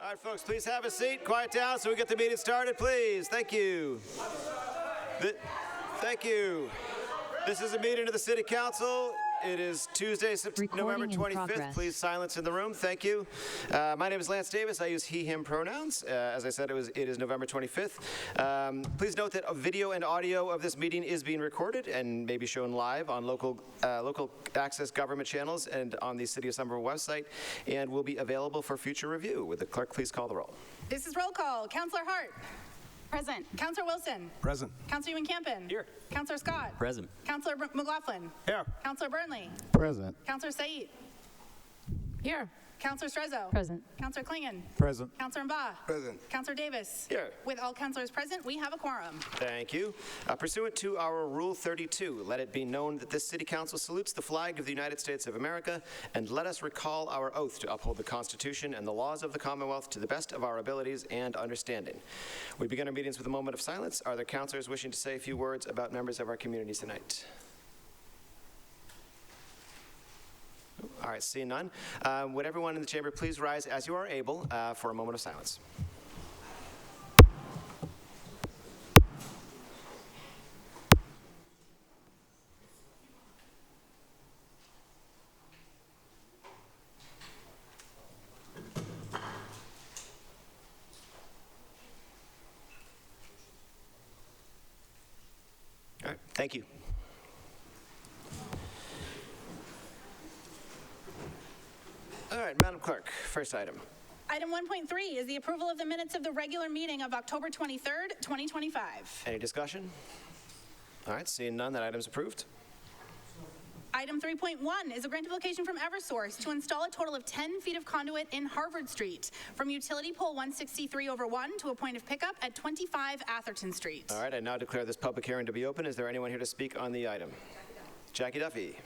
All right, folks, please have a seat. Quiet down so we get the meeting started, please. Thank you. Thank you. This is a meeting of the City Council. It is Tuesday, November 25th. Please silence in the room. Thank you. My name is Lance Davis. I use he, him pronouns. As I said, it is November 25th. Please note that a video and audio of this meeting is being recorded and may be shown live on local access government channels and on the City of Somerville website and will be available for future review. Would the clerk please call the roll? This is roll call. Councillor Hart. Present. Councillor Wilson. Present. Councillor Ewan-Campen. Here. Councillor Scott. Present. Councillor McLaughlin. Here. Councillor Burnley. Present. Councillor Said. Here. Councillor Strezzo. Present. Councillor Klingon. Present. Councillor Mba. Present. Councillor Davis. Here. With all councillors present, we have a quorum. Thank you. Pursuant to our Rule 32, let it be known that this City Council salutes the flag of the United States of America, and let us recall our oath to uphold the Constitution and the laws of the Commonwealth to the best of our abilities and understanding. We begin our meetings with a moment of silence. Are there councillors wishing to say a few words about members of our community tonight? All right, seeing none. Would everyone in the chamber please rise as you are able for a moment of silence? All right, thank you. All right, Madam Clerk, first item. Item 1.3 is the approval of the minutes of the regular meeting of October 23rd, 2025. Any discussion? All right, seeing none, that item is approved. Item 3.1 is a grant application from Eversource to install a total of 10 feet of conduit in Harvard Street from utility pole 163/1 to a point of pickup at 25 Atherton Street. All right, I now declare this public hearing to be open. Is there anyone here to speak on the item? Jackie Duffy.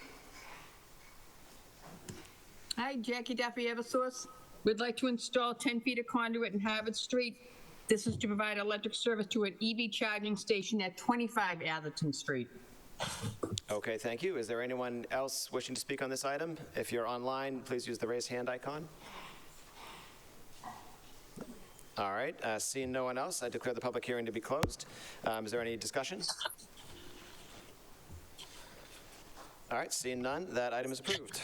Hi, Jackie Duffy, Eversource. We'd like to install 10 feet of conduit in Harvard Street. This is to provide electric service to an EV charging station at 25 Atherton Street. Okay, thank you. Is there anyone else wishing to speak on this item? If you're online, please use the raise hand icon. All right, seeing no one else, I declare the public hearing to be closed. Is there any discussion? All right, seeing none, that item is approved.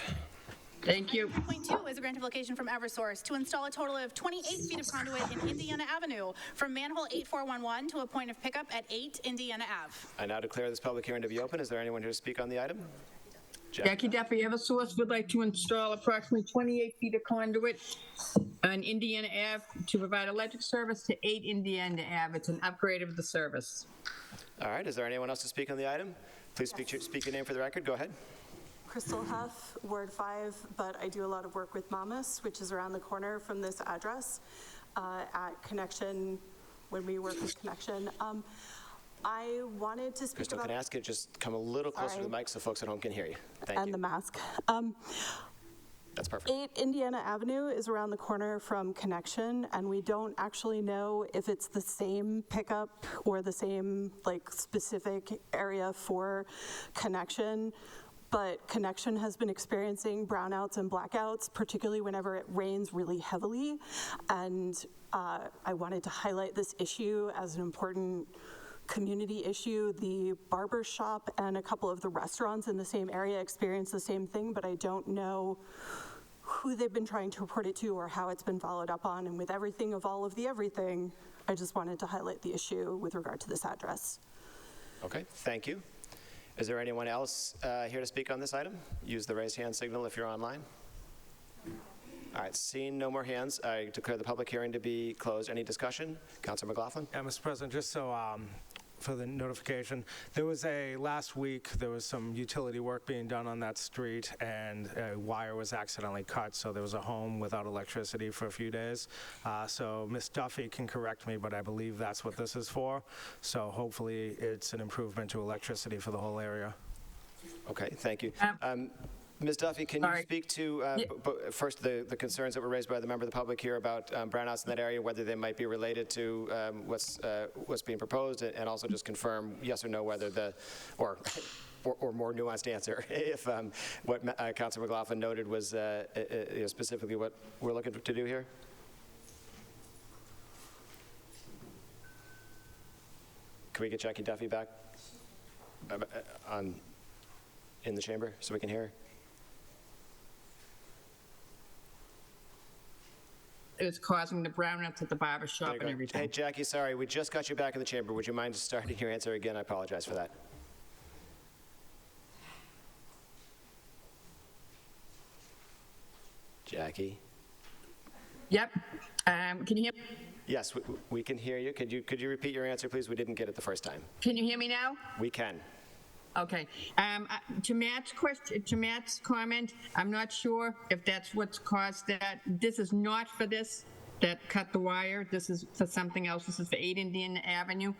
Thank you. 1.2 is a grant application from Eversource to install a total of 28 feet of conduit in Indiana Avenue from manhole 8411 to a point of pickup at 8 Indiana Ave. I now declare this public hearing to be open. Is there anyone here to speak on the item? Jackie Duffy, Eversource would like to install approximately 28 feet of conduit on Indiana Ave to provide electric service to 8 Indiana Ave. It's an upgrade of the service. All right, is there anyone else to speak on the item? Please speak your name for the record. Go ahead. Crystal Huff, Ward 5, but I do a lot of work with Mamas, which is around the corner from this address at Connection, when we work with Connection. I wanted to speak Crystal, about— can I ask you to just come a little closer to the mic so folks at home can hear you? Thank and you. the mask. That's perfect. 8 Indiana Avenue is around the corner from Connection, and we don't actually know if it's the same pickup or the same specific area for Connection. But Connection has been experiencing brownouts and blackouts, particularly whenever it rains really heavily. And I wanted to highlight this issue as an important community issue. The barber shop and a couple of the restaurants in the same area experience the same thing, but I don't know who they've been trying to report it to or how it's been followed up on. And with everything of all of the everything, I just wanted to highlight the issue with regard to this address. Okay, thank you. Is there anyone else here to speak on this item? Use the raise hand signal if you're online. All right, seeing no more hands, I declare the public hearing to be closed. Any discussion? Councilor McLaughlin? Yeah, Mr. President, just so for the notification, last week, there was some utility work being done on that street, and a wire was accidentally cut, so there was a home without electricity for a few days. So Ms. Duffy can correct me, but I believe that's what this is for. So hopefully it's an improvement to electricity for the whole area. Okay, thank you. Ms. Duffy, can you speak to, first, the concerns that were raised by the member of the public here about brownouts in that area, whether they might be related to what's being proposed, and also just confirm yes or no whether or more nuanced answer, if what Councilor McLaughlin noted was specifically what we're looking to do here? Can we get Jackie Duffy back in the chamber so we can hear her? It's causing the brownouts at the barber shop and Hey, everything. Jackie, sorry, we just got you back in the chamber. Would you mind starting your answer again? I apologize for that. Jackie? Yep. Can you hear? Yes, we can hear you. Could you repeat your answer, please? We didn't get it the first time. Can you hear me now? We can. Okay. To Matt's question, to Matt's comment, I'm not sure if that's what's caused that. This is not for this that cut the wire. This is for something else. This is for 8 Indian Avenue.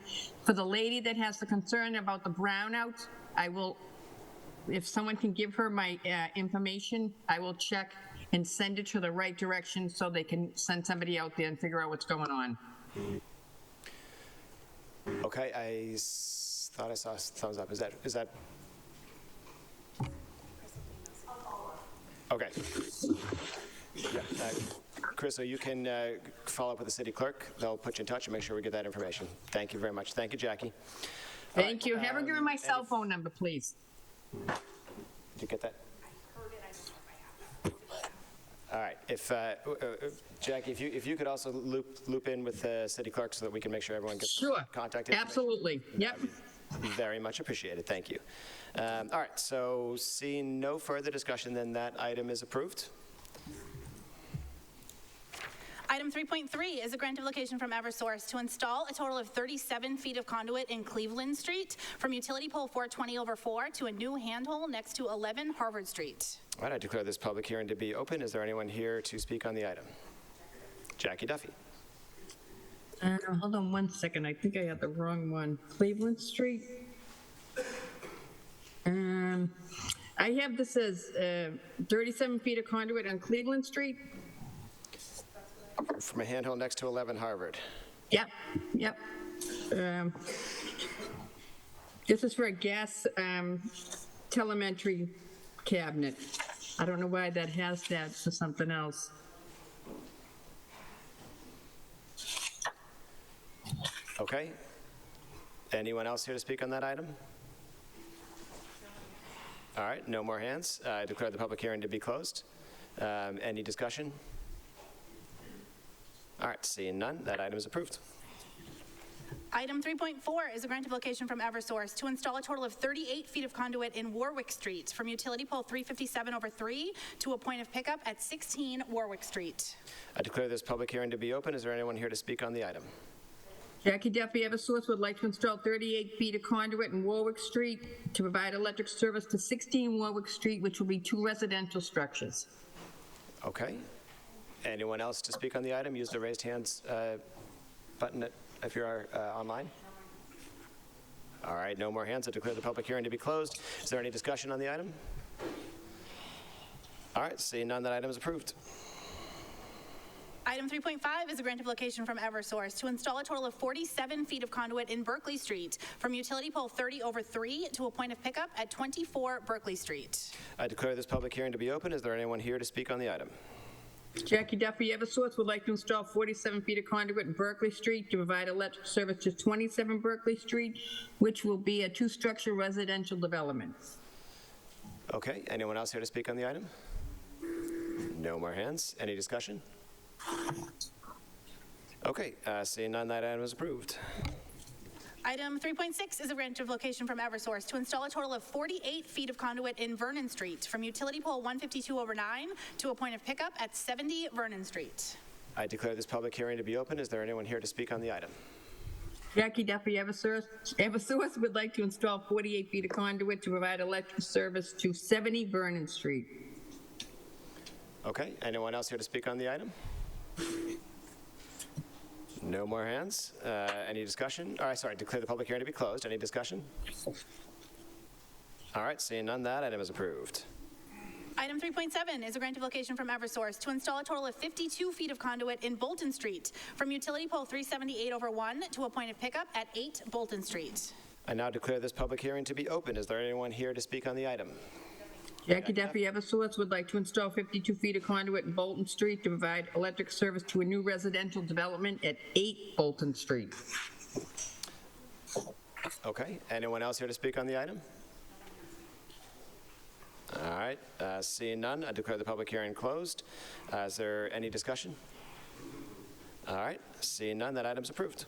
For the lady that has the concern about the brownouts, I will, if someone can give her my information, I will check and send it to the right direction so they can send somebody out there and figure out what's going on. Okay, I thought I saw thumbs up. Is that? Okay. Yeah, Chris, so you can follow up with the city clerk. They'll put you in touch and make sure we get that information. Thank you very much. Thank you, Jackie. Thank you. Have her give her my cell phone number, please. Did you get that? All right. If Jackie, if you could also loop in with the city clerk so that we can make sure everyone gets Sure. contact information. Absolutely. Yep. Very much appreciated. Thank you. All right. So seeing no further discussion, then that item is approved. Item 3.3 is a grant of location from Eversource to install a total of 37 feet of conduit in Cleveland Street from utility pole 420/4 to a new handhole next to 11 Harvard Street. All right. I declare this public hearing to be open. Is there anyone here to speak on the item? Jackie Duffy. Hold on one second. I think I had the wrong one. Cleveland Street. I have this as 37 feet of conduit on Cleveland Street. From a handhole next to 11 Harvard. Yep, yep. This is for a gas telemetry cabinet. I don't know why that has that for something else. Okay. Anyone else here to speak on that item? All right, no more hands. I declare the public hearing to be closed. Any discussion? All right, seeing none, that item is approved. Item 3.4 is a grant of location from Eversource to install a total of 38 feet of conduit in Warwick Street from utility pole 357/3 to a point of pickup at 16 Warwick Street. I declare this public hearing to be open. Is there anyone here to speak on the item? Jackie Duffy, Eversource would like to install 38 feet of conduit in Warwick Street to provide electric service to 16 Warwick Street, which will be 2 residential structures. Okay. Anyone else to speak on the item? Use the raised hands button if you're online. All right, no more hands. I declare the public hearing to be closed. Is there any discussion on the item? All right, seeing none, that item is approved. Item 3.5 is a grant of location from Eversource to install a total of 47 feet of conduit in Berkeley Street from utility pole 30/3 to a point of pickup at 24 Berkeley Street. I declare this public hearing to be open. Is there anyone here to speak on the item? Jackie Duffy, Eversource would like to install 47 feet of conduit in Berkeley Street to provide electric service to 27 Berkeley Street, which will be a 2-structure residential development. Okay, anyone else here to speak on the item? No more hands. Any discussion? Okay, seeing none, that item is approved. Item 3.6 is a grant of location from Eversource to install a total of 48 feet of conduit in Vernon Street from utility pole 152/9 to a point of pickup at 70 Vernon Street. I declare this public hearing to be open. Is there anyone here to speak on the item? Jackie Duffy, Eversource would like to install 48 feet of conduit to provide electric service to 70 Vernon Street. Okay, anyone else here to speak on the item? No more hands. Any discussion? All right, sorry, declare the public hearing to be closed. Any discussion? All right, seeing none, that item is approved. Item 3.7 is a grant of location from Eversource to install a total of 52 feet of conduit in Bolton Street from utility pole 378/1 to a point of pickup at 8 Bolton Street. I now declare this public hearing to be open. Is there anyone here to speak on the item? Jackie Duffy, Eversource would like to install 52 feet of conduit in Bolton Street to provide electric service to a new residential development at 8 Bolton Street. Okay, anyone else here to speak on the item? All right, seeing none, I declare the public hearing closed. Is there any discussion? All right, seeing none, that item's approved.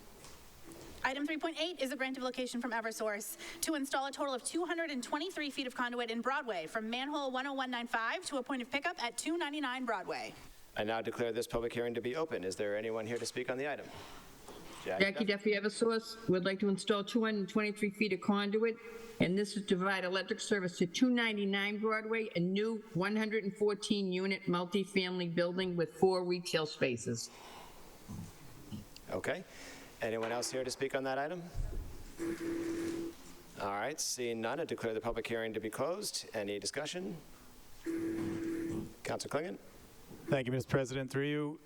Item 3.8 is a grant of location from Eversource to install a total of 223 feet of conduit in Broadway from manhole 10195 to a point of pickup at 299 Broadway. I now declare this public hearing to be open. Is there anyone here to speak on the item? Jackie Duffy, Eversource, would like to install 223 feet of conduit, and this is to provide electric service to 299 Broadway, a new 114-unit multifamily building with 4 retail spaces. Okay. Anyone else here to speak on that item? All right, seeing none, I declare the public hearing to be closed. Any discussion? Councilor Klingon? Thank you, Mr. President. Through you.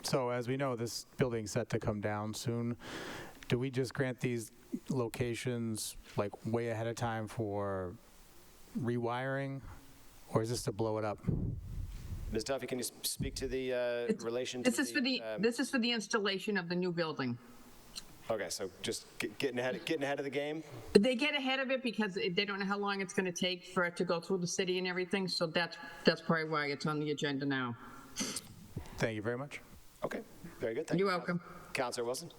So as we know, this building's set to come down soon. Do we just grant these locations like way ahead of time for rewiring, or is this to blow it up? Ms. Duffy, can you speak to the relation to This is for the installation of the new building. Okay, so just getting ahead of the game? They get ahead of it because they don't know how long it's going to take for it to go through the city and everything, so that's probably why it's on the agenda now. Thank you very much. Okay, very good. Thank You're you. welcome. Councilor Wilson?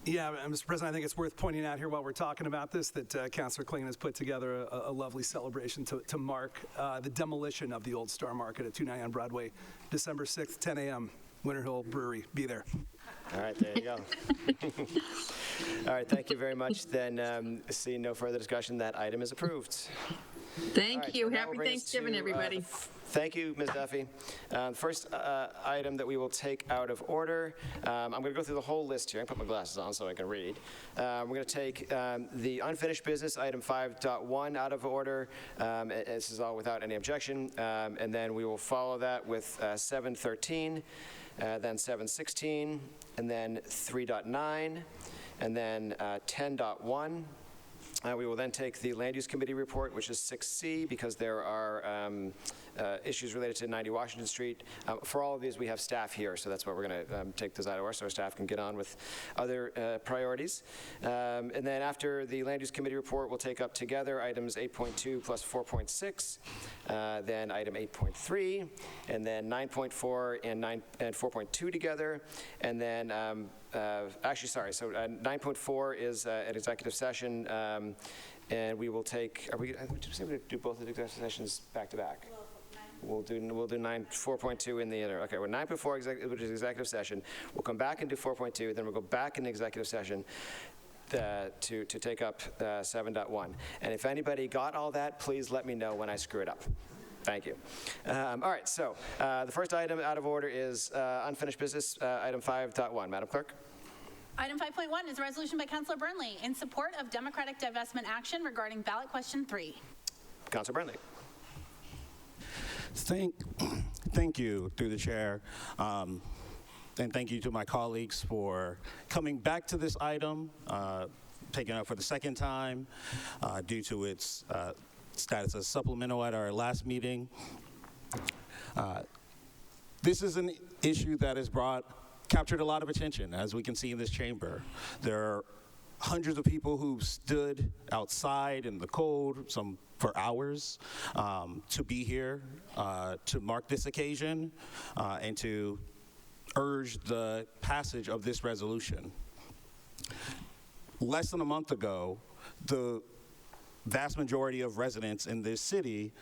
Yeah, Mr. President, I think it's worth pointing out here while we're talking about this that Councilor Klingon has put together a lovely celebration to mark the demolition of the old Star Market at 299 Broadway, December 6th, 10 a.m., Winter Hill Brewery. Be there. All right, there you go. All right, thank you very much. Then, seeing no further discussion, that item is approved. Thank Right, you. so that Happy will bring us Thanksgiving, to, everybody. Thank you, Ms. Duffy. First item that we will take out of order, I'm going to go through the whole list here. I can put my glasses on so I can read. We're going to take the unfinished business, item 5.1, out of order. This is all without any objection. And then we will follow that with 7.13, then 7.16, and then 3.9, and then 10.1. We will then take the Land Use Committee report, which is 6C, because there are issues related to 90 Washington Street. For all of these, we have staff here, so that's what we're going to take those out of order, so our staff can get on with other priorities. And then after the Land Use Committee report, we'll take up together items 8.2 plus 4.6, then item 8.3, and then 9.4 and 4.2 together, and then actually, sorry, so 9.4 is an executive session, and we will take, are we going to do both of the executive sessions back to back? We'll do 4.2 in the other. Okay, we're 9.4, which is executive session. We'll come back and do 4.2, then we'll go back in the executive session to take up 7.1. And if anybody got all that, please let me know when I screw it up. Thank you. All right, so the first item out of order is unfinished business, item 5.1. Madam Clerk? Item 5.1 is a resolution by Councilor Burnley in support of Democratic divestment action regarding ballot question 3. Councilor Burnley. Thank you, through the chair, and thank you to my colleagues for coming back to this item, taking it up for the second time due to its status as supplemental at our last meeting. This is an issue that has captured a lot of attention, as we can see in this chamber. There are hundreds of people who stood outside in the cold, some for hours, to be here to mark this occasion and to urge the passage of this resolution. Less than a month ago, the vast majority of residents in this city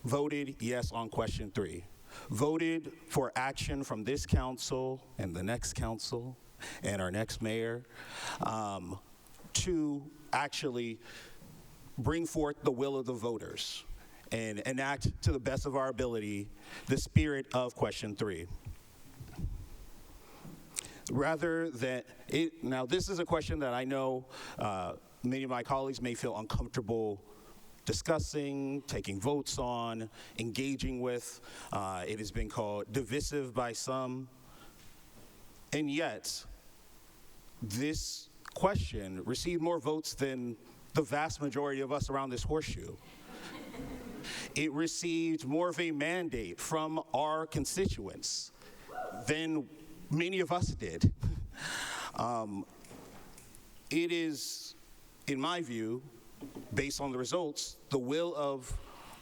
voted yes on question 3, voted for action from this council and the next council and our next mayor to actually bring forth the will of the voters and enact to the best of our ability the spirit of question 3. Rather than it, now this is a question that I know many of my colleagues may feel uncomfortable discussing, taking votes on, engaging with. It has been called divisive by some. And yet, this question received more votes than the vast majority of us around this horseshoe. It received more of a mandate from our constituents than many of us did. it is, in my view, based on the results, the will of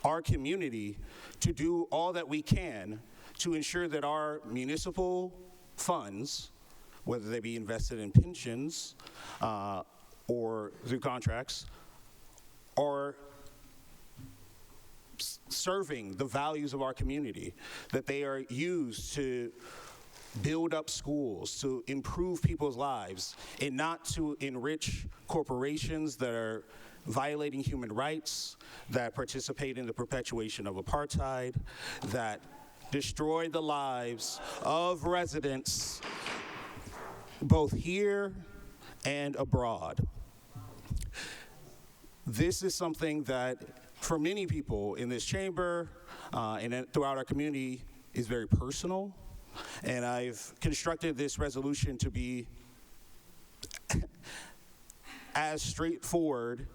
our community to do all that we can to ensure that our municipal funds, whether they be invested in pensions or through contracts, are serving the values of our community, that they are used to build up schools, to improve people's lives, and not to enrich corporations that are violating human rights, that participate in the perpetuation of apartheid, that destroy the lives of residents both here and abroad. This is something that, for many people in this chamber and throughout our community, is very personal. And I've constructed this resolution to be as straightforward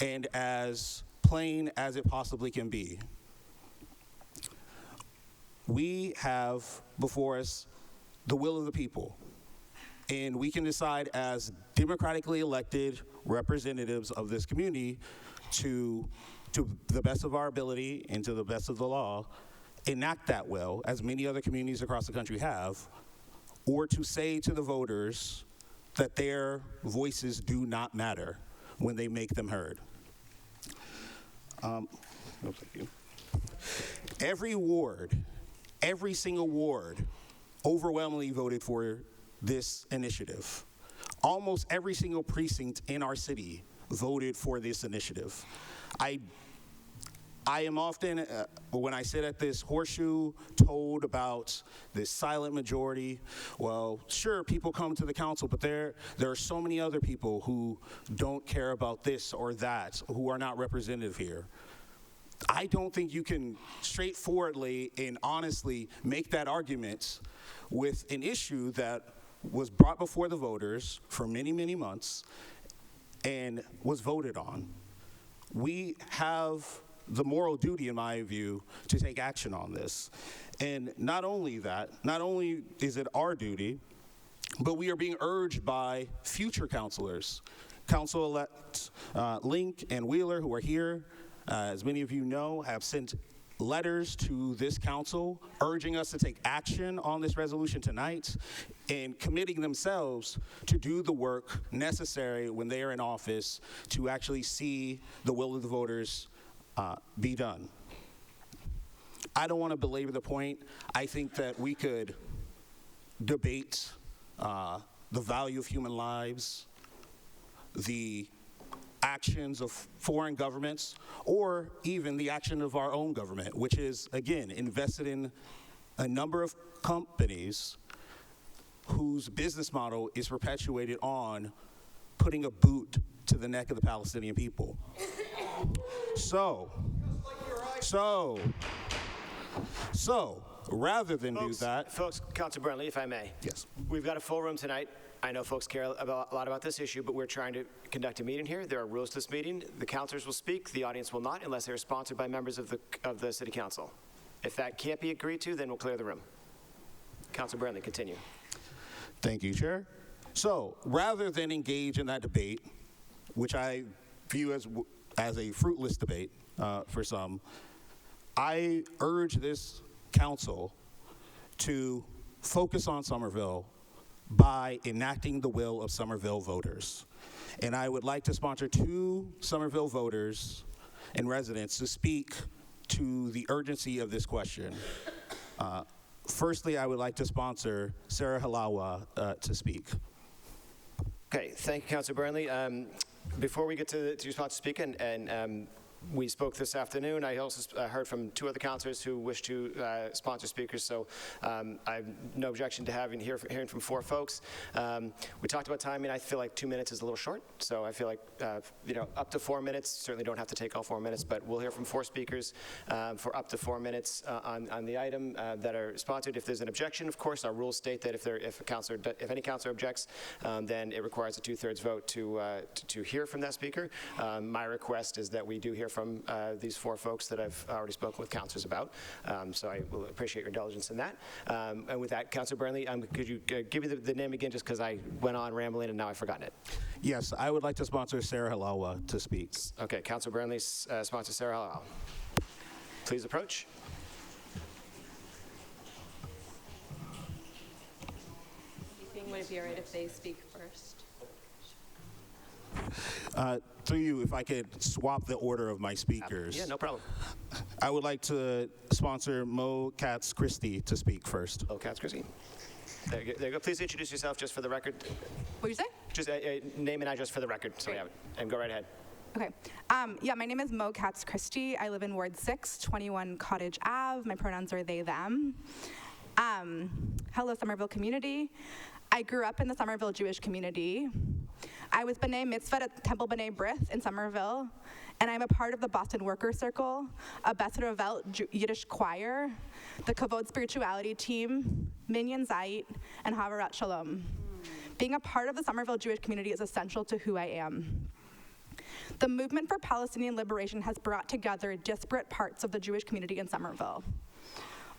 and as plain as it possibly can be. We have before us the will of the people, and we can decide as democratically elected representatives of this community to the best of our ability and to the best of the law, enact that will, as many other communities across the country have, or to say to the voters that their voices do not matter when they make them heard. No, thank you. Every single ward overwhelmingly voted for this initiative. Almost every single precinct in our city voted for this initiative. I am often, when I sit at this horseshoe, told about this silent majority. Well, sure, people come to the council, but there are so many other people who don't care about this or that, who are not representative here. I don't think you can straightforwardly and honestly make that argument with an issue that was brought before the voters for many, many months and was voted on. We have the moral duty, in my view, to take action on this. And not only that, not only is it our duty, but we are being urged by future councilors, Council-elect Link and Wheeler, who are here, as many of you know, have sent letters to this council urging us to take action on this resolution tonight and committing themselves to do the work necessary when they are in office to actually see the will of the voters be done. I don't want to belabor the point. I think that we could debate the value of human lives, the actions of foreign governments, or even the action of our own government, which is, again, invested in a number of companies whose business model is perpetuated on putting a boot to the neck of the Palestinian people. So, rather than do that. Folks, Councilor Burnley, if I may. Yes. We've got a full room tonight. I know folks care a lot about this issue, but we're trying to conduct a meeting here. There are rules to this meeting. The councilors will speak, the audience will not, unless they're sponsored by members of the City Council. If that can't be agreed to, then we'll clear the room. Councilor Burnley, continue. Thank you, Chair. So, rather than engage in that debate, which I view as a fruitless debate for some, I urge this council to focus on Somerville by enacting the will of Somerville voters. And I would like to sponsor 2 Somerville voters and residents to speak to the urgency of this question. Firstly, I would like to sponsor Sarah Halawa to speak. Okay, thank you, Councilor Burnley. Before we get to your spot to speak, and we spoke this afternoon, I also heard from 2 other councilors who wish to sponsor speakers, so I have no objection to hearing from 4 folks. We talked about timing. I feel like 2 minutes is a little short, so I feel like up to 4 minutes. Certainly don't have to take all 4 minutes, but we'll hear from 4 speakers for up to 4 minutes on the item that are sponsored. If there's an objection, of course, our rules state that if any councilor objects, then it requires a 2/3 vote to hear from that speaker. My request is that we do hear from these 4 folks that I've already spoken with counselors about. So I will appreciate your indulgence in that. And with that, Councilor Burnley, could you give me the name again, just because I went on rambling and now I've forgotten it? Yes, I would like to sponsor Sarah Halawa to speak. Okay, Councilor Burnley sponsors Sarah Hall. Please approach. Would it be all right if they speak first? Through you, if I could swap the order of my speakers. Yeah, no problem. I would like to sponsor Mo Katz Christie to speak first. Oh, Katz Christie. There you go. Please introduce yourself just for the record. What did you say? Just name and address for the record, so we have it. And go right ahead. Okay. Yeah, my name is Mo Katz Christie. I live in Ward 6, 21 Cottage Ave. My pronouns are they, them. Hello, Somerville community. I grew up in the Somerville Jewish community. I was B'nai Mitzvah at Temple B'nai B'rith in Somerville, and I'm a part of the Boston Worker Circle, a Beth Revel Yiddish choir, the Kavod Spirituality Team, Minyan Zayit, and Havarat Shalom. Being a part of the Somerville Jewish community is essential to who I am. The movement for Palestinian liberation has brought together disparate parts of the Jewish community in Somerville.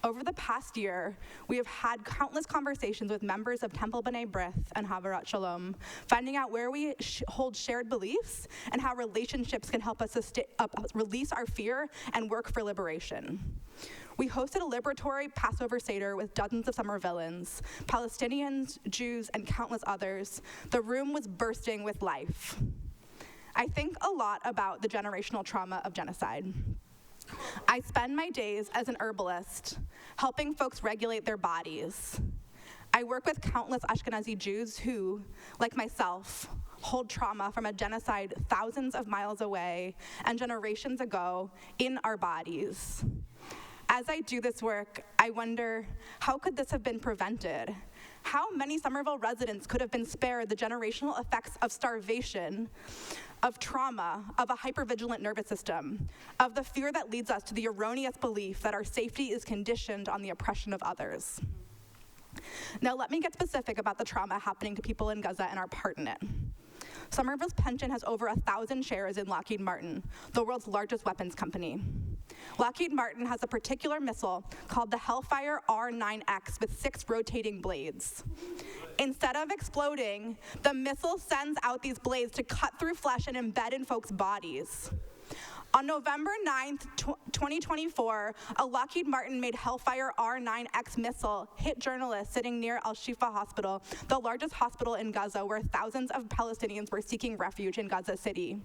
Over the past year, we have had countless conversations with members of Temple B'nai B'rith and Havarat Shalom, finding out where we hold shared beliefs and how relationships can help us release our fear and work for liberation. We hosted a liberatory Passover Seder with dozens of Somervillans, Palestinians, Jews, and countless others. The room was bursting with life. I think a lot about the generational trauma of genocide. I spend my days as an herbalist, helping folks regulate their bodies. I work with countless Ashkenazi Jews who, like myself, hold trauma from a genocide thousands of miles away and generations ago in our bodies. As I do this work, I wonder, how could this have been prevented? How many Somerville residents could have been spared the generational effects of starvation, of trauma, of a hypervigilant nervous system, of the fear that leads us to the erroneous belief that our safety is conditioned on the oppression of others. Now let me get specific about the trauma happening to people in Gaza and our part in it. Somerville's pension has over 1,000 shares in Lockheed Martin, the world's largest weapons company. Lockheed Martin has a particular missile called the Hellfire R9X with 6 rotating blades. Instead of exploding, the missile sends out these blades to cut through flesh and embed in folks' bodies. On November 9th, 2024, a Lockheed Martin-made Hellfire R9X missile hit journalists sitting near Al-Shifa Hospital, the largest hospital in Gaza, where thousands of Palestinians were seeking refuge in Gaza City.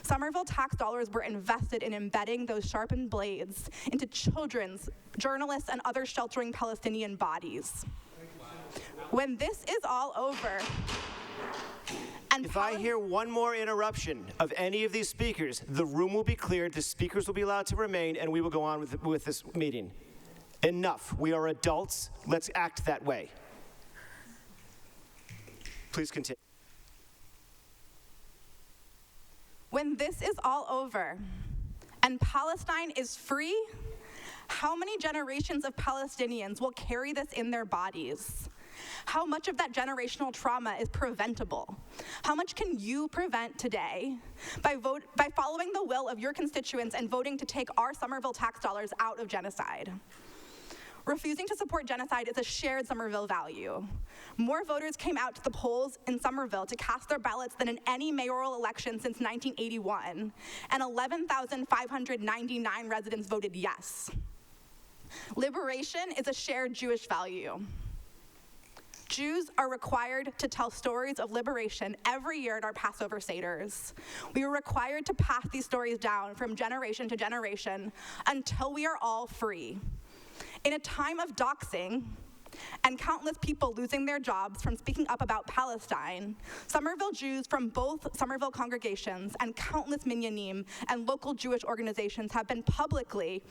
Somerville tax dollars were invested in embedding those sharpened blades into children's, journalists, and other sheltering Palestinian bodies. When this is all over, and if I hear one more interruption of any of these speakers, the room will be cleared, the speakers will be allowed to remain, and we will go on with this meeting. Enough. We are adults. Let's act that way. Please continue. When this is all over and Palestine is free, how many generations of Palestinians will carry this in their bodies? How much of that generational trauma is preventable? How much can you prevent today by following the will of your constituents and voting to take our Somerville tax dollars out of genocide? Refusing to support genocide is a shared Somerville value. More voters came out to the polls in Somerville to cast their ballots than in any mayoral election since 1981, and 11,599 residents voted yes. Liberation is a shared Jewish value. Jews are required to tell stories of liberation every year at our Passover Seders. We are required to pass these stories down from generation to generation until we are all free. In a time of doxing and countless people losing their jobs from speaking up about Palestine, Somerville Jews from both Somerville congregations and countless minyanim and local Jewish organizations have been publicly,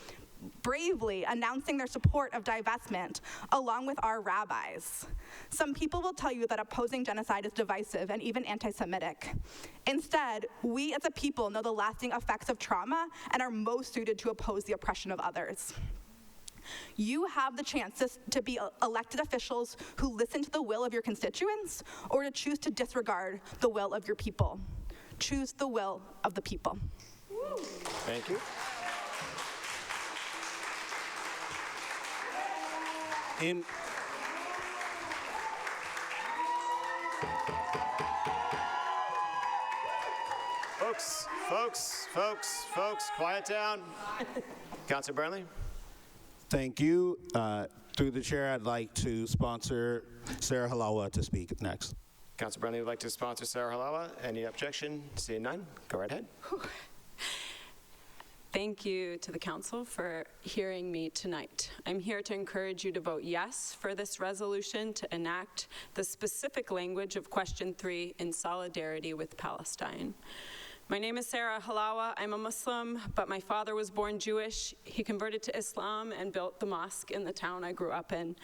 bravely announcing their support of divestment along with our rabbis. Some people will tell you that opposing genocide is divisive and even anti-Semitic. Instead, we as a people know the lasting effects of trauma and are most suited to oppose the oppression of others. You have the chance to be elected officials who listen to the will of your constituents or to choose to disregard the will of your people. Choose the will of the people. Thank you. Folks, quiet down. Councilor Burnley. Thank you. Through the chair, I'd like to sponsor Sarah Halawa to speak next. Councilor Burnley would like to sponsor Sarah Halawa. Any objection? Seeing none, go right ahead. Thank you to the council for hearing me tonight. I'm here to encourage you to vote yes for this resolution to enact the specific language of question 3 in solidarity with Palestine. My name is Sarah Halawa. I'm a Muslim, but my father was born Jewish. He converted to Islam and built the mosque in the town I grew up in.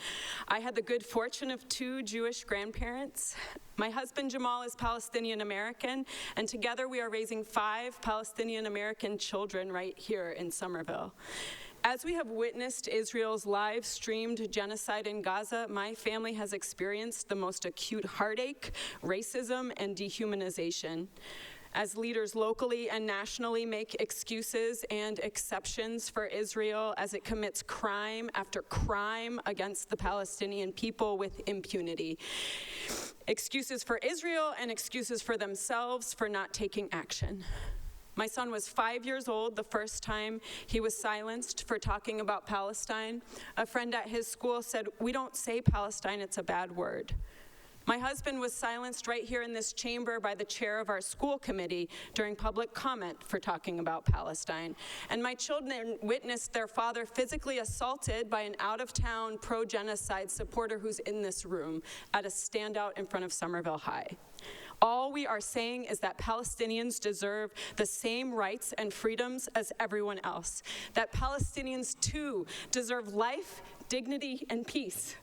I had the good fortune of 2 Jewish grandparents. My husband Jamal is Palestinian American, and together we are raising 5 Palestinian American children right here in Somerville. As we have witnessed Israel's live-streamed genocide in Gaza, my family has experienced the most acute heartache, racism, and dehumanization. As leaders locally and nationally make excuses and exceptions for Israel as it commits crime after crime against the Palestinian people with impunity. Excuses for Israel and excuses for themselves for not taking action. My son was 5 years old the first time he was silenced for talking about Palestine. A friend at his school said, "We don't say Palestine, it's a bad word." My husband was silenced right here in this chamber by the chair of our school committee during public comment for talking about Palestine. And my children witnessed their father physically assaulted by an out-of-town pro-genocide supporter who's in this room at a standout in front of Somerville High. All we are saying is that Palestinians deserve the same rights and freedoms as everyone else. That Palestinians too deserve life, dignity, and peace.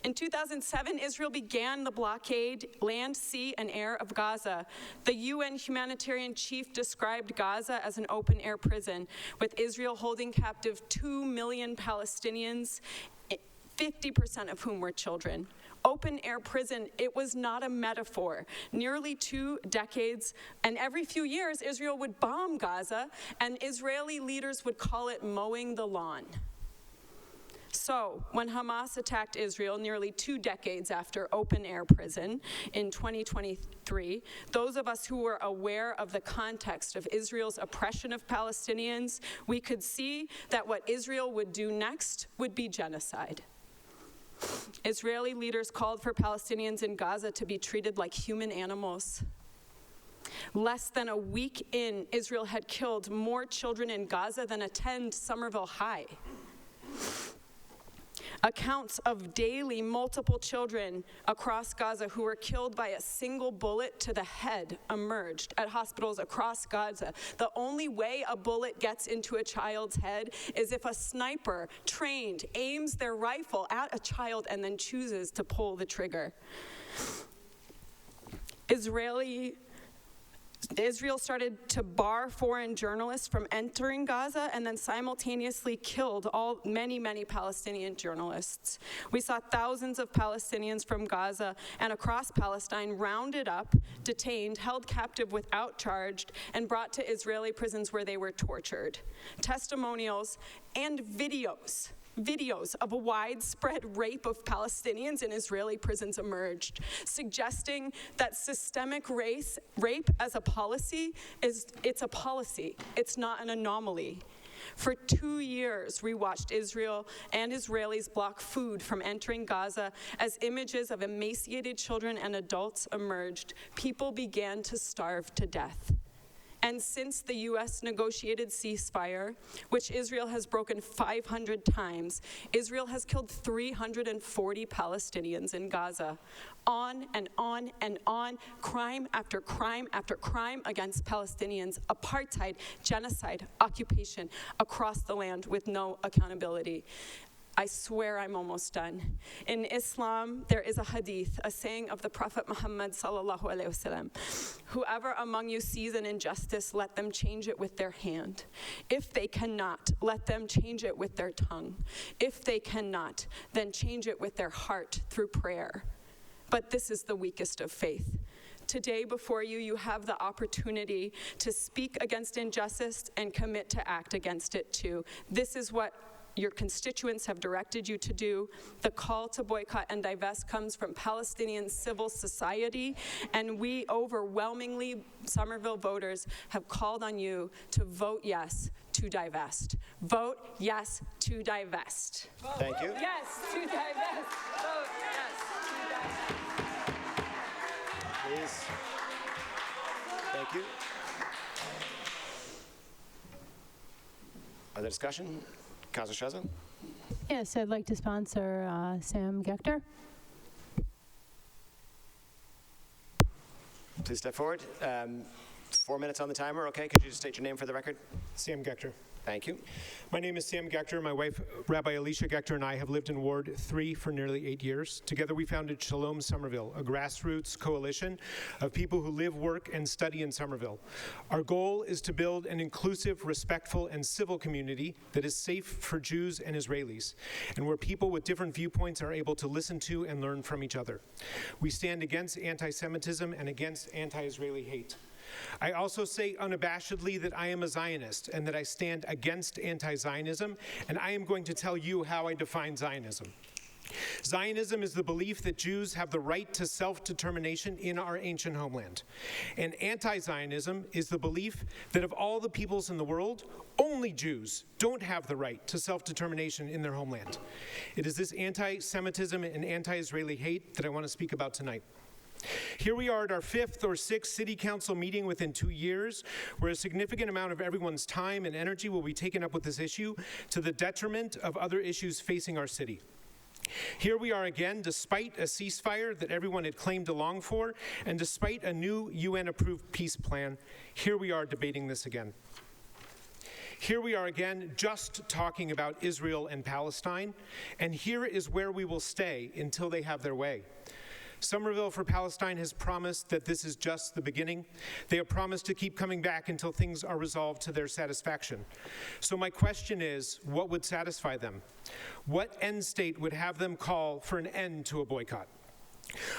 In 2007, Israel began the blockade, land, sea, and air of Gaza. The UN humanitarian chief described Gaza as an open-air prison, with Israel holding captive 2 million Palestinians, 50% of whom were children. Open-air prison, it was not a metaphor. Nearly 2 decades, and every few years, Israel would bomb Gaza, and Israeli leaders would call it mowing the lawn. So, when Hamas attacked Israel nearly 2 decades after open-air prison in 2023, those of us who were aware of the context of Israel's oppression of Palestinians, we could see that what Israel would do next would be genocide. Israeli leaders called for Palestinians in Gaza to be treated like human animals. Less than a week in, Israel had killed more children in Gaza than attend Somerville High. Accounts of daily multiple children across Gaza who were killed by a single bullet to the head emerged at hospitals across Gaza. The only way a bullet gets into a child's head is if a sniper, trained, aims their rifle at a child and then chooses to pull the trigger. Israel started to bar foreign journalists from entering Gaza and then simultaneously killed many Palestinian journalists. We saw thousands of Palestinians from Gaza and across Palestine rounded up, detained, held captive without charge, and brought to Israeli prisons where they were tortured. Testimonials and videos of a widespread rape of Palestinians in Israeli prisons emerged, suggesting that systemic rape as a policy it's a policy, it's not an anomaly. For 2 years, we watched Israel and Israelis block food from entering Gaza as images of emaciated children and adults emerged. People began to starve to death. And since the U.S. negotiated ceasefire, which Israel has broken 500 times, Israel has killed 340 Palestinians in Gaza. On and on and on, crime after crime after crime against Palestinians, apartheid, genocide, occupation across the land with no accountability. I swear I'm almost done. In Islam, there is a hadith, a saying of the Prophet Muhammad sallallahu alaihi wasallam. Whoever among you sees an injustice, let them change it with their hand. If they cannot, let them change it with their tongue. If they cannot, then change it with their heart through prayer. But this is the weakest of faith. Today before you, you have the opportunity to speak against injustice and commit to act against it too. This is what your constituents have directed you to do. The call to boycott and divest comes from Palestinian civil society, and we overwhelmingly, Somerville voters, have called on you to vote yes to divest. Vote yes to divest. Thank you. Yes to divest. Vote yes to divest. Please. Thank you. Other discussion? Councilor Shezza? Yes, I'd like to sponsor Sam Gechter. Please step forward. 4 minutes on the timer, okay? Could you just state your name for the record? Sam Gechter. Thank you. My name is Sam Gechter. My wife, Rabbi Alicia Gechter, and I have lived in Ward 3 for nearly 8 years. Together we founded Shalom Somerville, a grassroots coalition of people who live, work, and study in Somerville. Our goal is to build an inclusive, respectful, and civil community that is safe for Jews and Israelis, and where people with different viewpoints are able to listen to and learn from each other. We stand against anti-Semitism and against anti-Israeli hate. I also say unabashedly that I am a Zionist and that I stand against anti-Zionism, and I am going to tell you how I define Zionism. Zionism is the belief that Jews have the right to self-determination in our ancient homeland. And anti-Zionism is the belief that of all the peoples in the world, only Jews don't have the right to self-determination in their homeland. It is this anti-Semitism and anti-Israeli hate that I want to speak about tonight. Here we are at our 5th or 6th city council meeting within 2 years, where a significant amount of everyone's time and energy will be taken up with this issue to the detriment of other issues facing our city. Here we are again, despite a ceasefire that everyone had claimed to long for, and despite a new UN-approved peace plan, here we are debating this again. Here we are again, just talking about Israel and Palestine, and here is where we will stay until they have their way. Somerville for Palestine has promised that this is just the beginning. They have promised to keep coming back until things are resolved to their satisfaction. So my question is, what would satisfy them? What end state would have them call for an end to a boycott?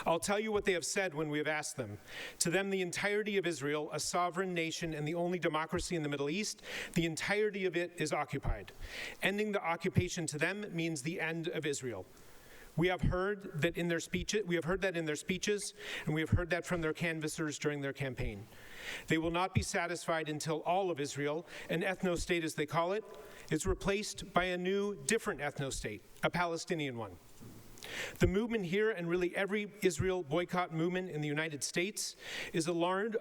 I'll tell you what they have said when we have asked them. To them, the entirety of Israel, a sovereign nation and the only democracy in the Middle East, the entirety of it is occupied. Ending the occupation to them means the end of Israel. We have heard that in their speeches, and we have heard that from their canvassers during their campaign. They will not be satisfied until all of Israel, an ethno-state as they call it, is replaced by a new, different ethno-state, a Palestinian one. The movement here, and really every Israel boycott movement in the United States, is aligned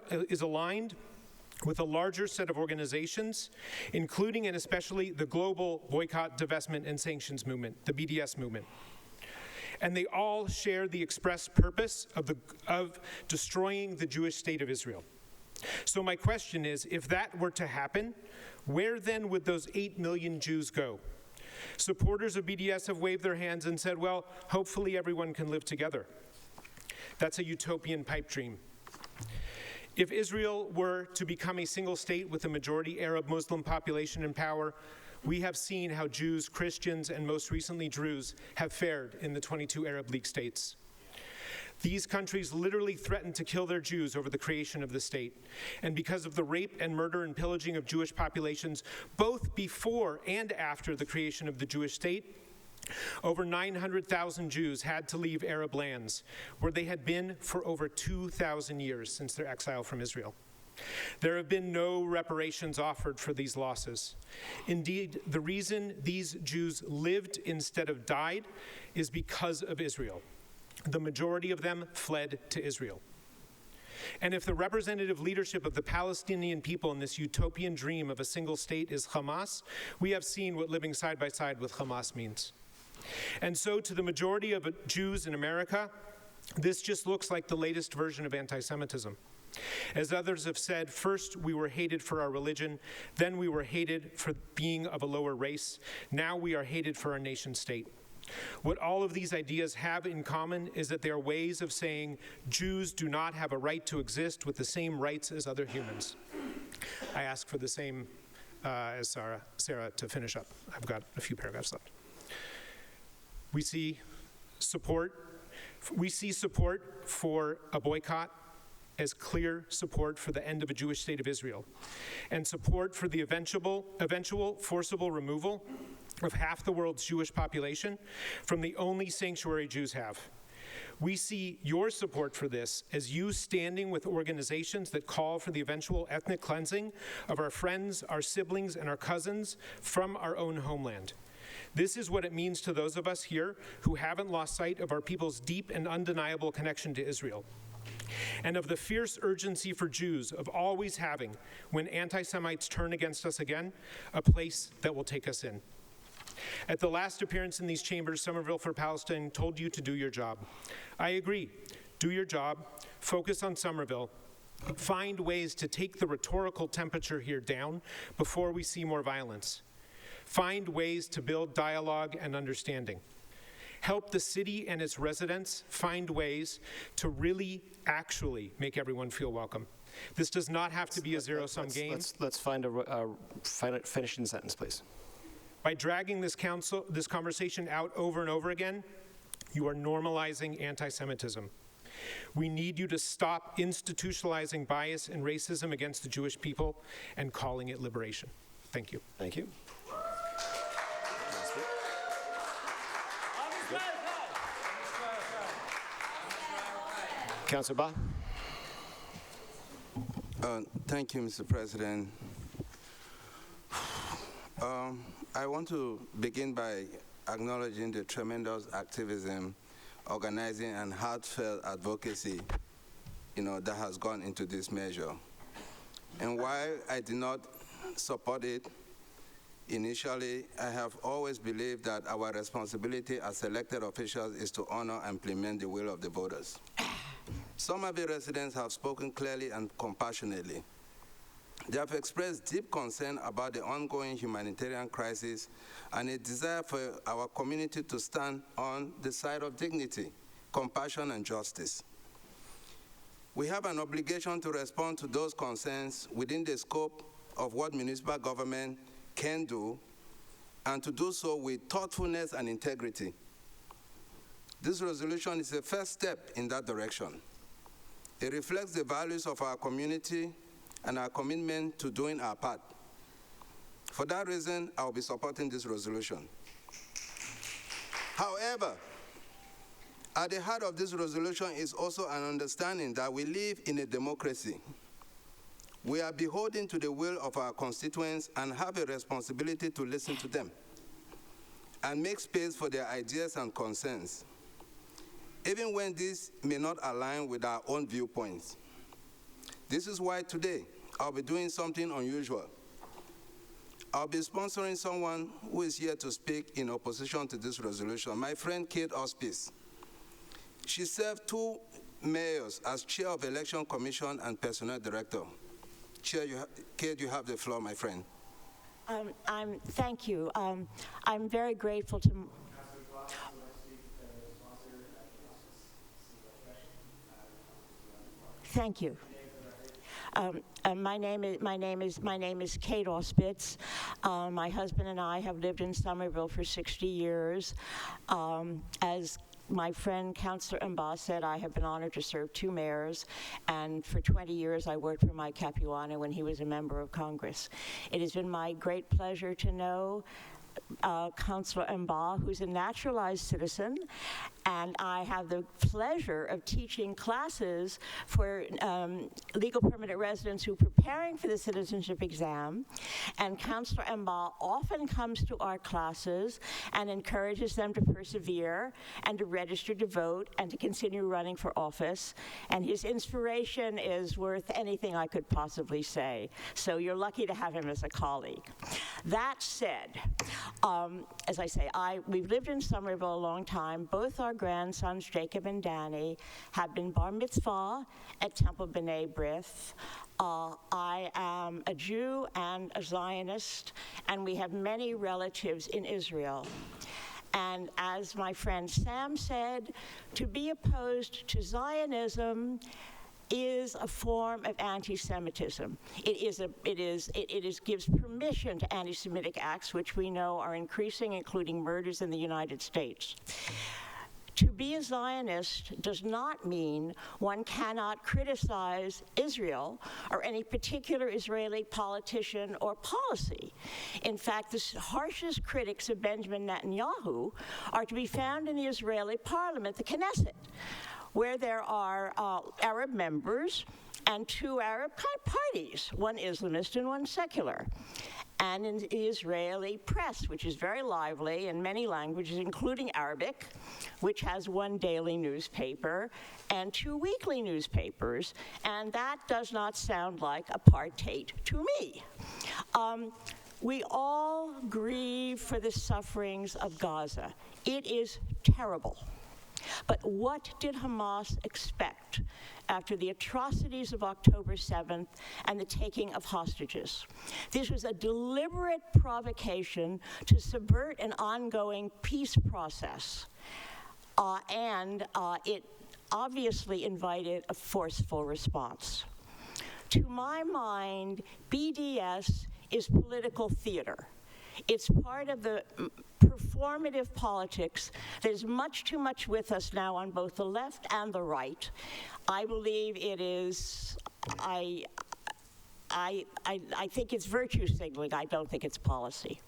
with a larger set of organizations, including and especially the global boycott, divestment, and sanctions movement, the BDS movement. And they all share the express purpose of destroying the Jewish state of Israel. So my question is, if that were to happen, where then would those 8 million Jews go? Supporters of BDS have waved their hands and said, well, hopefully everyone can live together. That's a utopian pipe dream. If Israel were to become a single state with a majority Arab Muslim population in power, we have seen how Jews, Christians, and most recently Druze have fared in the 22 Arab League states. These countries literally threatened to kill their Jews over the creation of the state. And because of the rape and murder and pillaging of Jewish populations, both before and after the creation of the Jewish state, over 900,000 Jews had to leave Arab lands, where they had been for over 2,000 years since their exile from Israel. There have been no reparations offered for these losses. Indeed, the reason these Jews lived instead of died is because of Israel. The majority of them fled to Israel. And if the representative leadership of the Palestinian people in this utopian dream of a single state is Hamas, we have seen what living side by side with Hamas means. And so to the majority of Jews in America, this just looks like the latest version of anti-Semitism. As others have said, first we were hated for our religion, then we were hated for being of a lower race, now we are hated for our nation state. What all of these ideas have in common is that they are ways of saying Jews do not have a right to exist with the same rights as other humans. I ask for the same as Sarah to finish up. I've got a few paragraphs left. We see support for a boycott as clear support for the end of a Jewish state of Israel and support for the eventual forcible removal of half the world's Jewish population from the only sanctuary Jews have. We see your support for this as you standing with organizations that call for the eventual ethnic cleansing of our friends, our siblings, and our cousins from our own homeland. This is what it means to those of us here who haven't lost sight of our people's deep and undeniable connection to Israel, and of the fierce urgency for Jews of always having, when anti-Semites turn against us again, a place that will take us in. At the last appearance in these chambers, Somerville for Palestine told you to do your job. I agree. Do your job. Focus on Somerville. Find ways to take the rhetorical temperature here down before we see more violence. Find ways to build dialogue and understanding. Help the city and its residents find ways to really, actually make everyone feel welcome. This does not have to be a zero-sum game. Let's find a finishing sentence, please. By dragging this conversation out over and over again, you are normalizing anti-Semitism. We need you to stop institutionalizing bias and racism against the Jewish people and calling it liberation. Thank you. Thank you. Councillor Ba. Thank you, Mr. President. I want to begin by acknowledging the tremendous activism, organizing, and heartfelt advocacy, that has gone into this measure. And while I did not support it initially, I have always believed that our responsibility as elected officials is to honor and implement the will of the voters. Somerville residents have spoken clearly and compassionately. They have expressed deep concern about the ongoing humanitarian crisis and a desire for our community to stand on the side of dignity, compassion, and justice. We have an obligation to respond to those concerns within the scope of what municipal government can do, and to do so with thoughtfulness and integrity. This resolution is a first step in that direction. It reflects the values of our community and our commitment to doing our part. For that reason, I will be supporting this resolution. However, at the heart of this resolution is also an understanding that we live in a democracy. We are beholden to the will of our constituents and have a responsibility to listen to them and make space for their ideas and concerns, even when these may not align with our own viewpoints. This is why today I'll be doing something unusual. I'll be sponsoring someone who is here to speak in opposition to this resolution, my friend Kate Ospis. She served 2 mayors as chair of Election Commission and personnel director. Chair, Kate, you have the floor, my friend. Thank you. I'm very grateful to... Thank you. My name is Kate Ospitz. My husband and I have lived in Somerville for 60 years. As my friend, Councillor Mba, said, I have been honored to serve 2 mayors, and for 20 years I worked for Mike Capuano when he was a member of Congress. It has been my great pleasure to know Councillor Mba, who's a naturalized citizen, and I have the pleasure of teaching classes for legal permanent residents who are preparing for the citizenship exam. And Councillor Mba often comes to our classes and encourages them to persevere and to register to vote and to continue running for office. And his inspiration is worth anything I could possibly say. So you're lucky to have him as a colleague. That said, as I say, we've lived in Somerville a long time. Both our grandsons, Jacob and Danny, have been bar mitzvah at Temple B'nai B'rith. I am a Jew and a Zionist, and we have many relatives in Israel. And as my friend Sam said, to be opposed to Zionism is a form of anti-Semitism. It gives permission to anti-Semitic acts, which we know are increasing, including murders in the United States. To be a Zionist does not mean one cannot criticize Israel or any particular Israeli politician or policy. In fact, the harshest critics of Benjamin Netanyahu are to be found in the Israeli parliament, the Knesset, where there are Arab members and two Arab parties, one Islamist and one secular. And in the Israeli press, which is very lively in many languages, including Arabic, which has one daily newspaper and two weekly newspapers, and that does not sound like apartheid to me. We all grieve for the sufferings of Gaza. It is terrible. But what did Hamas expect after the atrocities of October 7th and the taking of hostages? This was a deliberate provocation to subvert an ongoing peace process, and it obviously invited a forceful response. To my mind, BDS is political theater. It's part of the performative politics that is much too much with us now on both the left and the right. I believe it is, I think it's virtue signaling. I don't think it's policy.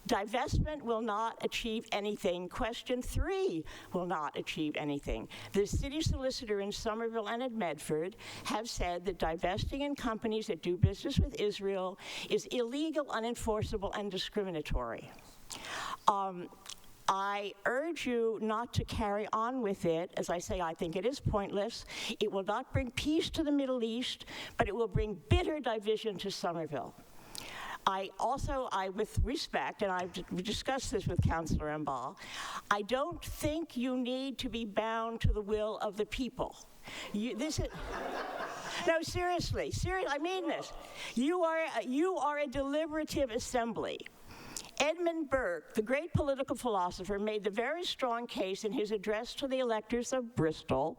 Divestment will not achieve anything. Question 3 will not achieve anything. The city solicitor in Somerville and at Medford have said that divesting in companies that do business with Israel is illegal, unenforceable, and discriminatory. I urge you not to carry on with it. As I say, I think it is pointless. It will not bring peace to the Middle East, but it will bring bitter division to Somerville. With respect, and I've discussed this with Councillor Mbal, I don't think you need to be bound to the will of the people. No, seriously, I mean this. You are a deliberative assembly. Edmund Burke, the great political philosopher, made the very strong case in his address to the electors of Bristol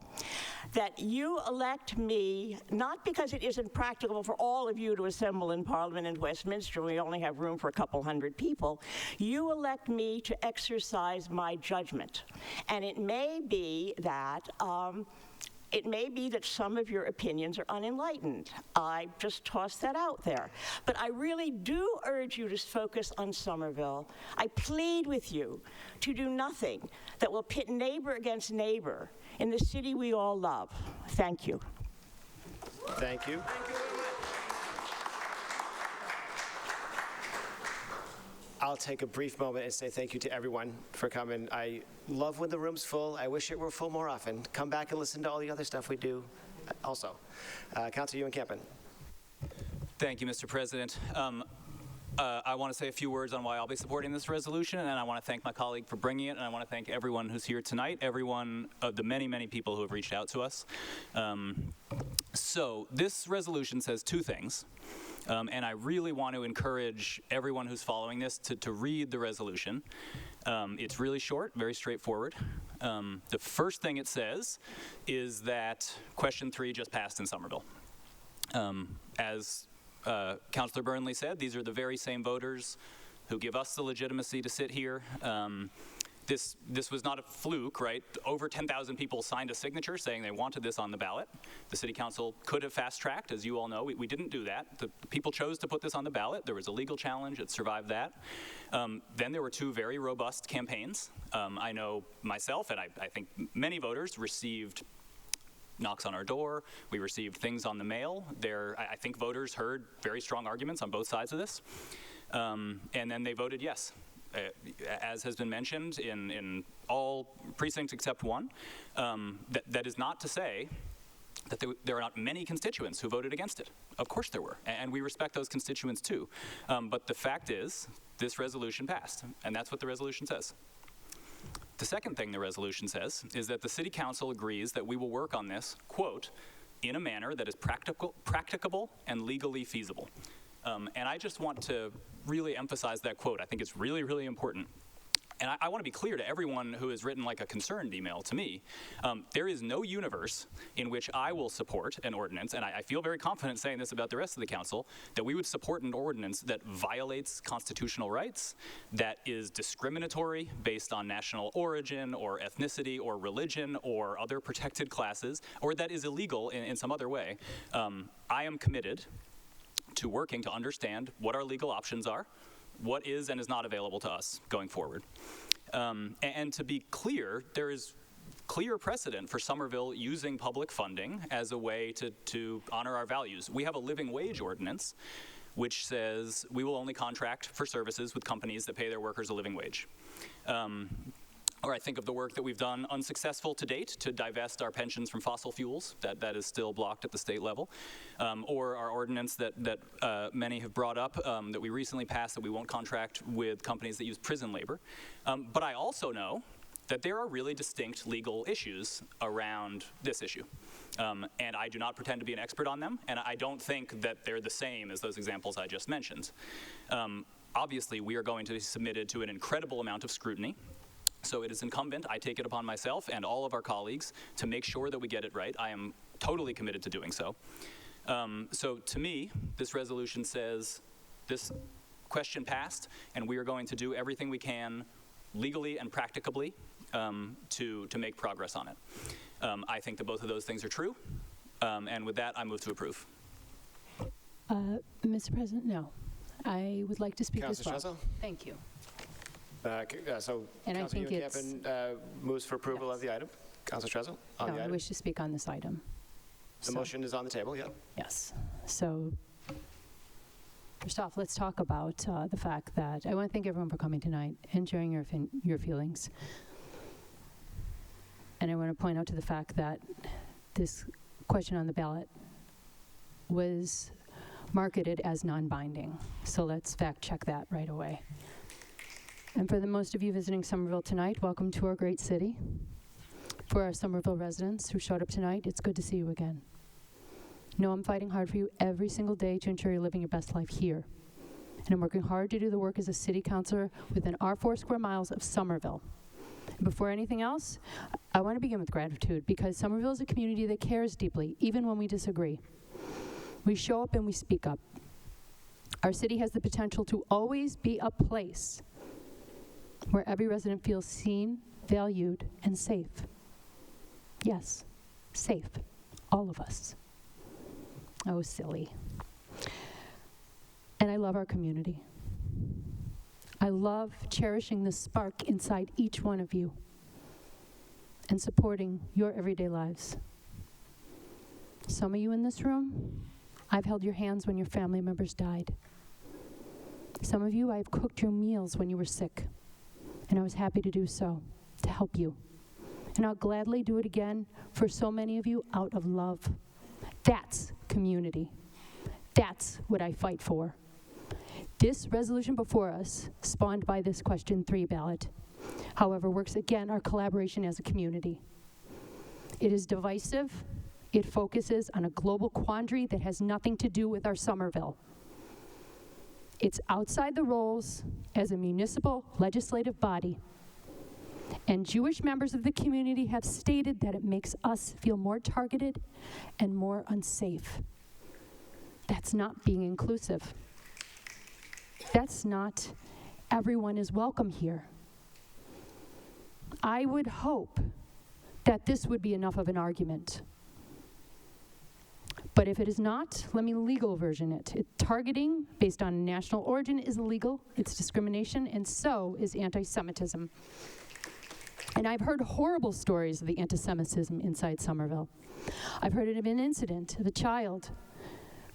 that you elect me not because it isn't practicable for all of you to assemble in Parliament in Westminster. We only have room for a couple hundred people. You elect me to exercise my judgment. And it may be that some of your opinions are unenlightened. I just toss that out there. But I really do urge you to focus on Somerville. I plead with you to do nothing that will pit neighbor against neighbor in the city we all love. Thank you. Thank you. I'll take a brief moment and say thank you to everyone for coming. I love when the room's full. I wish it were full more often. Come back and listen to all the other stuff we do also. Councilor Ewan Campen. Thank you, Mr. President. I want to say a few words on why I'll be supporting this resolution, and I want to thank my colleague for bringing it, and I want to thank everyone who's here tonight, everyone of the many, many people who have reached out to us. So this resolution says two things. And I really want to encourage everyone who's following this to read the resolution. It's really short, very straightforward. The first thing it says is that question 3 just passed in Somerville. As Councillor Burnley said, these are the very same voters who give us the legitimacy to sit here. This was not a fluke, right? Over 10,000 people signed a signature saying they wanted this on the ballot. The City Council could have fast-tracked, as you all know. We didn't do that. The people chose to put this on the ballot. There was a legal challenge. It survived that. Then there were 2 very robust campaigns. I know myself, and I think many voters received knocks on our door. We received things on the mail. I think voters heard very strong arguments on both sides of this. And then they voted yes. As has been mentioned in all precincts except one, that is not to say that there are not many constituents who voted against it. Of course there were, and we respect those constituents too. But the fact is, this resolution passed, and that's what the resolution says. The second thing the resolution says is that the City Council agrees that we will work on this, quote, in a manner that is practicable and legally feasible. And I just want to really emphasize that quote. I think it's really, really important. And I want to be clear to everyone who has written like a concerned email to me, there is no universe in which I will support an ordinance, and I feel very confident saying this about the rest of the council, that we would support an ordinance that violates constitutional rights, that is discriminatory based on national origin or ethnicity or religion or other protected classes, or that is illegal in some other way. I am committed to working to understand what our legal options are, what is and is not available to us going forward. And to be clear, there is clear precedent for Somerville using public funding as a way to honor our values. We have a living wage ordinance which says we will only contract for services with companies that pay their workers a living wage. Or I think of the work that we've done unsuccessful to date to divest our pensions from fossil fuels. That is still blocked at the state level. Or our ordinance that many have brought up that we recently passed that we won't contract with companies that use prison labor. But I also know that there are really distinct legal issues around this issue. And I do not pretend to be an expert on them, and I don't think that they're the same as those examples I just mentioned. Obviously, we are going to be submitted to an incredible amount of scrutiny. So it is incumbent, I take it upon myself and all of our colleagues to make sure that we get it right. I am totally committed to doing so. So to me, this resolution says this question passed, and we are going to do everything we can legally and practicably to make progress on it. I think that both of those things are true, and with that, I move to approve. Mr. President, no. I would like to speak as well. Councilor Strezzo? Thank you. So And I Councilor think it's- Uekampen moves for approval of the item. Councilor Strezzo, on No, the I item? wish to speak on this item. The motion is on the table, yeah. Yes. So, first off, let's talk about the fact that I want to thank everyone for coming tonight and sharing your feelings. And I want to point out to the fact that this question on the ballot was marketed as non-binding. So let's fact check that right away. And for the most of you visiting Somerville tonight, welcome to our great city. For our Somerville residents who showed up tonight, it's good to see you again. Know I'm fighting hard for you every single day to ensure you're living your best life here. And I'm working hard to do the work as a city councilor within our 4 square miles of Somerville. And before anything else, I want to begin with gratitude because Somerville is a community that cares deeply, even when we disagree. We show up and we speak up. Our city has the potential to always be a place where every resident feels seen, valued, and safe. Yes, safe. All of us. Oh, silly. And I love our community. I love cherishing the spark inside each one of you and supporting your everyday lives. Some of you in this room, I've held your hands when your family members died. Some of you, I've cooked your meals when you were sick, and I was happy to do so, to help you. And I'll gladly do it again for so many of you out of love. That's community. That's what I fight for. This resolution before us, spawned by this question 3 ballot, however, works again our collaboration as a community. It is divisive. It focuses on a global quandary that has nothing to do with our Somerville. It's outside the roles as a municipal legislative body. And Jewish members of the community have stated that it makes us feel more targeted and more unsafe. That's not being inclusive. That's not everyone is welcome here. I would hope that this would be enough of an argument. But if it is not, let me legal version it. Targeting based on national origin is illegal, it's discrimination, and so is anti-Semitism. And I've heard horrible stories of the anti-Semitism inside Somerville. I've heard of an incident of a child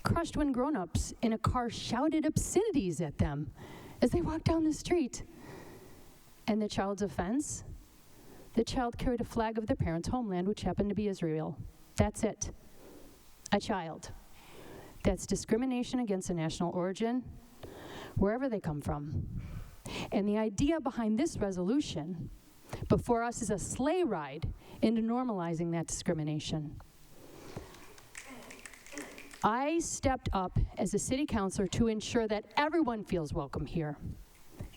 crushed when grown-ups in a car shouted obscenities at them as they walked down the street. And the child's offense? The child carried a flag of their parents' homeland, which happened to be Israel. That's it. A child. That's discrimination against a national origin, wherever they come from. And the idea behind this resolution before us is a sleigh ride into normalizing that discrimination. I stepped up as a city councilor to ensure that everyone feels welcome here,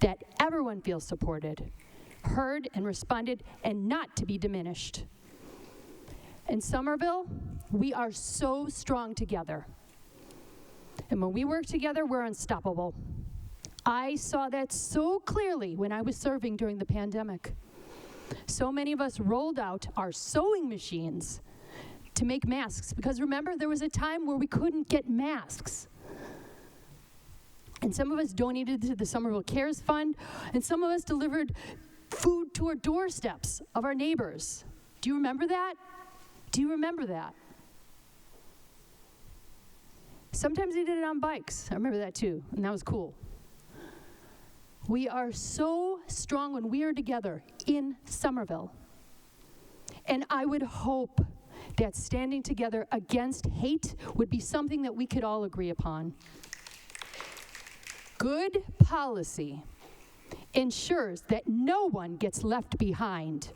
that everyone feels supported, heard and responded, and not to be diminished. In Somerville, we are so strong together. And when we work together, we're unstoppable. I saw that so clearly when I was serving during the pandemic. So many of us rolled out our sewing machines to make masks, because remember, there was a time where we couldn't get masks. And some of us donated to the Somerville Cares Fund, and some of us delivered food to our doorsteps of our neighbors. Do you remember that? Do you remember that? Sometimes they did it on bikes. I remember that too, and that was cool. We are so strong when we are together in Somerville. And I would hope that standing together against hate would be something that we could all agree upon. Good policy ensures that no one gets left behind.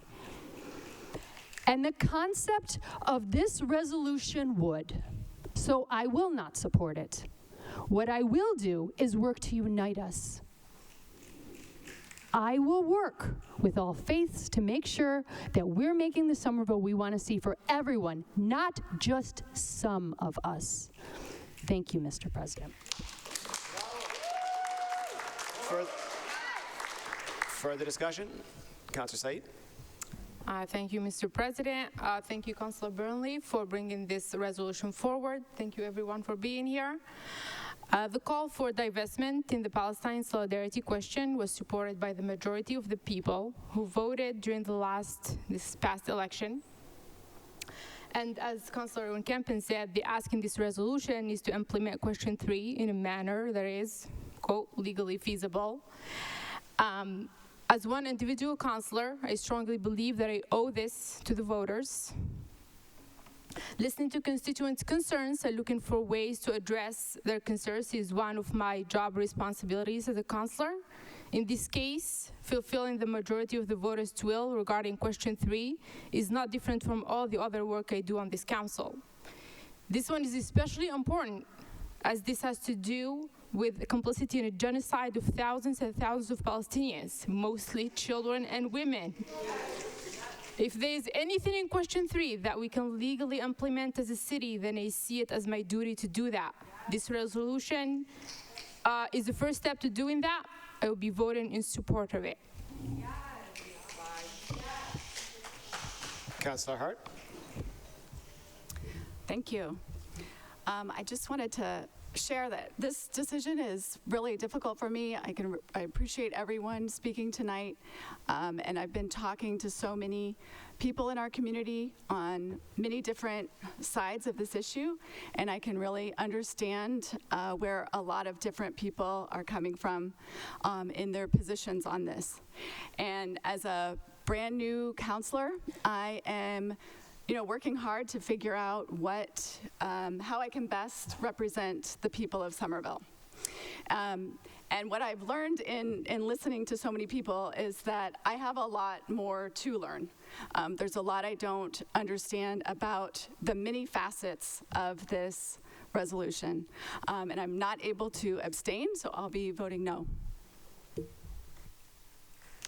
And the concept of this resolution would. So I will not support it. What I will do is work to unite us. I will work with all faiths to make sure that we're making the Somerville we want to see for everyone, not just some of us. Thank you, Mr. President. Further discussion? Councilor Said? Thank you, Mr. President. Thank you, Councilor Burnley, for bringing this resolution forward. Thank you, everyone, for being here. The call for divestment in the Palestine solidarity question was supported by the majority of the people who voted during this past election. And as Councilor Owen-Kempen said, the ask in this resolution is to implement question 3 in a manner that is, quote, legally feasible. As one individual councilor, I strongly believe that I owe this to the voters. Listening to constituents' concerns and looking for ways to address their concerns is one of my job responsibilities as a councilor. In this case, fulfilling the majority of the voters' will regarding question 3 is not different from all the other work I do on this council. This one is especially important as this has to do with complicity in a genocide of thousands and thousands of Palestinians, mostly children and women. If there is anything in question 3 that we can legally implement as a city, then I see it as my duty to do that. This resolution is the first step to doing that. I will be voting in support of it. Councilor Hart? Thank you. I just wanted to share that this decision is really difficult for me. I appreciate everyone speaking tonight, and I've been talking to so many people in our community on many different sides of this issue, and I can really understand where a lot of different people are coming from in their positions on this. And as a brand new counselor, I am working hard to figure out how I can best represent the people of Somerville. And what I've learned in listening to so many people is that I have a lot more to learn. There's a lot I don't understand about the many facets of this resolution. And I'm not able to abstain, so I'll be voting no.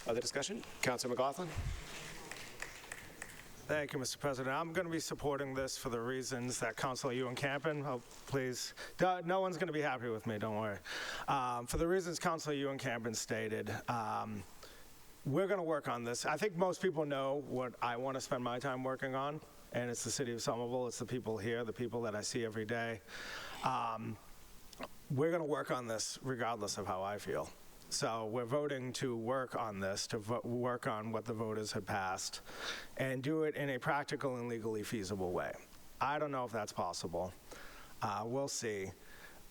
Other discussion? Councilor McLaughlin? Thank you, Mr. President. I'm going to be supporting this for the reasons that Councilor Ewan-Campen, please, no one's going to be happy with me, don't worry. For the reasons Councilor Ewan-Campen stated, we're going to work on this. I think most people know what I want to spend my time working on, and it's the city of Somerville. It's the people here, the people that I see every day. We're going to work on this regardless of how I feel. So we're voting to work on this, to work on what the voters had passed, and do it in a practical and legally feasible way. I don't know if that's possible. We'll see.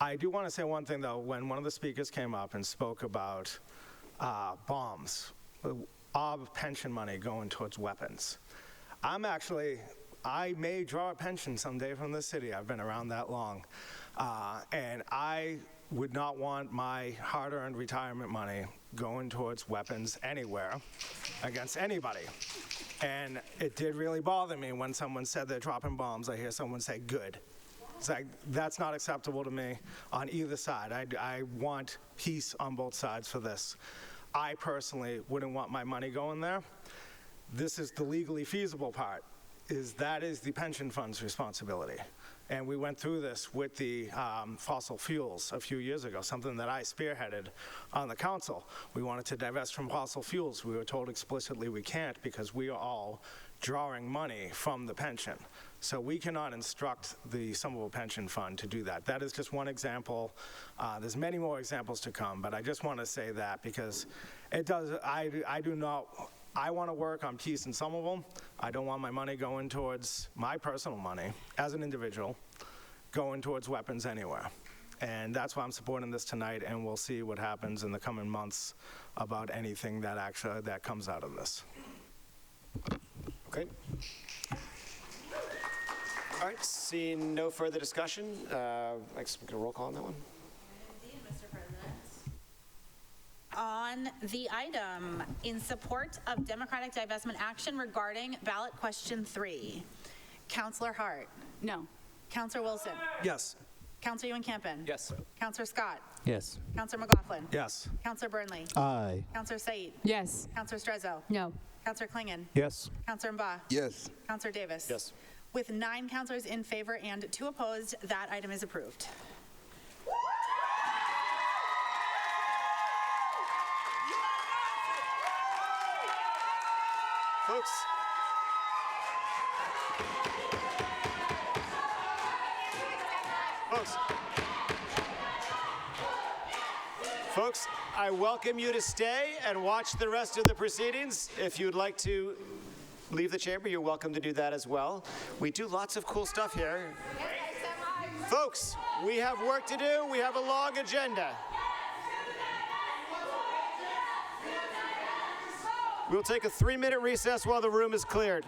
I do want to say one thing, though. When one of the speakers came up and spoke about bombs, of pension money going towards weapons, I may draw a pension someday from this city. I've been around that long. And I would not want my hard-earned retirement money going towards weapons anywhere against anybody. And it did really bother me when someone said they're dropping bombs. I hear someone say, good. It's like, that's not acceptable to me on either side. I want peace on both sides for this. I personally wouldn't want my money going there. This is the legally feasible part, that is the pension fund's responsibility. And we went through this with the fossil fuels a few years ago, something that I spearheaded on the council. We wanted to divest from fossil fuels. We were told explicitly we can't because we are all drawing money from the pension. So we cannot instruct the Somerville Pension Fund to do that. That is just one example. There's many more examples to come, but I just want to say that because it does, I want to work on peace in Somerville. I don't want my money going towards my personal money as an individual, going towards weapons anywhere. And that's why I'm supporting this tonight, and we'll see what happens in the coming months about anything that comes out of this. Okay. All right, seeing no further discussion, I guess we can roll call on that one. Indeed, Mr. President. On the item, in support of Democratic divestment action regarding ballot question 3, Councillor Hart. No. Councillor Wilson. Yes. Councillor Ewan-Campen. Yes. Councillor Scott. Yes. Councillor McLaughlin. Yes. Councillor Burnley. Aye. Councillor Said. Yes. Councillor Strezzo. No. Councillor Klingon. Yes. Councillor Mba. Yes. Councillor Davis. Yes. With 9 councillors in favor and 2 opposed, that item is approved. Folks, I welcome you to stay and watch the rest of the proceedings. If you'd like to leave the chamber, you're welcome to do that as well. We do lots of cool stuff here. Folks, we have work to do. We have a long agenda. We'll take a 3-minute recess while the room is cleared.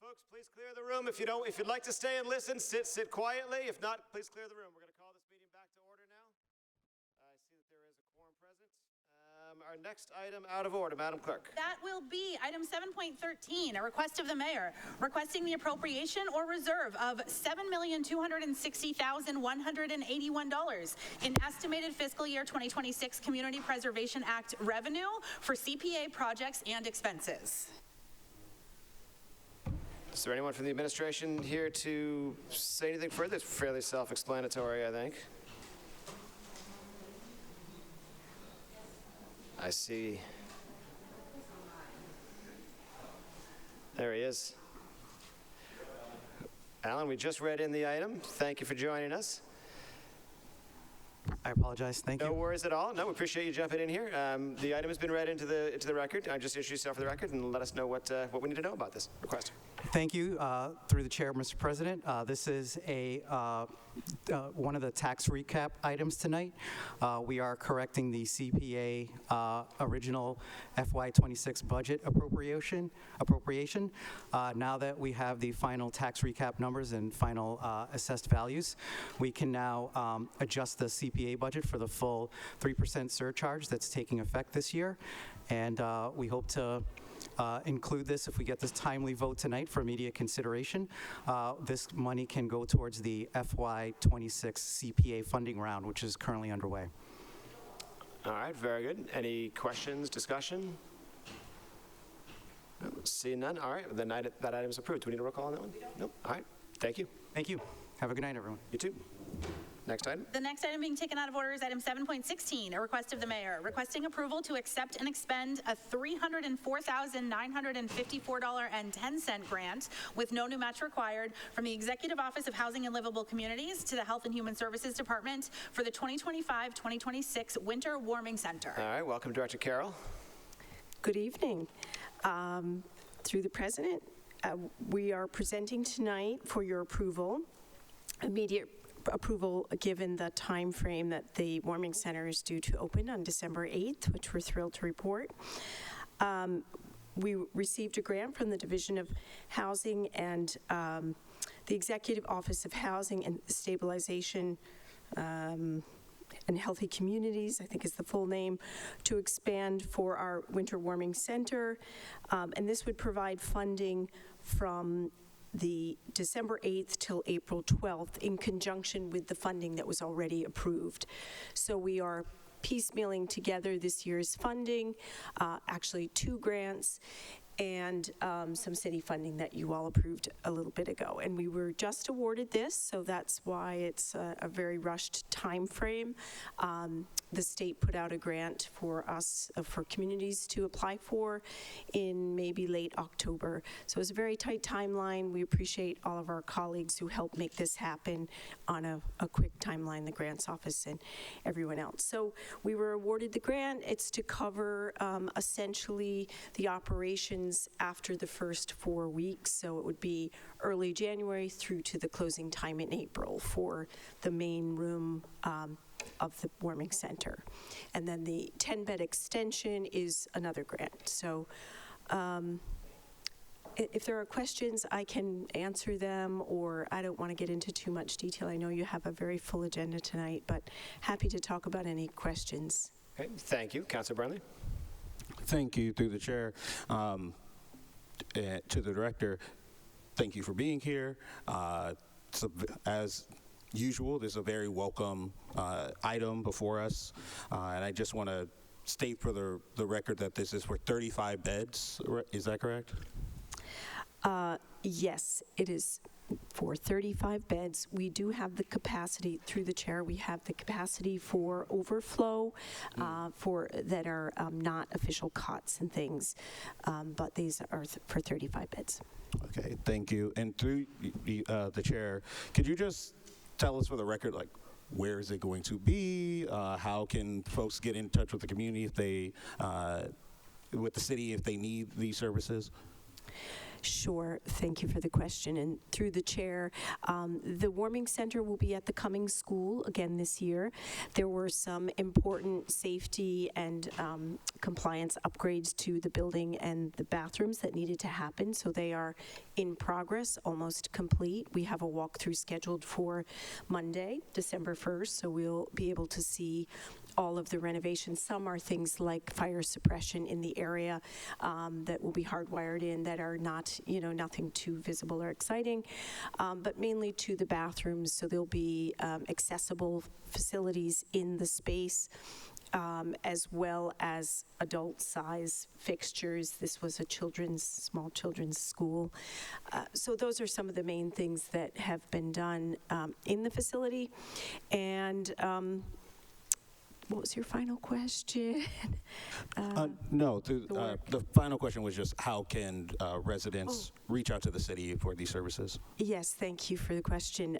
Folks, please clear the room. If you'd like to stay and listen, sit quietly. If not, please clear the room. We're going to call this meeting back to order now. I see that there is a quorum present. Our next item out of order, Madam Clerk. That will be item 7.13, a request of the mayor requesting the appropriation or reserve of $7,260,181 in estimated fiscal year 2026 Community Preservation Act revenue for CPA projects and expenses. Is there anyone from the administration here to say anything further? It's fairly self-explanatory, I think. I see. There he is. Alan, we just read in the item. Thank you for joining us. I apologize. Thank you. No worries at all. No, we appreciate you jumping in here. The item has been read into the record. Just introduce yourself for the record and let us know what we need to know about this request. Thank you. Through the chair, Mr. President, this is one of the tax recap items tonight. We are correcting the CPA original FY26 budget appropriation. Now that we have the final tax recap numbers and final assessed values, we can now adjust the CPA budget for the full 3% surcharge that's taking effect this year. And we hope to include this if we get this timely vote tonight for immediate consideration. This money can go towards the FY26 CPA funding round, which is currently underway. All right, very good. Any questions, discussion? No, seeing none. All right, then that item is approved. Do we need a roll call on that one? Nope. All right, thank you. Thank you. Have a good night, everyone. You too. Next item. The next item being taken out of order is item 7.16, a request of the mayor requesting approval to accept and expend a $304,954.10 grant with no new match required from the Executive Office of Housing and Livable Communities to the Health and Human Services Department for the 2025-2026 Winter Warming Center. All right, welcome, Director Carroll. Good evening. Through the President, we are presenting tonight for your approval, immediate approval given the time frame that the warming center is due to open on December 8th, which we're thrilled to report. We received a grant from the Division of Housing and the Executive Office of Housing and Stabilization and Healthy Communities, I think is the full name, to expand for our winter warming center. And this would provide funding from the December 8th till April 12th in conjunction with the funding that was already approved. So we are piecemealing together this year's funding, actually 2 grants, and some city funding that you all approved a little bit ago. And we were just awarded this, so that's why it's a very rushed time frame. The state put out a grant for us, for communities to apply for in maybe late October. So it's a very tight timeline. We appreciate all of our colleagues who helped make this happen on a quick timeline, the grants office and everyone else. So we were awarded the grant. It's to cover essentially the operations after the first 4 weeks. So it would be early January through to the closing time in April for the main room of the warming center. And then the 10-bed extension is another grant. So if there are questions, I can answer them, or I don't want to get into too much detail. I know you have a very full agenda tonight, but happy to talk about any questions. Okay, thank you. Councilor Burnley. Thank you, through the chair. To the director, thank you for being here. So as usual, there's a very welcome item before us, and I just want to state for the record that this is for 35 beds. Is that correct? Yes, it is for 35 beds. We do have the capacity, through the chair, we have the capacity for overflow that are not official cots and things, but these are for 35 beds. Okay, thank you. And through the chair, could you just tell us for the record, like, where is it going to be? How can folks get in touch with the community if they, with the city if they need these services? Sure. Thank you for the question. And through the chair, the warming center will be at the Cummings School again this year. There were some important safety and compliance upgrades to the building and the bathrooms that needed to happen, so they are in progress, almost complete. We have a walkthrough scheduled for Monday, December 1st, so we'll be able to see all of the renovations. Some are things like fire suppression in the area that will be hardwired in that are not, nothing too visible or exciting, but mainly to the bathrooms. So there'll be accessible facilities in the space, as well as adult-size fixtures. This was a small children's school. So those are some of the main things that have been done in the facility. And what was your final question? No, the final question was just how can residents reach out to the city for these services? Yes, thank you for the question.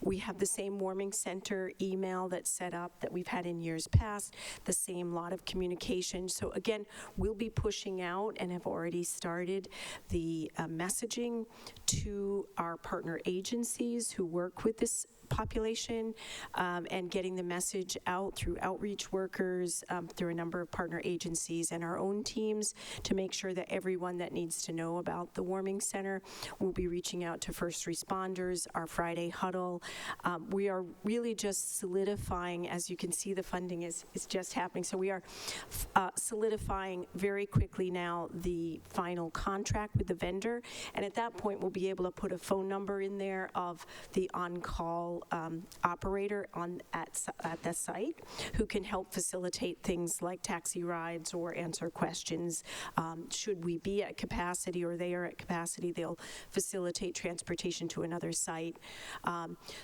We have the same warming center email that's set up that we've had in years past, the same lot of communication. So again, we'll be pushing out and have already started the messaging to our partner agencies who work with this population, and getting the message out through outreach workers, through a number of partner agencies and our own teams to make sure that everyone that needs to know about the warming center will be reaching out to first responders, our Friday huddle. We are really just solidifying, as you can see, the funding is just happening. So we are solidifying very quickly now the final contract with the vendor, and at that point we'll be able to put a phone number in there of the on-call operator at the site who can help facilitate things like taxi rides or answer questions. Should we be at capacity or they are at capacity, they'll facilitate transportation to another site.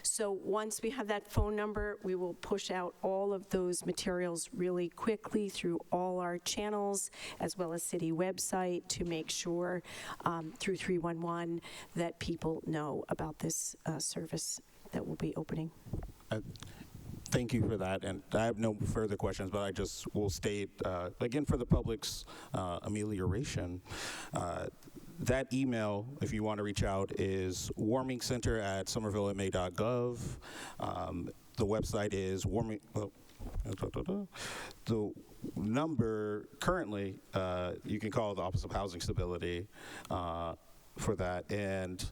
So once we have that phone number, we will push out all of those materials really quickly through all our channels as well as city website to make sure through 311 that people know about this service that will be opening. Thank you for that, and I have no further questions, but I just will state, again, for the public's amelioration, that email, if you want to reach out, is warmingcenter@somervillema.gov. The website is the number currently, you can call the Office of Housing Stability for that, and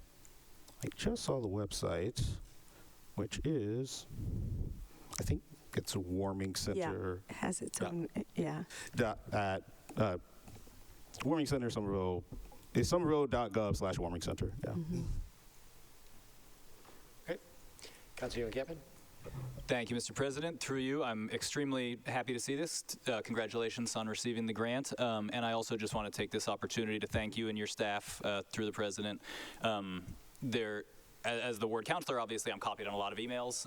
I just saw the website, which is, I think it's a warming center. Yeah, it has its own, yeah. At warming center Somerville is somerville.gov/warming center. Yeah. Mm-hmm. Okay, Councilor Gavin. Thank you, Mr. President. Through you, I'm extremely happy to see this. Congratulations on receiving the grant. And I also just want to take this opportunity to thank you and your staff through the President. As the ward counselor, obviously, I'm copied on a lot of emails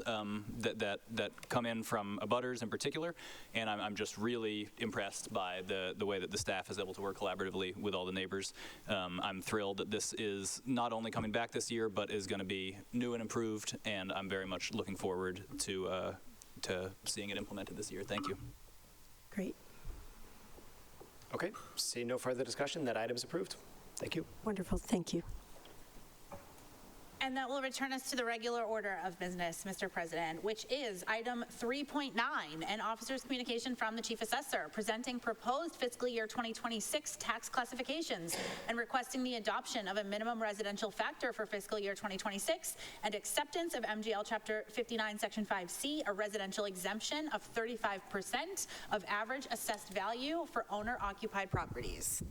that come in from abutters in particular, and I'm just really impressed by the way that the staff is able to work collaboratively with all the neighbors. I'm thrilled that this is not only coming back this year, but is going to be new and improved, and I'm very much looking forward to seeing it implemented this year. Thank you. Great. Okay, seeing no further discussion, that item is approved. Thank you. Wonderful, thank you. And that will return us to the regular order of business, Mr. President, which is item 3.9, an officer's communication from the Chief Assessor, presenting proposed fiscal year 2026 tax classifications and requesting the adoption of a minimum residential factor for fiscal year 2026 and acceptance of MGL Chapter 59, Section 5C, a residential exemption of 35% of average assessed value for owner-occupied properties.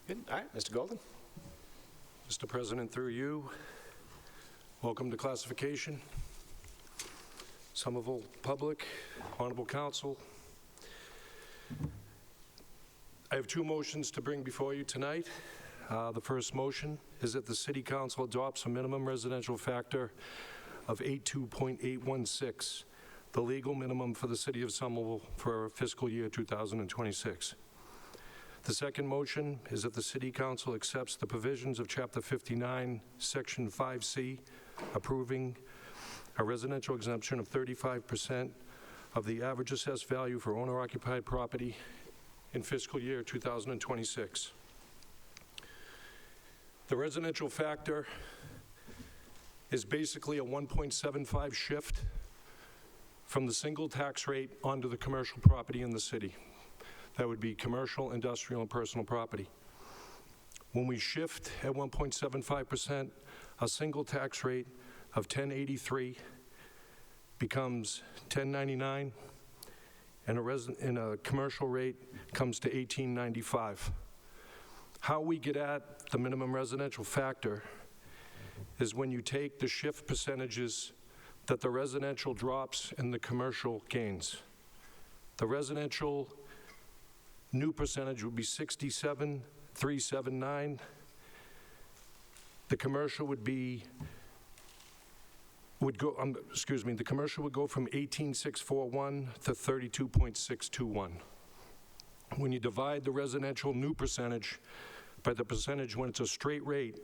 Good. All right, Mr. Golden. Mr. President, through you, welcome to classification. Somerville public, honorable council. I have two motions to bring before you tonight. The first motion is that the City Council adopts a minimum residential factor of 82.816, the legal minimum for the City of Somerville for fiscal year 2026. The second motion is that the City Council accepts the provisions of Chapter 59, Section 5C, approving a residential exemption of 35% of the average assessed value for owner-occupied property in fiscal year 2026. The residential factor is basically a 1.75 shift from the single tax rate onto the commercial property in the city. That would be commercial, industrial, and personal property. When we shift at 1.75%, a single tax rate of 1083 becomes 1099, and a commercial rate comes to 1895. How we get at the minimum residential factor is when you take the shift percentages that the residential drops and the commercial gains. The residential new percentage would be 67,379. The commercial would be, the commercial would go from 18,641 to 32.621. When you divide the residential new percentage by the percentage when it's a straight rate,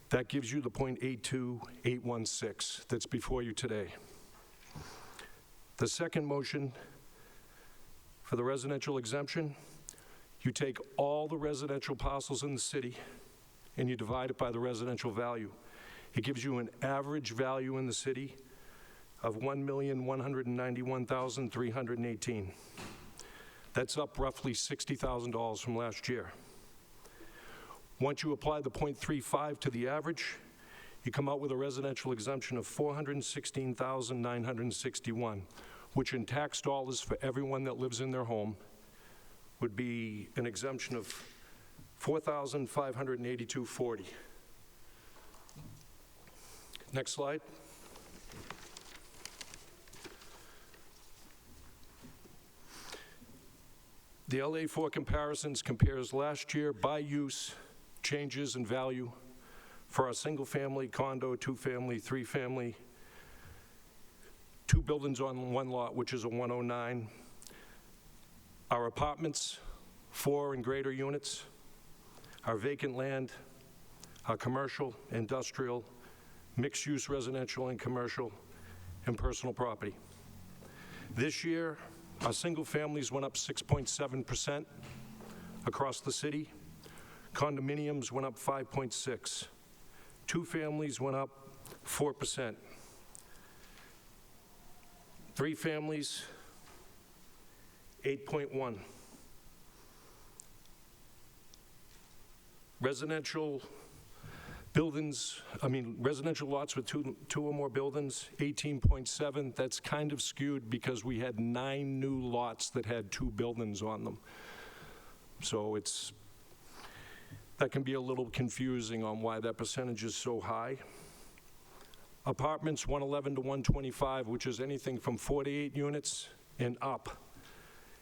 that gives you the 0.82816 that's before you today. The second motion for the residential exemption, you take all the residential parcels in the city and you divide it by the residential value. It gives you an average value in the city of $1,191,318. That's up roughly $60,000 from last year. Once you apply the 0.35 to the average, you come out with a residential exemption of $416,961, which in tax dollars for everyone that lives in their home would be an exemption of $4,582.40. Next slide. The LA4 comparisons compares last year by use, changes in value for our single-family, condo, two-family, three-family, 2 buildings on 1 lot, which is a 109. Our apartments, 4 and greater units, our vacant land, our commercial, industrial, mixed-use residential and commercial, and personal property. This year, our single families went up 6.7% across the city. Condominiums went up 5.6%. Two families went up 4%. Three families, 8.1%. Residential buildings, residential lots with two or more buildings, 18.7%. That's kind of skewed because we had 9 new lots that had 2 buildings on them. So that can be a little confusing on why that percentage is so high. Apartments, 111 to 125, which is anything from 48 units and up,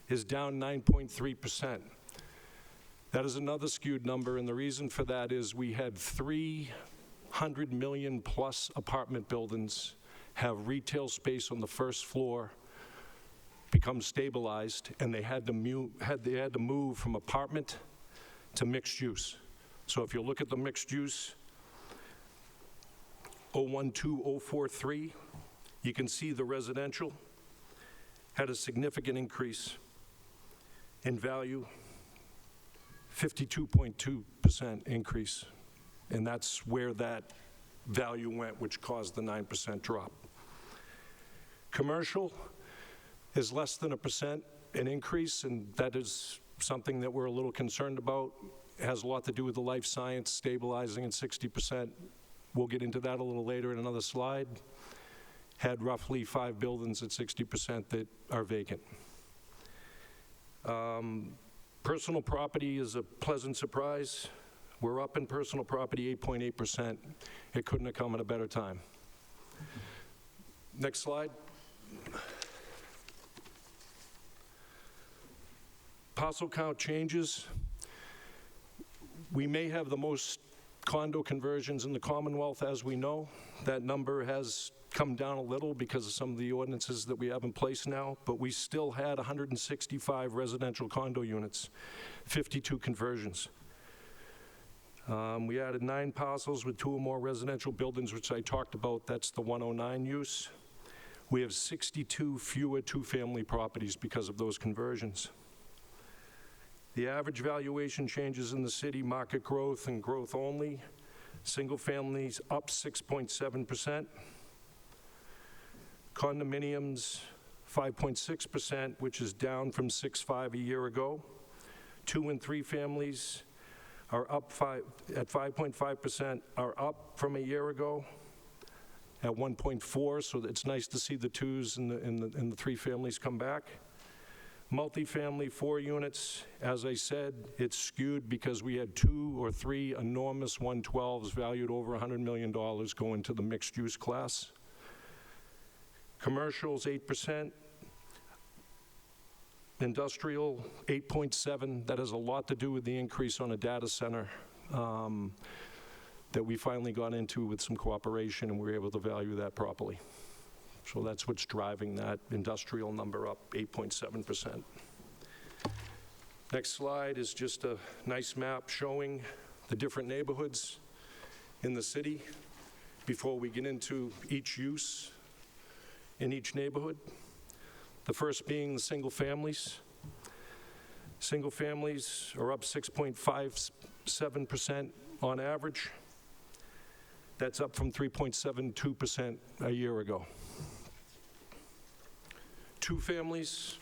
is down 9.3%. That is another skewed number, and the reason for that is we had 300 million plus apartment buildings have retail space on the first floor become stabilized, and they had to move from apartment to mixed use. So if you look at the mixed use, 012043, you can see the residential had a significant increase in value, 52.2% increase, and that's where that value went, which caused the 9% drop. Commercial is less than 1% an increase, and that is something that we're a little concerned about. It has a lot to do with the life science stabilizing at 60%. We'll get into that a little later in another slide. Had roughly 5 buildings at 60% that are vacant. Personal property is a pleasant surprise. We're up in personal property 8.8%. It couldn't have come at a better time. Next slide. Parcel count changes. We may have the most condo conversions in the Commonwealth, as we know. That number has come down a little because of some of the ordinances that we have in place now, but we still had 165 residential condo units, 52 conversions. We added 9 parcels with 2 or more residential buildings, which I talked about. That's the 109 use. We have 62 fewer 2-family properties because of those conversions. The average valuation changes in the city, market growth and growth only. Single families up 6.7%. Condominiums 5.6%, which is down from 6.5 a year ago. 2 and 3 families are up at 5.5%, are up from a year ago at 1.4, so it's nice to see the 2s and the 3 families come back. Multifamily, 4 units, as I said, it's skewed because we had 2 or 3 enormous 112s valued over $100 million go into the mixed use class. Commercials, 8%. Industrial, 8.7. That has a lot to do with the increase on a data center that we finally got into with some cooperation, and we were able to value that properly. So that's what's driving that industrial number up 8.7%. Next slide is just a nice map showing the different neighborhoods in the city before we get into each use in each neighborhood. The first being the single families. Single families are up 6.57% on average. That's up from 3.72% a year ago. Two families,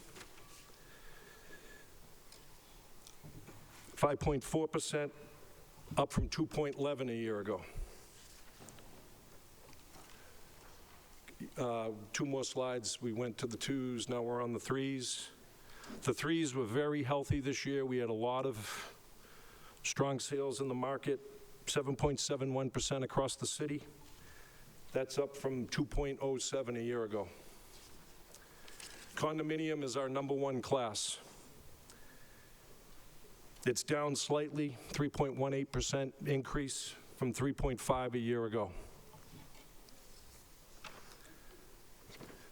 5.4%, up from 2.11 a year ago. Two more slides. We went to the twos, now we're on the threes. The threes were very healthy this year. We had a lot of strong sales in the market, 7.71% across the city. That's up from 2.07 a year ago. Condominium is our #1 class. It's down slightly, 3.18% increase from 3.5 a year ago.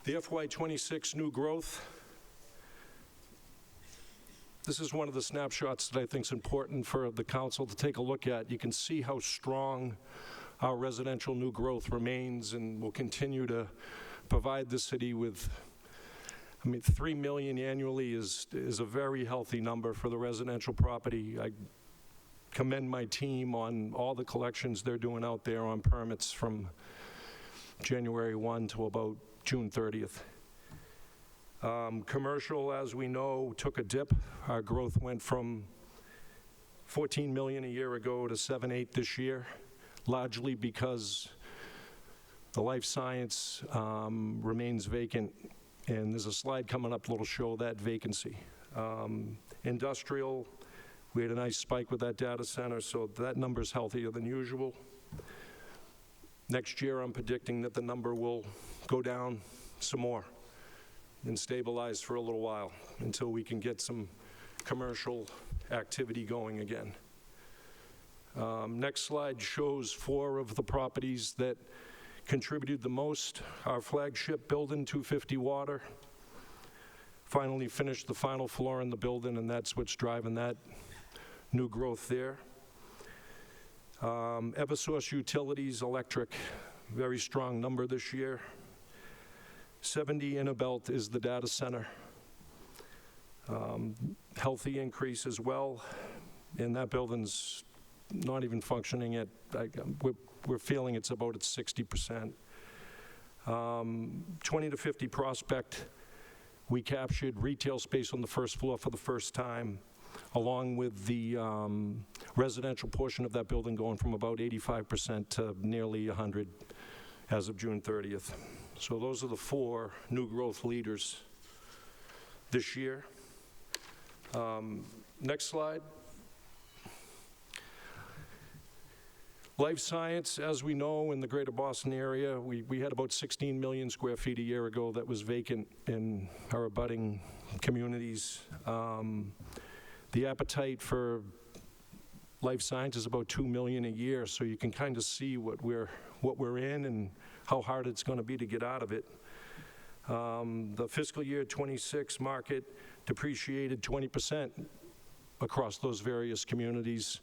The FY26 new growth. This is one of the snapshots that I think is important for the council to take a look at. You can see how strong our residential new growth remains and will continue to provide the city with, 3 million annually is a very healthy number for the residential property. I commend my team on all the collections they're doing out there on permits from January 1 to about June 30th. Commercial, as we know, took a dip. Our growth went from 14 million a year ago to 7.8 this year, largely because the life science remains vacant, and there's a slide coming up that'll show that vacancy. Industrial, we had a nice spike with that data center, so that number's healthier than usual. Next year, I'm predicting that the number will go down some more and stabilize for a little while until we can get some commercial activity going again. Next slide shows 4 of the properties that contributed the most. Our flagship building, 250 Water, finally finished the final floor in the building, and that's what's driving that new growth there. Eversource Utilities Electric, very strong number this year. 70 Innerbelt is the data center. Healthy increase as well, and that building's not even functioning at, we're feeling it's about at 60%. 20 to 50 Prospect, we captured retail space on the first floor for the first time, along with the residential portion of that building going from about 85% to nearly 100 as of June 30th. So those are the 4 new growth leaders this year. Next slide. Life science, as we know, in the greater Boston area, we had about 16 million square feet a year ago that was vacant in our abutting communities. The appetite for life science is about 2 million a year, so you can kind of see what we're in and how hard it's going to be to get out of it. The fiscal year 26 market depreciated 20% across those various communities.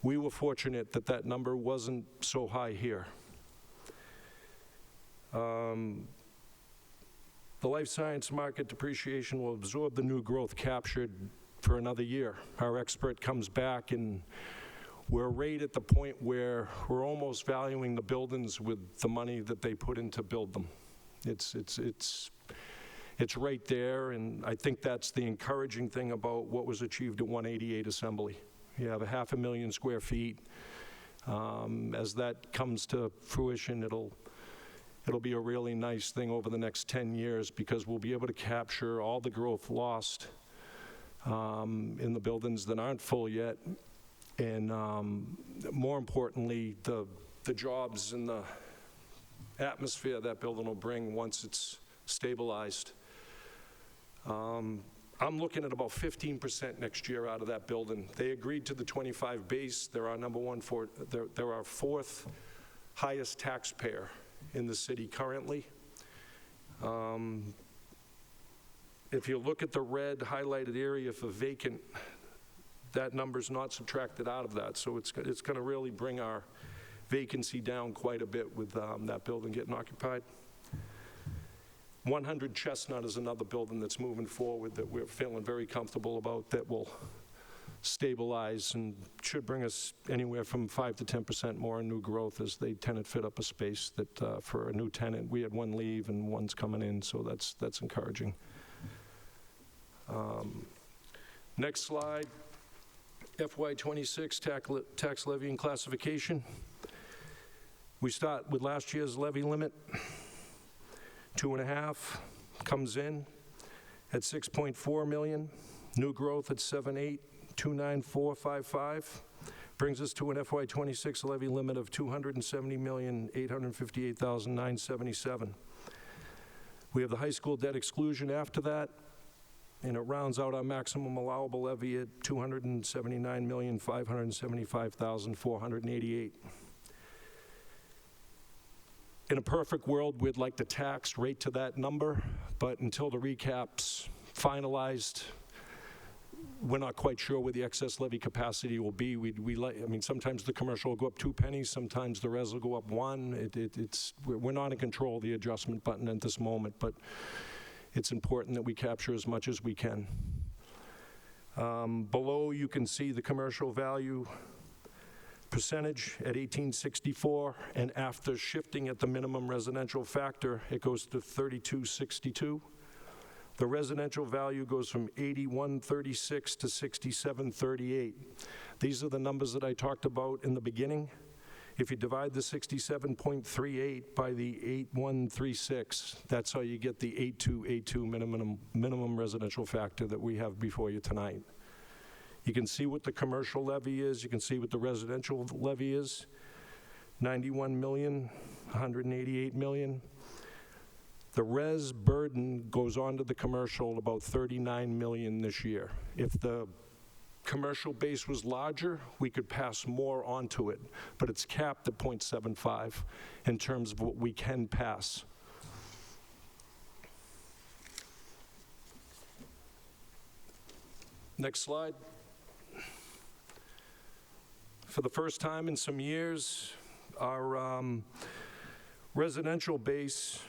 We were fortunate that that number wasn't so high here. The life science market depreciation will absorb the new growth captured for another year. Our expert comes back, and we're right at the point where we're almost valuing the buildings with the money that they put in to build them. It's right there, and I think that's the encouraging thing about what was achieved at 188 Assembly. You have 500,000 square feet. As that comes to fruition, it'll be a really nice thing over the next 10 years because we'll be able to capture all the growth lost in the buildings that aren't full yet, and more importantly, the jobs and the atmosphere that building will bring once it's stabilized. I'm looking at about 15% next year out of that building. They agreed to the 25 base. They're our they're our fourth highest taxpayer in the city currently. If you look at the red highlighted area for vacant, that number's not subtracted out of that. So it's going to really bring our vacancy down quite a bit with that building getting occupied. 100 Chestnut is another building that's moving forward that we're feeling very comfortable about, that will stabilize and should bring us anywhere from 5 to 10% more in new growth as they tenant fit up a space that for a new tenant. We had one leave and one's coming in, so that's encouraging. Next slide, FY26 tax levy and classification. We start with last year's levy limit. 2.5 comes in at 6.4 million. New growth at 7829455 brings us to an FY26 levy limit of 270,858,977. We have the high school debt exclusion after that, and it rounds out our maximum allowable levy at 279,575,488. In a perfect world, we'd like the tax rate to that number, but until the recap's finalized, we're not quite sure where the excess levy capacity will be. I mean, sometimes the commercial will go up 2 pennies, sometimes the res will go up 1. We're not in control of the adjustment button at this moment, but it's important that we capture as much as we can. Below, you can see the commercial value percentage at 1864, and after shifting at the minimum residential factor, it goes to 3262. The residential value goes from 8136 to 6738. These are the numbers that I talked about in the beginning. If you divide the 67.38 by the 8136, that's how you get the 8282 minimum residential factor that we have before you tonight. You can see what the commercial levy is. You can see what the residential levy is. 91 million, 188 million. The res burden goes on to the commercial at about 39 million this year. If the commercial base was larger, we could pass more onto it, but it's capped at 0.75 in terms of what we can pass. Next slide. For the first time in some years, our residential base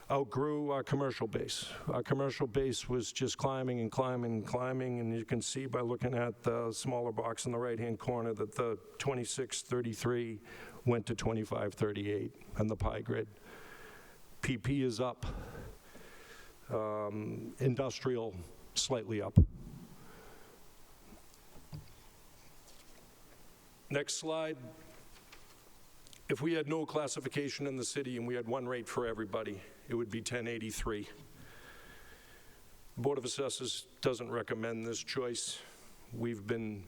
outgrew our commercial base. Our commercial base was just climbing and climbing and climbing, and you can see by looking at the smaller box in the right-hand corner that the 2633 went to 2538 and the pie grid. PP is up, industrial slightly up. Next slide. If we had no classification in the city and we had one rate for everybody, it would be 1083. The Board of Assessors doesn't recommend this choice. We've been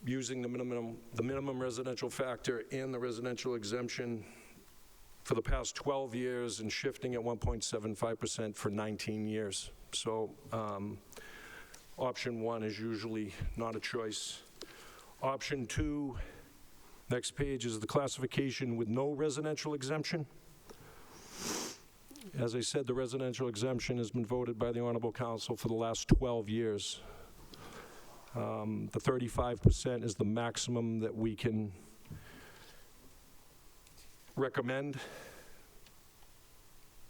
using the minimum residential factor and the residential exemption for the past 12 years and shifting at 1.75% for 19 years. So option 1 is usually not a choice. Option 2, next page, is the classification with no residential exemption. As I said, the residential exemption has been voted by the Honorable Council for the last 12 years. The 35% is the maximum that we can recommend.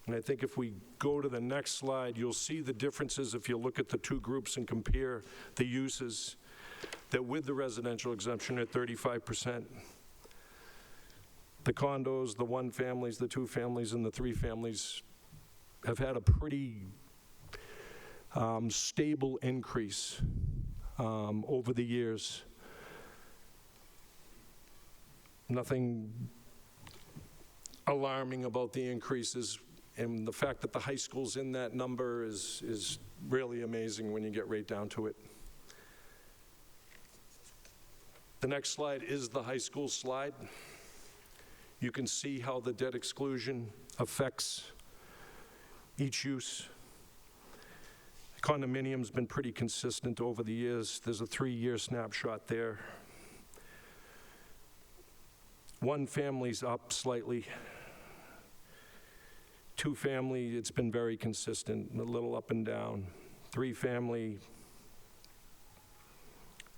And I think if we go to the next slide, you'll see the differences if you look at the two groups and compare the uses. That with the residential exemption at 35%, the condos, the one families, the two families, and the three families have had a pretty stable increase over the years. Nothing alarming about the increases, and the fact that the high school's in that number is really amazing when you get right down to it. The next slide is the high school slide. You can see how the debt exclusion affects each use. Condominium's been pretty consistent over the years. There's a 3-year snapshot there. One family's up slightly. 2 family, it's been very consistent, a little up and down. 3 family,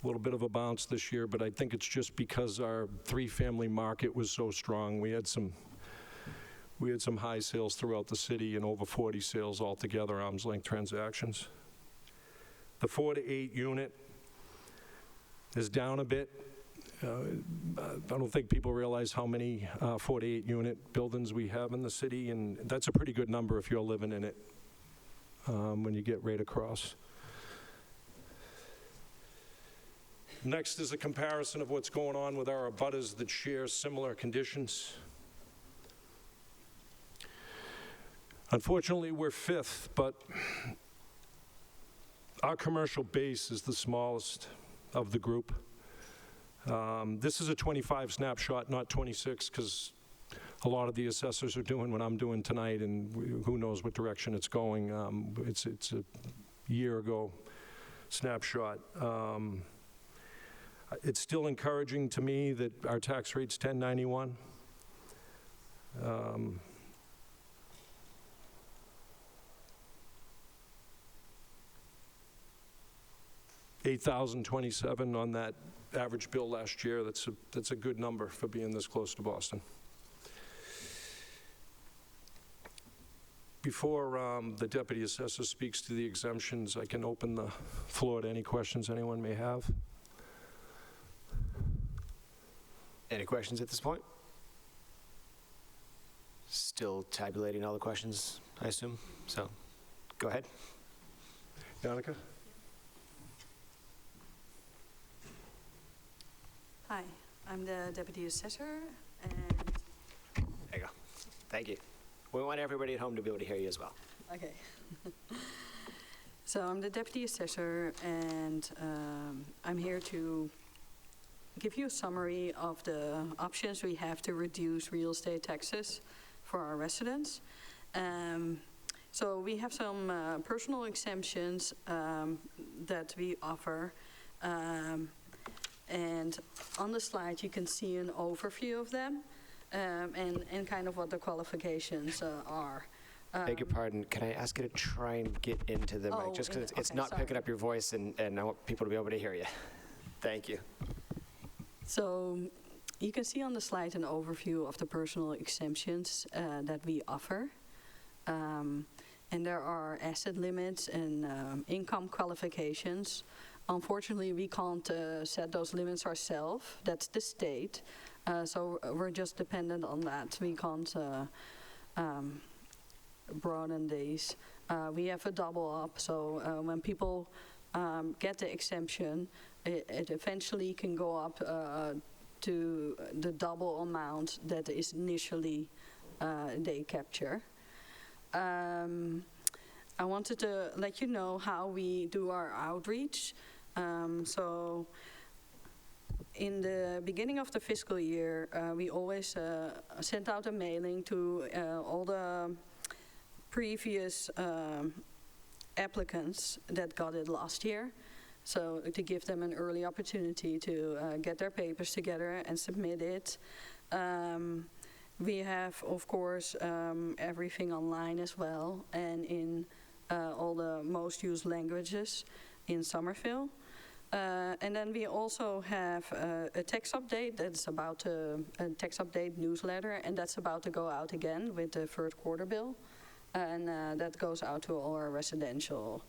a little bit of a bounce this year, but I think it's just because our 3-family market was so strong. We had some high sales throughout the city and over 40 sales altogether, arm's length transactions. The 4 to 8 unit is down a bit. I don't think people realize how many 4 to 8 unit buildings we have in the city, and that's a pretty good number if you're living in it when you get right across. Next is a comparison of what's going on with our abutters that share similar conditions. Unfortunately, we're 5th, but our commercial base is the smallest of the group. This is a 25 snapshot, not 26, because a lot of the assessors are doing what I'm doing tonight, and who knows what direction it's going. It's a year ago snapshot. It's still encouraging to me that our tax rate's 1091. $8,027 on that average bill last year. That's a good number for being this close to Boston. Before the deputy assessor speaks to the exemptions, I can open the floor to any questions anyone may have. Any questions at this point? Still tabulating all the questions, I assume. So, go ahead. Yannicka? Hi, I'm the deputy assessor, and There you go. Thank you. We want everybody at home to be able to hear you as well. okay. So I'm the deputy assessor, and I'm here to give you a summary of the options we have to reduce real estate taxes for our residents. So we have some personal exemptions that we offer. And on the slide, you can see an overview of them and kind of what the qualifications are. Beg your pardon, can I ask you to try and get into the mic? Just because it's okay, not sorry. picking up your voice, and I want people to be able to hear you. Thank you. So you can see on the slide an overview of the personal exemptions that we offer. And there are asset limits and income qualifications. Unfortunately, we can't set those limits ourselves. That's the state. So we're just dependent on that. We can't broaden these. We have a double up. So when people get the exemption, it eventually can go up to the double amount that is initially they capture. I wanted to let you know how we do our outreach. So in the beginning of the fiscal year, we always sent out a mailing to all the previous applicants that got it last year. So to give them an early opportunity to get their papers together and submit it. We have, of course, everything online as well, and in all the most used languages in Somerville. And then we also have a tax update that's about a tax update newsletter, and that's about to go out again with the third quarter bill. And that goes out to all our residential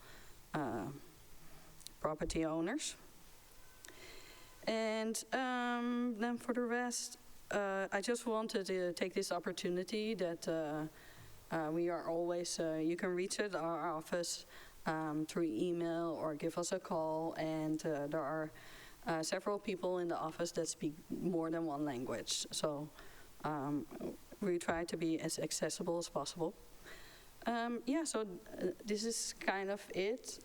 property owners. And then for the rest, I just wanted to take this opportunity that we are always, you can reach at our office through email or give us a call, and there are several people in the office that speak more than one language. So we try to be as accessible as possible. Yeah, so this is kind of it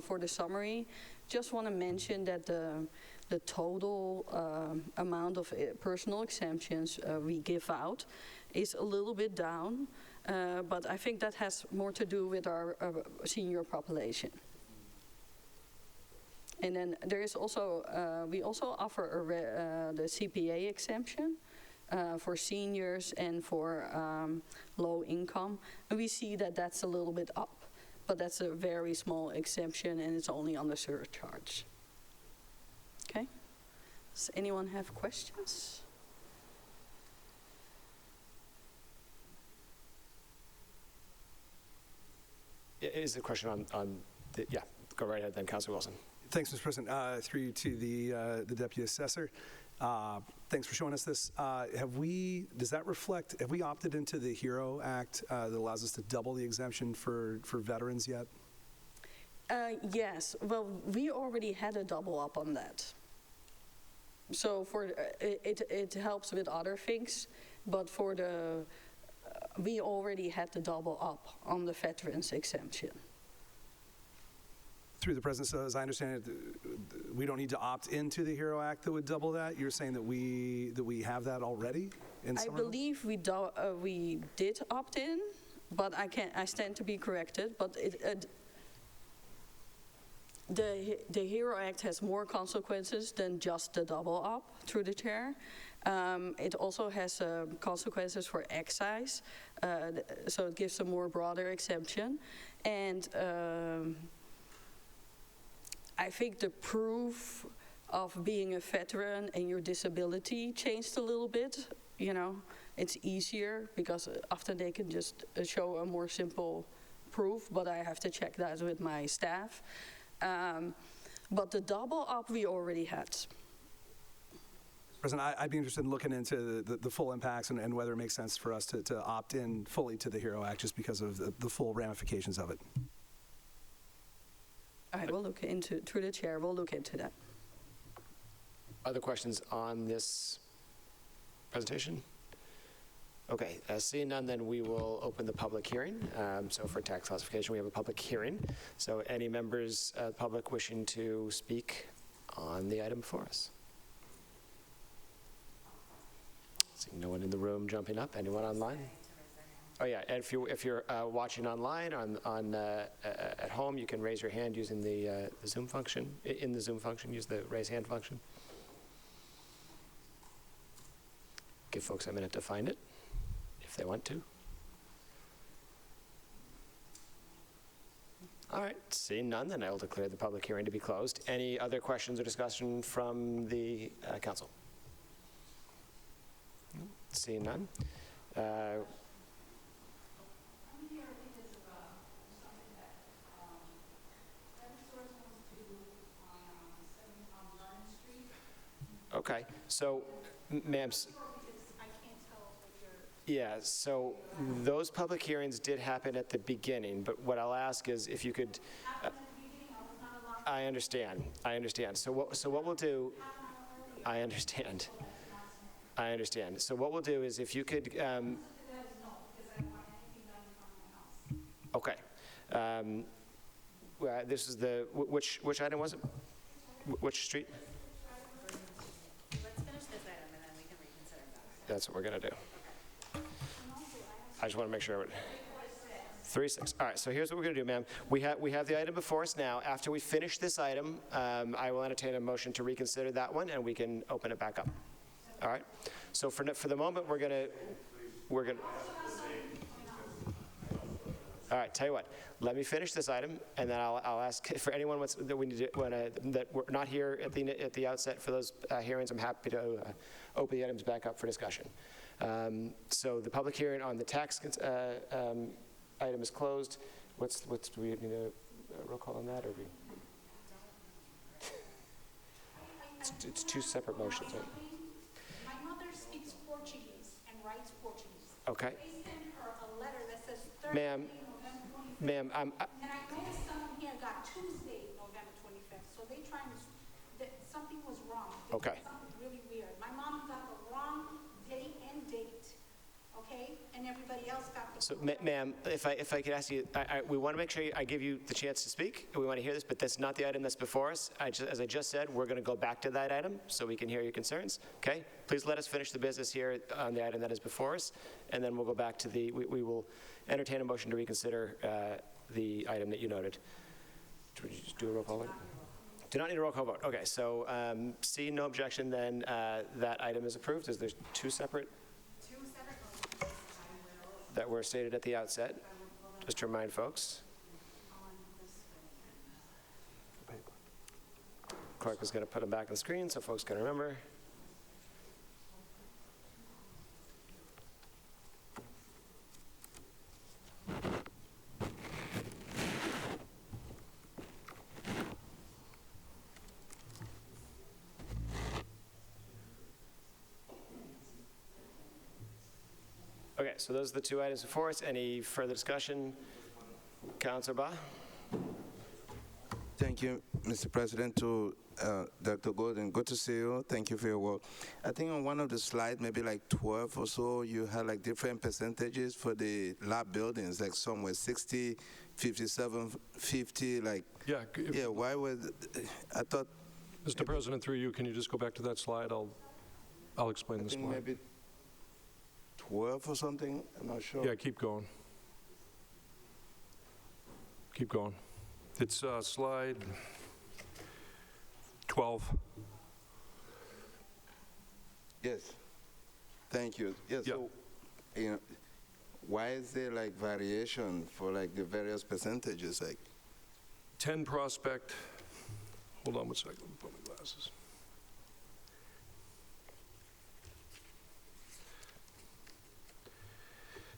for the summary. Just want to mention that the total amount of personal exemptions we give out is a little bit down. but I think that has more to do with our senior population. And then there is also, we also offer the CPA exemption for seniors and for low income. And we see that that's a little bit up, but that's a very small exemption and it's only on the surcharge. Okay? Does anyone have questions? Is the question on the, yeah, go right ahead then, Councilor Wilson. Thanks, Mr. President. Through you to the Deputy Assessor. Thanks for showing us this. Have we opted into the HERO Act that allows us to double the exemption for veterans yet? Yes, well, we already had a double up on that. So for it helps with other things, but for the, we already had the double up on the veterans exemption. Through the President, so as I understand it, we don't need to opt into the HERO Act that would double that? You're saying that we have that already in I Somerville? believe we did opt in, but I stand to be corrected, but the HERO Act has more consequences than just the double up, through the chair. It also has consequences for excise, so it gives a more broader exemption. And I think the proof of being a veteran and your disability changed a little bit. You know, it's easier because often they can just show a more simple proof, but I have to check that with my staff. But the double up we already had. President, I'd be interested in looking into the full impacts and whether it makes sense for us to opt in fully to the HERO Act just because of the full ramifications of it. All right, we'll look into, through the chair, we'll look into that. Other questions on this presentation? Okay, seeing none, then we will open the public hearing. So for tax classification, we have a public hearing. So any members of the public wishing to speak on the item before us? Seeing no one in the room jumping up. Anyone online? Oh yeah, and if you're watching online at home, you can raise your hand using the Zoom function. In the Zoom function, use the raise hand function. Give folks a minute to find it, if they want to. All right, seeing none, then I will declare the public hearing to be closed. Any other questions or discussion from the council? Seeing none. Okay, so, ma'am, yeah, so those public hearings did happen at the beginning, but what I'll ask is if you could, I understand. So what we'll do, I understand. So what we'll do is if you could, okay. This is the, which item was it? Which street? That's what we're going to do. I just want to make sure. 3-6. All right, so here's what we're going to do, ma'am. We have the item before us now. After we finish this item, I will entertain a motion to reconsider that one, and we can open it back up. All right? So for the moment, we're going to all right, tell you what. Let me finish this item, and then I'll ask for anyone that we need to, that we're not here at the outset for those hearings. I'm happy to open the items back up for discussion. So the public hearing on the tax item is closed. Do we need a roll call on that, or we? It's two separate motions, right? My mother speaks Portuguese and writes Portuguese. Okay. They sent her a letter that says Ma'am, and I noticed someone here got Tuesday, November 25th, so they trying to, that something was wrong. Okay. Something really weird. My mom got the wrong date and date, okay? and everybody else got the. So, ma'am, if I could ask you, we want to make sure I give you the chance to speak. We want to hear this, but that's not the item that's before us. As I just said, we're going to go back to that item so we can hear your concerns. Okay? Please let us finish the business here on the item that is before us, and then we'll go back to we will entertain a motion to reconsider the item that you noted. Do we just do a roll call vote? Do not need a roll call vote. Okay, so seeing no objection, then that item is approved. There's two separate that were stated at the outset, just to remind folks. Clerk is going to put them back on the screen so folks can remember. Okay, so those are the two items before us. Any further discussion? Councilor Ba? Thank you, Mr. President. To Dr. Golden, good to see you. Thank you for your work. I think on one of the slides, maybe like 12 or so, you had like different percentages for the lab buildings, like some were 60, 57, 50, like. Yeah. Yeah, why was, I thought. Mr. President, through you, can you just go back to that slide? I'll explain this more. Maybe 12 or something, I'm not sure. Yeah, keep going. Keep going. It's slide 12. Yes, thank you. Yes, yeah. So, you know, why is there like variation for like the various percentages? Like 10 Prospect, hold on one second, let me put my glasses.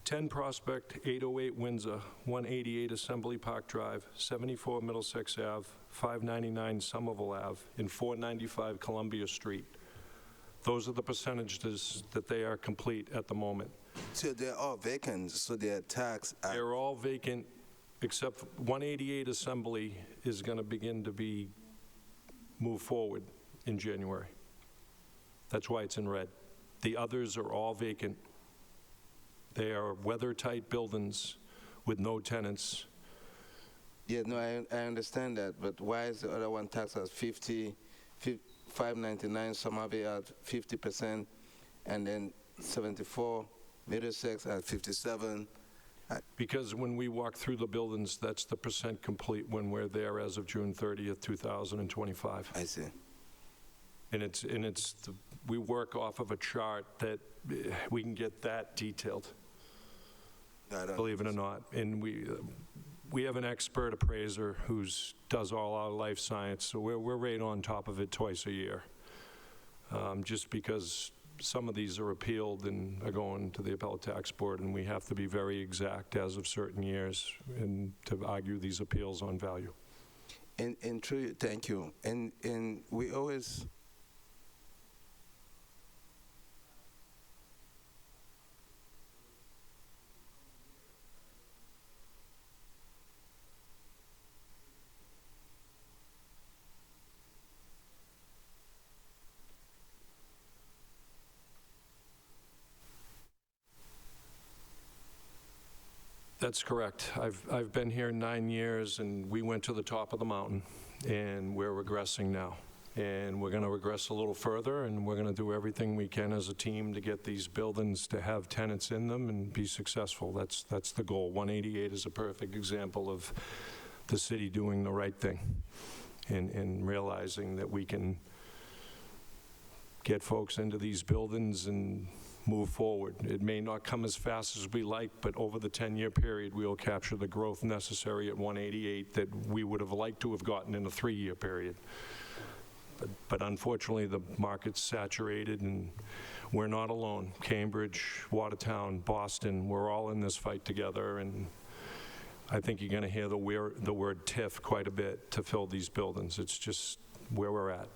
"10 Prospect, 808 Windsor, 188 Assembly Park Drive, 74 Middlesex Ave, 599 Somerville Ave, and 495 Columbia Street." Those are the percentages that they are complete at the moment. So they're all vacant, so they're taxed. They're all vacant, except for 188 Assembly is going to begin to be moved forward in January. That's why it's in red. The others are all vacant. They are weather-tight buildings with no tenants. Yeah, no, I understand that, but why is the other one taxed as 50, 599, Somerville at 50%, and then 74, Middlesex at 57? Because when we walk through the buildings, that's the percent complete when we're there as of June 30th, 2025. I see. And we work off of a chart that we can get that detailed, believe it or not. And we have an expert appraiser who does all our life science, so we're right on top of it twice a year. Just because some of these are appealed and are going to the appellate tax board, and we have to be very exact as of certain years and to argue these appeals on value. And true, thank you. And we always. That's correct. I've been here 9 years, and we went to the top of the mountain, and we're regressing now. And we're going to regress a little further, and we're going to do everything we can as a team to get these buildings to have tenants in them and be successful. That's the goal. 188 is a perfect example of the city doing the right thing and realizing that we can get folks into these buildings and move forward. It may not come as fast as we like, but over the 10-year period, we will capture the growth necessary at 188 that we would have liked to have gotten in a 3-year period. But unfortunately, the market's saturated, and we're not alone. Cambridge, Watertown, Boston, we're all in this fight together, and I think you're going to hear the word TIF quite a bit to fill these buildings. It's just where we're at.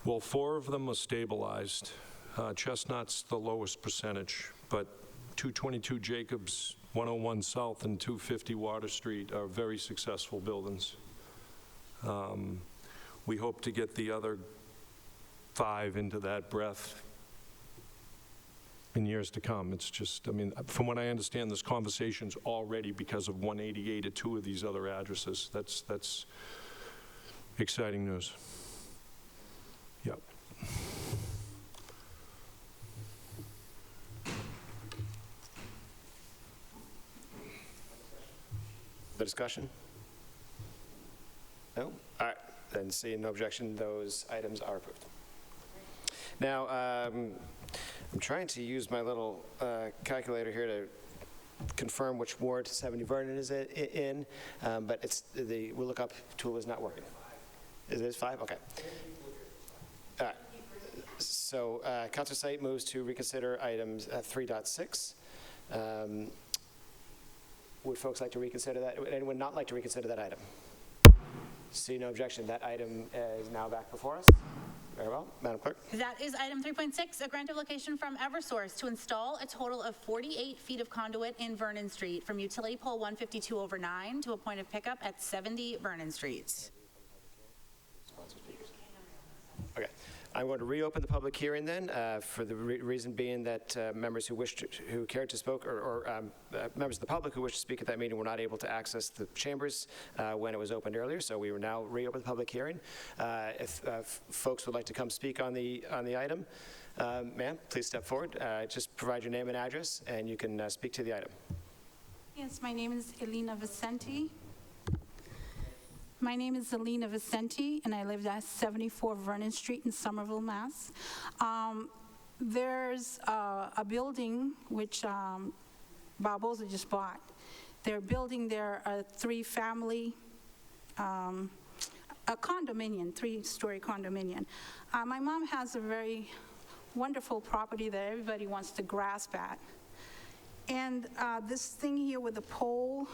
Well, 4 of them are stabilized. Chestnut's the lowest percentage, but 222 Jacobs, 101 South, and 250 Water Street are very successful buildings. we hope to get the other 5 into that breath in years to come. It's just, I mean, from what I understand, this conversation's already because of 188 at 2 of these other addresses. That's exciting news. Yep. The discussion? No? All right. Then seeing no objection, those items are approved. Now, I'm trying to use my little calculator here to confirm which ward 70 Vernon is in, but it's the we'll look up tool is not working. It is 5? Okay. All right. So Councilor Site moves to reconsider items 3.6. Would folks like to reconsider that? Would anyone not like to reconsider that item? See no objection. That item is now back before us. Very well. Madam Clerk. That is item 3.6, a grant of location from Eversource to install a total of 48 feet of conduit in Vernon Street from utility pole 152/9 to a point of pickup at 70 Vernon Street. Okay. I'm going to reopen the public hearing then, for the reason being that members who cared to speak, or members of the public who wish to speak at that meeting were not able to access the chambers when it was opened earlier. So we will now reopen the public hearing. If folks would like to come speak on the item, ma'am, please step forward. Just provide your name and address, and you can speak to the item. Yes, my name is Elena Vicenti. My name is Elena Vicenti, and I live at 74 Vernon Street in Somerville, Mass. There's a building which Barbosa just bought. They're building there a 3-family, a condominium, 3-story condominium. My mom has a very wonderful property that everybody wants to grasp at. And this thing here with the pole,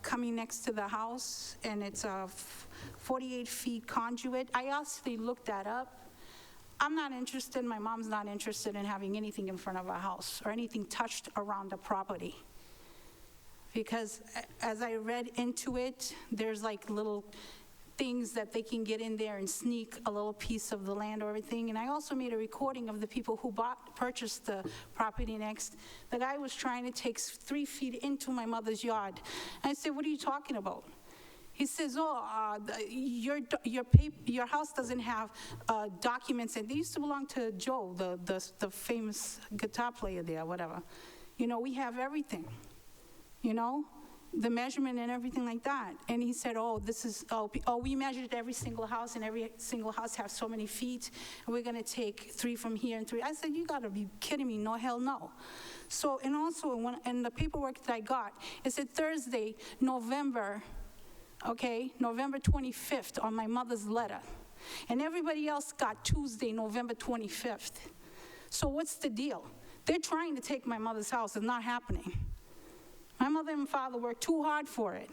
coming next to the house, and it's a 48 feet conduit. I actually looked that up. I'm not interested, my mom's not interested in having anything in front of our house or anything touched around the property. Because as I read into it, there's like little things that they can get in there and sneak a little piece of the land or everything. And I also made a recording of the people who purchased the property next. The guy was trying to take 3 feet into my mother's yard. And I said, what are you talking about? He says, your house doesn't have documents. And they used to belong to Joe, the famous guitar player there, whatever. You know, we have everything, you know? The measurement and everything like that. And he said, we measured every single house, and every single house has so many feet, and we're gonna take 3 from here and 3. I said, you gotta be kidding me, no, hell no. So, and also, in the paperwork that I got, it said Thursday, November 25th on my mother's letter. And everybody else got Tuesday, November 25th. So what's the deal? They're trying to take my mother's house, it's not happening. My mother and father worked too hard for it.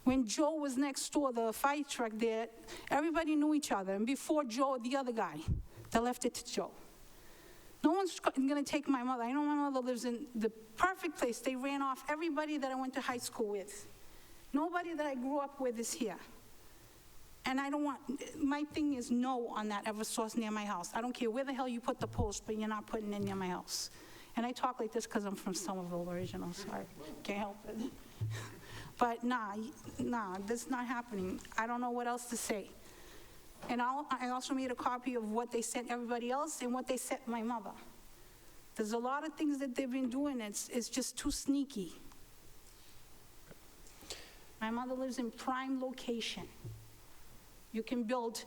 When Joe was next door, the fire truck there, everybody knew each other. And before Joe, the other guy, they left it to Joe. No one's gonna take my mother. I know my mother lives in the perfect place. They ran off everybody that I went to high school with. Nobody that I grew up with is here. And I don't want, my thing is no on that Eversource near my house. I don't care where the hell you put the post, but you're not putting it near my house. And I talk like this because I'm from Somerville original, so I can't help it. But nah, that's not happening. I don't know what else to say. And I also made a copy of what they sent everybody else and what they sent my mother. There's a lot of things that they've been doing, it's just too sneaky. My mother lives in prime location. You can build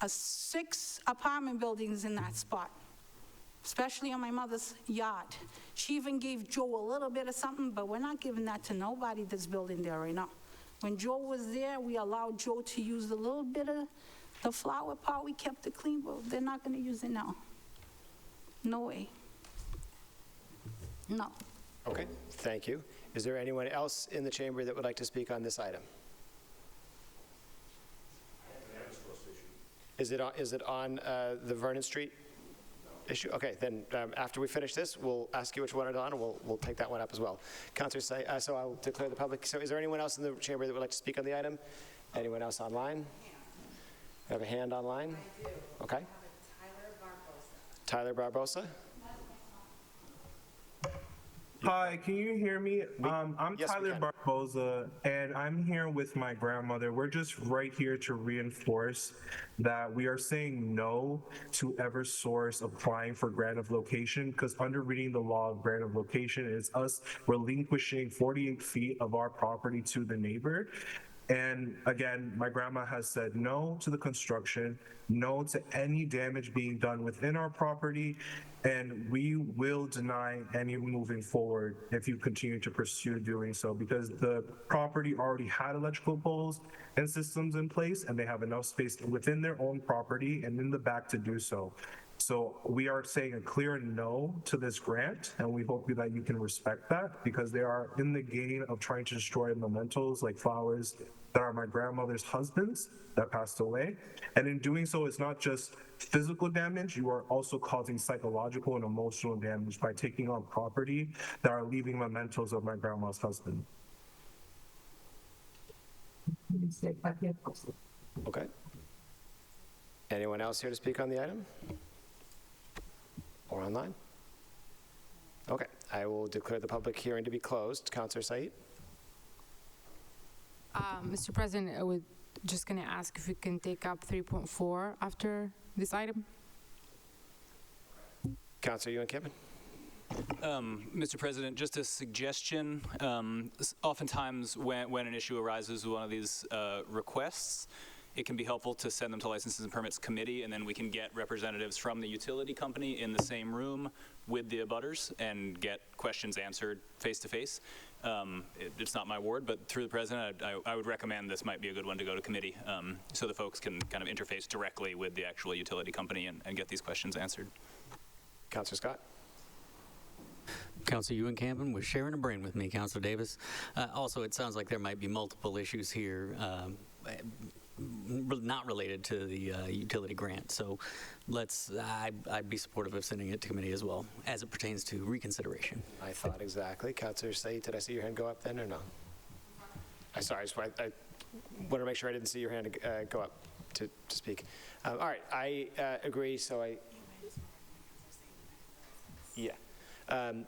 6 apartment buildings in that spot, especially on my mother's yard. She even gave Joe a little bit of something, but we're not giving that to nobody that's building there right now. When Joe was there, we allowed Joe to use a little bit of the flower pot. We kept it clean, but they're not gonna use it now. No way. No. Okay, thank you. Is there anyone else in the chamber that would like to speak on this item? Is it on the Vernon Street issue? Okay, then after we finish this, we'll ask you which one it's on, and we'll take that one up as well. Councilor Say, so I'll declare the public. So is there anyone else in the chamber that would like to speak on the item? Anyone else online? We have a hand online? I do. Okay. Tyler Barbosa. Hi, can you hear me? I'm yes, we Tyler can. Barbosa, and I'm here with my grandmother. We're just right here to reinforce that we are saying no to Eversource applying for grant of location, because under reading the law of grant of location is us relinquishing 48 feet of our property to the neighbor. And again, my grandma has said no to the construction, no to any damage being done within our property, and we will deny any moving forward if you continue to pursue doing so, because the property already had electrical poles and systems in place, and they have enough space within their own property and in the back to do so. So we are saying a clear no to this grant, and we hope that you can respect that, because they are in the game of trying to destroy mementos like flowers that are my grandmother's husbands that passed away. And in doing so, it's not just physical damage, you are also causing psychological and emotional damage by taking on property that are leaving mementos of my grandma's husband. Okay. Anyone else here to speak on the item? Or online? Okay, I will declare the public hearing to be closed. Councillor Said? Mr. President, I was just going to ask if we can take up 3.4 after this item. Councillor Ewan Kippen? Mr. President, just a suggestion. Oftentimes when an issue arises with one of these requests, it can be helpful to send them to Licenses and Permits Committee, and then we can get representatives from the utility company in the same room with the abutters and get questions answered face-to-face. It's not my ward, but through the President, I would recommend this might be a good one to go to committee so the folks can kind of interface directly with the actual utility company and get these questions answered. Councillor Scott? Councilor Ewan Campen was sharing a brain with me, Councilor Davis. Also, it sounds like there might be multiple issues here not related to the utility grant. So I'd be supportive of sending it to committee as well, as it pertains to reconsideration. I thought exactly. Councillor Said, did I see your hand go up then or no? I want to make sure I didn't see your hand go up to speak. All right, I agree, so yeah.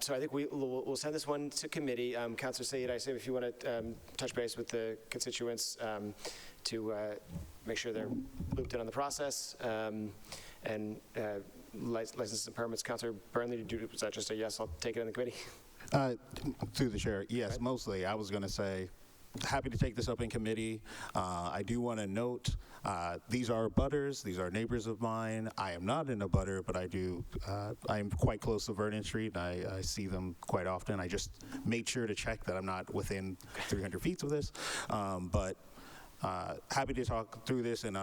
So I think we'll send this one to committee. Councillor Said, I assume if you want to touch base with the constituents to make sure they're looped in on the process, and licenses and permits. Councillor Burnley, was that just a yes, I'll take it in the committee? Through the chair, yes, right. Mostly. I was going to say, happy to take this up in committee. I do want to note, these are butters, these are neighbors of mine. I am not in a butter, but I am quite close to Vernon Street, and I see them quite often. I just made sure to check that I'm not within 300 feet of this, but happy to talk through this and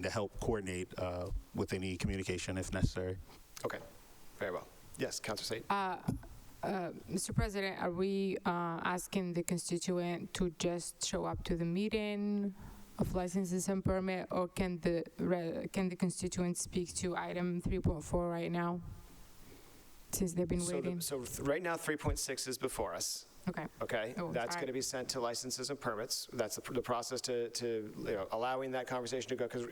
to help coordinate with any communication if necessary. Okay, very well. Yes, Councillor Said. Mr. President, are we asking the constituent to just show up to the meeting of licenses and permit, or can the constituent speak to item 3.4 right now, since they've been waiting? So right now, 3.6 is before us. Okay. Okay. Oh, that's going to be sent to licenses and permits. That's the process to allowing that conversation to go, because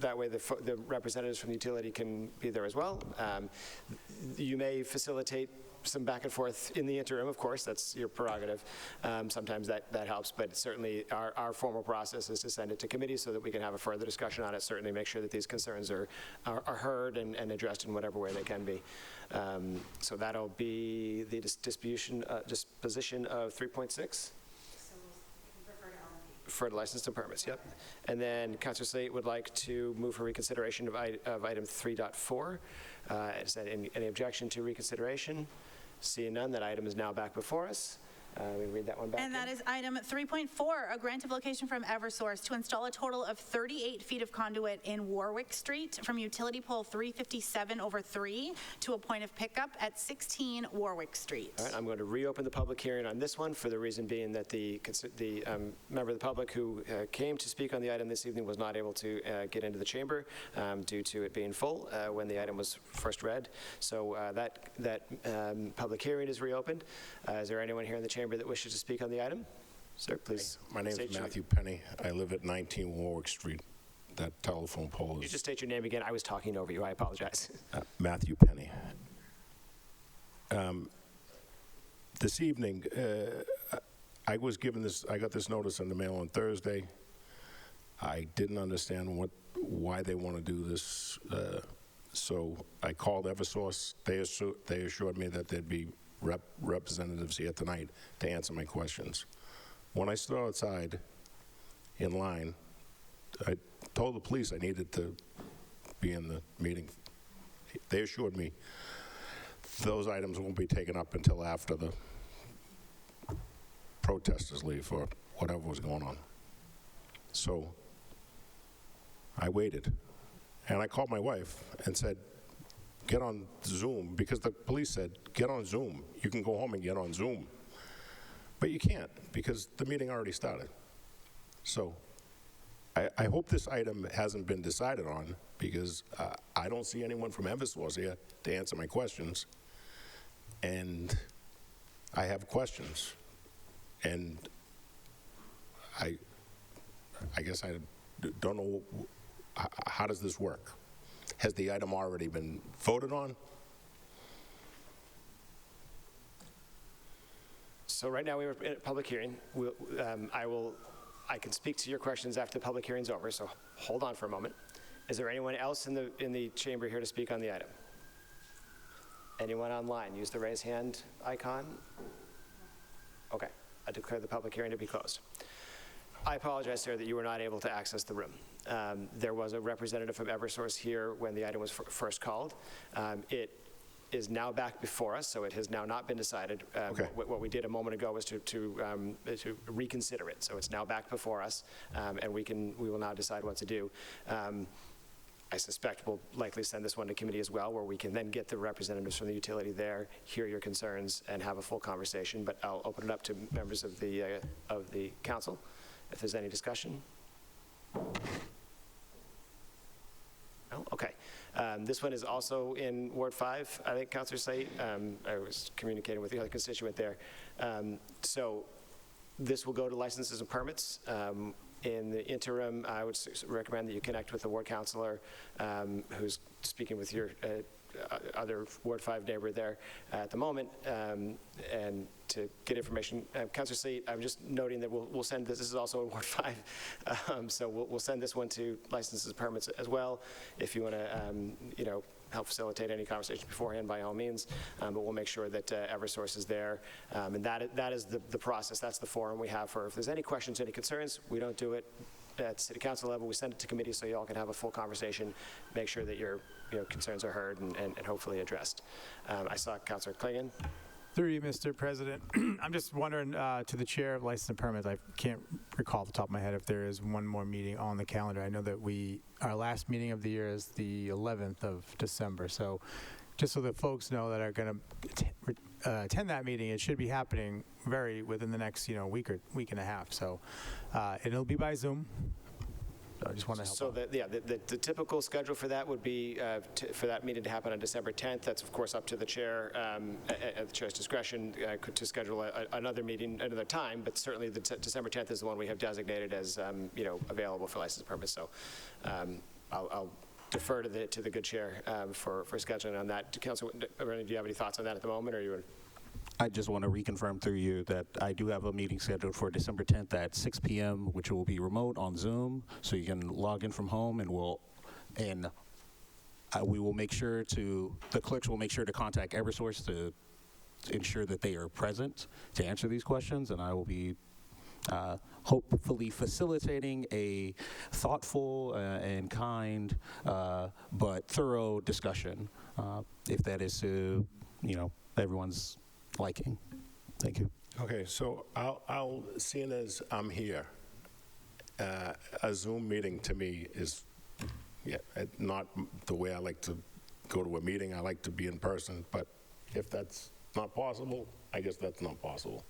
that way the representatives from the utility can be there as well. You may facilitate some back and forth in the interim, of course, that's your prerogative. Sometimes that helps, but certainly our formal process is to send it to committee so that we can have a further discussion on it, certainly make sure that these concerns are heard and addressed in whatever way they can be. So that'll be the disposition of 3.6. For the license and permits, yep. And then Councillor Slate would like to move for reconsideration of item 3.4. Is there any objection to reconsideration? Seeing none, that item is now back before us. We read that one back. And that is item 3.4, a grant of location from Eversource to install a total of 38 feet of conduit in Warwick Street from utility pole 357/3 to a point of pickup at 16 Warwick Street. All right, I'm going to reopen the public hearing on this one for the reason being that the member of the public who came to speak on the item this evening was not able to get into the chamber due to it being full when the item was first read. So that public hearing is reopened. Is there anyone here in the chamber that wishes to speak on the item? Sir, please. My name is Matthew Penny. I live at 19 Warwick Street. that telephone pole You is just state your name again. I was talking over you. I apologize. Matthew Penny. This evening, I got this notice in the mail on Thursday. I didn't understand why they want to do this, so I called Eversource. They assured me that there'd be representatives here tonight to answer my questions. When I stood outside in line, I told the police I needed to be in the meeting. They assured me those items won't be taken up until after the protesters leave or whatever was going on. So I waited, and I called my wife and said, get on Zoom, because the police said, get on Zoom. You can go home and get on Zoom. But you can't, because the meeting already started. So I hope this item hasn't been decided on, because I don't see anyone from Eversource here to answer my questions. And I have questions. And I guess I don't know, how does this work? Has the item already been voted on? So right now we were in a public hearing. I can speak to your questions after the public hearing's over, so hold on for a moment. Is there anyone else in the chamber here to speak on the item? Anyone online? Use the raise hand icon. Okay, I declare the public hearing to be closed. I apologize, sir, that you were not able to access the room. There was a representative from Eversource here when the item was first called. It is now back before us, so it has now not been decided. Okay. What we did a moment ago was to reconsider it. So it's now back before us, and we will now decide what to do. I suspect we'll likely send this one to committee as well, where we can then get the representatives from the utility there, hear your concerns, and have a full conversation. But I'll open it up to members of the council if there's any discussion. No? Okay. This one is also in Ward 5, I think, Councillor Said. I was communicating with the other constituent there. So this will go to licenses and permits. In the interim, I would recommend that you connect with the ward councilor who's speaking with your other Ward 5 neighbor there at the moment, and to get information. Councillor Said, I'm just noting that we'll send this. This is also in Ward 5, so we'll send this one to licenses and permits as well. If you want to, help facilitate any conversation beforehand, by all means, but we'll make sure that Eversource is there, and that is the process. That's the forum we have for if there's any questions, any concerns. We don't do it at city council level. We send it to committee so you all can have a full conversation, make sure that your concerns are heard and hopefully addressed. I saw Councillor Klingon. Through you, Mr. President. I'm just wondering, to the chair of license and permits, I can't recall off the top of my head if there is one more meeting on the calendar. I know that our last meeting of the year is the 11th of December. So just so that folks know that are going to attend that meeting, it should be happening within the next week and a half. So and it'll be by Zoom. So I just want to help. So the typical schedule for that would be for that meeting to happen on December 10th. That's of course up to the chair at the chair's discretion to schedule another meeting another time. But certainly the December 10th is the one we have designated as available for license permits. So I'll defer to the good chair for scheduling on that. Councilor, do you have any thoughts on that at the moment, or you? I just want to reconfirm through you that I do have a meeting scheduled for December 10th at 6 p.m., which will be remote on Zoom, so you can log in from home, and we will make sure the clerks will make sure to contact Eversource to ensure that they are present to answer these questions, and I will be hopefully facilitating a thoughtful and kind but thorough discussion, if that is to everyone's liking. Thank you. Okay, so I'll seeing as I'm here, a Zoom meeting to me is not the way I like to go to a meeting. I like to be in person, but if that's not possible, I guess that's not possible.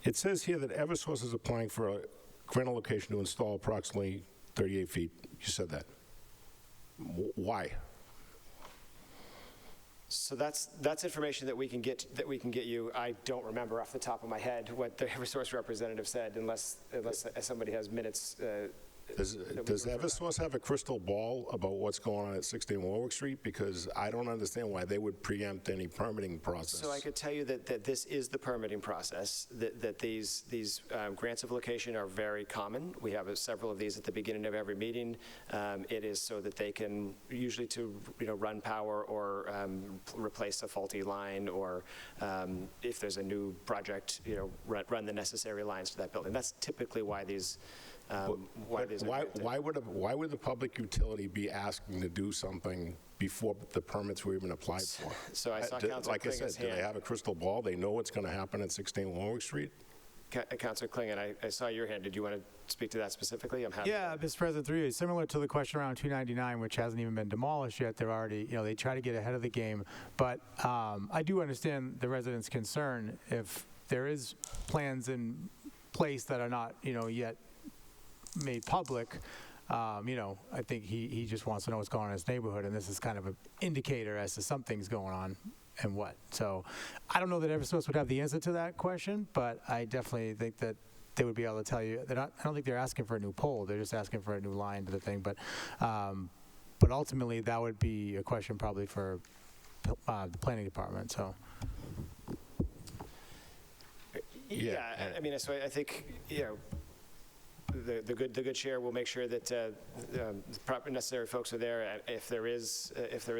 It says here that Eversource is applying for a grant location to install approximately 38 feet. You said that. Why? So that's information that we can get you. I don't remember off the top of my head what the Eversource representative said, unless somebody has minutes. Does Eversource have a crystal ball about what's going on at 16 Warwick Street? Because I don't understand why they would preempt any permitting process. So I could tell you that this is the permitting process, that these grants of location are very common. We have several of these at the beginning of every meeting. It is so that they can, usually to run power or replace a faulty line, or if there's a new project, run the necessary lines to that building. That's typically why these why would the public utility be asking to do something before the permits were even applied for? So I saw Councilor like I said, Klingen's do they hand. have a crystal ball? They know what's going to happen at 16 Warwick Street? Councilor Klingen, I saw your hand. Did you want to speak to that specifically? I'm happy. Yeah, Mr. President, through you, similar to the question around 299, which hasn't even been demolished yet. They're already, they try to get ahead of the game. But I do understand the residents' concern if there is plans in place that are not, yet made public. I think he just wants to know what's going on in his neighborhood, and this is kind of an indicator as to something's going on and what. So I don't know that Eversource would have the answer to that question, but I definitely think that they would be able to tell you. I don't think they're asking for a new pole. They're just asking for a new line to the thing. But ultimately, that would be a question probably for the planning department. So. Yeah, I mean, so I think, the good chair will make sure that the proper necessary folks are there. If there is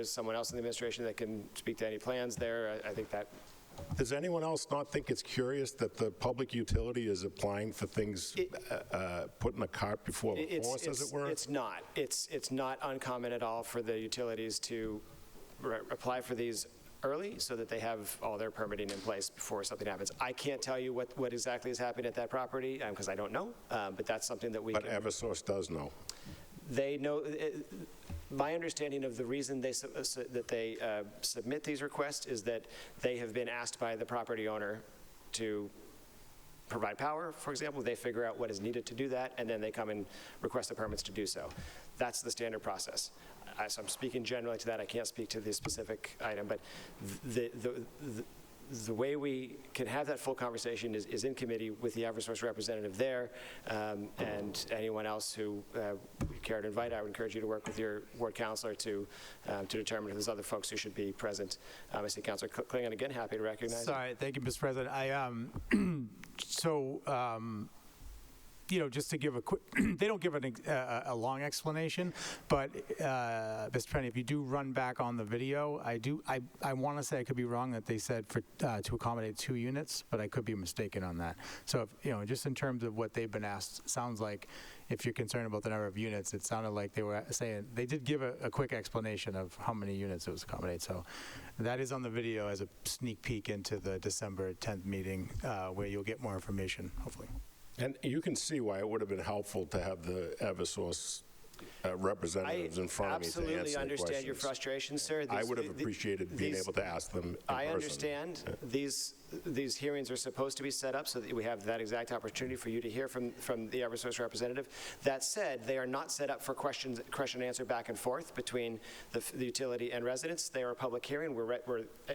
someone else in the administration that can speak to any plans there, I think that. Does anyone else not think it's curious that the public utility is applying for things, putting the cart before the horse, as it were? It's not. It's not uncommon at all for the utilities to apply for these early so that they have all their permitting in place before something happens. I can't tell you what exactly is happening at that property because I don't know, but that's something that we But Eversource does know. They know. My understanding of the reason that they submit these requests is that they have been asked by the property owner to provide power, for example. They figure out what is needed to do that, and then they come and request the permits to do so. That's the standard process. So I'm speaking generally to that. I can't speak to the specific item, but the way we can have that full conversation is in committee with the Eversource representative there, and anyone else who you care to invite. I would encourage you to work with your ward councilor to determine if there's other folks who should be present. I see Councilor Klingen again, happy to recognize. Sorry, thank you, Mr. President. Just to give a quick, they don't give a long explanation, but Mr. Penny, if you do run back on the video, I want to say I could be wrong that they said to accommodate 2 units, but I could be mistaken on that. So if, just in terms of what they've been asked, sounds like if you're concerned about the number of units, it sounded like they were saying, they did give a quick explanation of how many units it was accommodate. So that is on the video as a sneak peek into the December 10th meeting where you'll get more information, hopefully. And you can see why it would have been helpful to have the Eversource representatives in front of me to answer the questions. I absolutely understand your frustration, sir. I would have appreciated being able to ask them in person. I understand. These hearings are supposed to be set up so that we have that exact opportunity for you to hear from the Eversource representative. That said, they are not set up for question and answer back and forth between the utility and residents. They are a public hearing where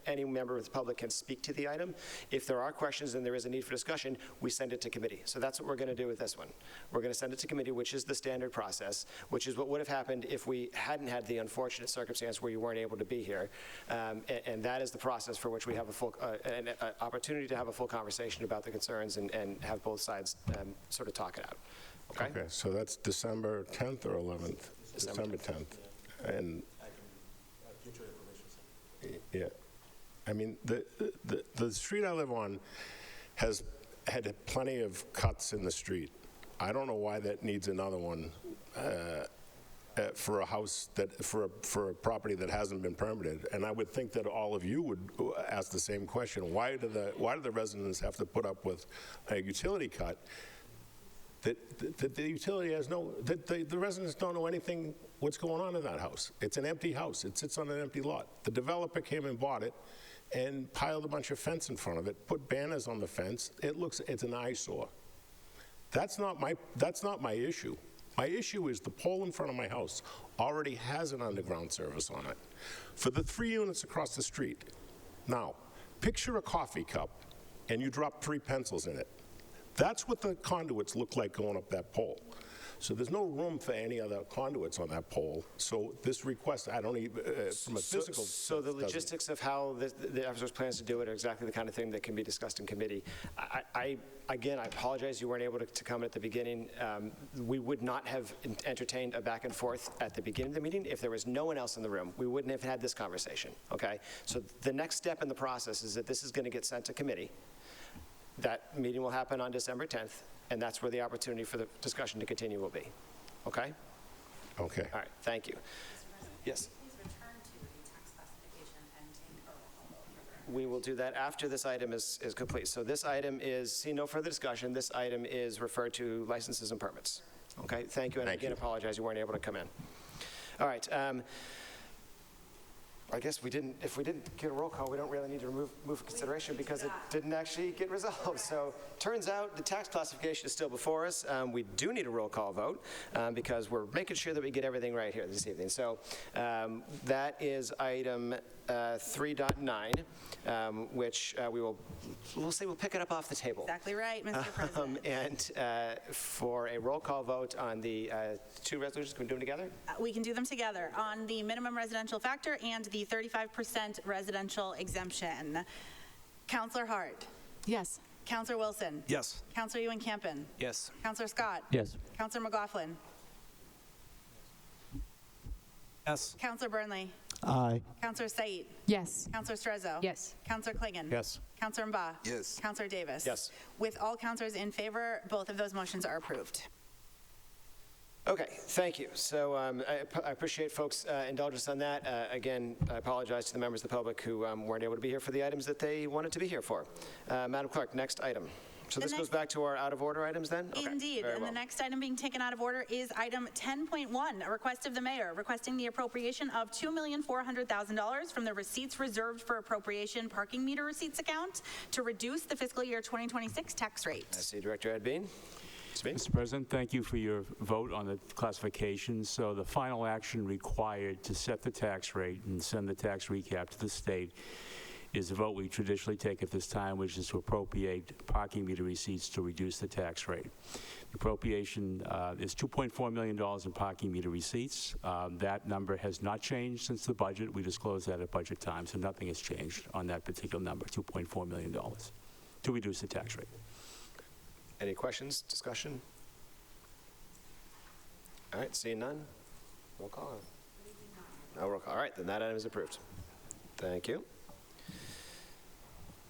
any member of the public can speak to the item. If there are questions and there is a need for discussion, we send it to committee. So that's what we're going to do with this one. We're going to send it to committee, which is the standard process, which is what would have happened if we hadn't had the unfortunate circumstance where you weren't able to be here. And that is the process for which we have a full opportunity to have a full conversation about the concerns and have both sides sort of talk it out. Okay, so that's December 10th or 11th? December 10th. And yeah, I mean, the street I live on has had plenty of cuts in the street. I don't know why that needs another one for a house for a property that hasn't been permitted. And I would think that all of you would ask the same question. Why do the residents have to put up with a utility cut that the utility has the residents don't know anything what's going on in that house? It's an empty house. It sits on an empty lot. The developer came and bought it and piled a bunch of fence in front of it, put banners on the fence. It's an eyesore. That's not my issue. My issue is the pole in front of my house already has an underground service on it. For the 3 units across the street, now, picture a coffee cup and you drop 3 pencils in it. That's what the conduits look like going up that pole. So there's no room for any other conduits on that pole. So this request, I don't even, from a physical... So the logistics of how the Eversource plans to do it are exactly the kind of thing that can be discussed in committee. Again, I apologize you weren't able to come at the beginning. We would not have entertained a back and forth at the beginning of the meeting if there was no one else in the room. We wouldn't have had this conversation, okay? So the next step in the process is that this is going to get sent to committee. That meeting will happen on December 10th, and that's where the opportunity for the discussion to continue will be. Okay? Okay. All right, thank you. Yes? We will do that after this item is complete. So this item is, see no further discussion, this item is referred to licenses and permits. Okay, thank you, and again, apologize you weren't able to come in. All right, I guess if we didn't get a roll call, we don't really need to move consideration because it didn't actually get resolved. So turns out the tax classification is still before us. We do need a roll call vote because we're making sure that we get everything right here this evening. So that is item 3.9, which we'll say we'll pick it up off the table. Exactly right, Mr. President. And for a roll call vote on the 2 resolutions, can we do them together? We can do them together on the minimum residential factor and the 35% residential exemption. Councillor Hart. Yes. Councillor Wilson. Yes. Councillor Ewan-Campen. Yes. Councillor Scott. Yes. Councillor McLaughlin. Yes. Councillor Burnley. Aye. Councillor Said. Yes. Councillor Strezzo. Yes. Councillor Clingan. Yes. Councillor Mba. Yes. Councillor Davis. Yes. With all councillors in favor, both of those motions are approved. Okay, thank you. So I appreciate folks' indulgence on that. Again, I apologize to the members of the public who weren't able to be here for the items that they wanted to be here for. Madam Clerk, next item. So this goes back to our out-of-order items then? Okay, Indeed, and the next item being taken out of order is item 10.1, a request of the mayor requesting the appropriation of $2,400,000 from the receipts reserved for appropriation parking meter receipts account to reduce the fiscal year 2026 tax rate. I see Director Ed Bean. Mr. President, thank you for your vote on the classification. So the final action required to set the tax rate and send the tax recap to the state is a vote we traditionally take at this time, which is to appropriate parking meter receipts to reduce the tax rate. The appropriation is $2.4 million in parking meter receipts. That number has not changed since the budget. We disclosed that at budget time, so nothing has changed on that particular number, $2.4 million, to reduce the tax rate. Any questions, discussion? All right, seeing none, roll call. No roll call. All right, then that item is approved. Thank you.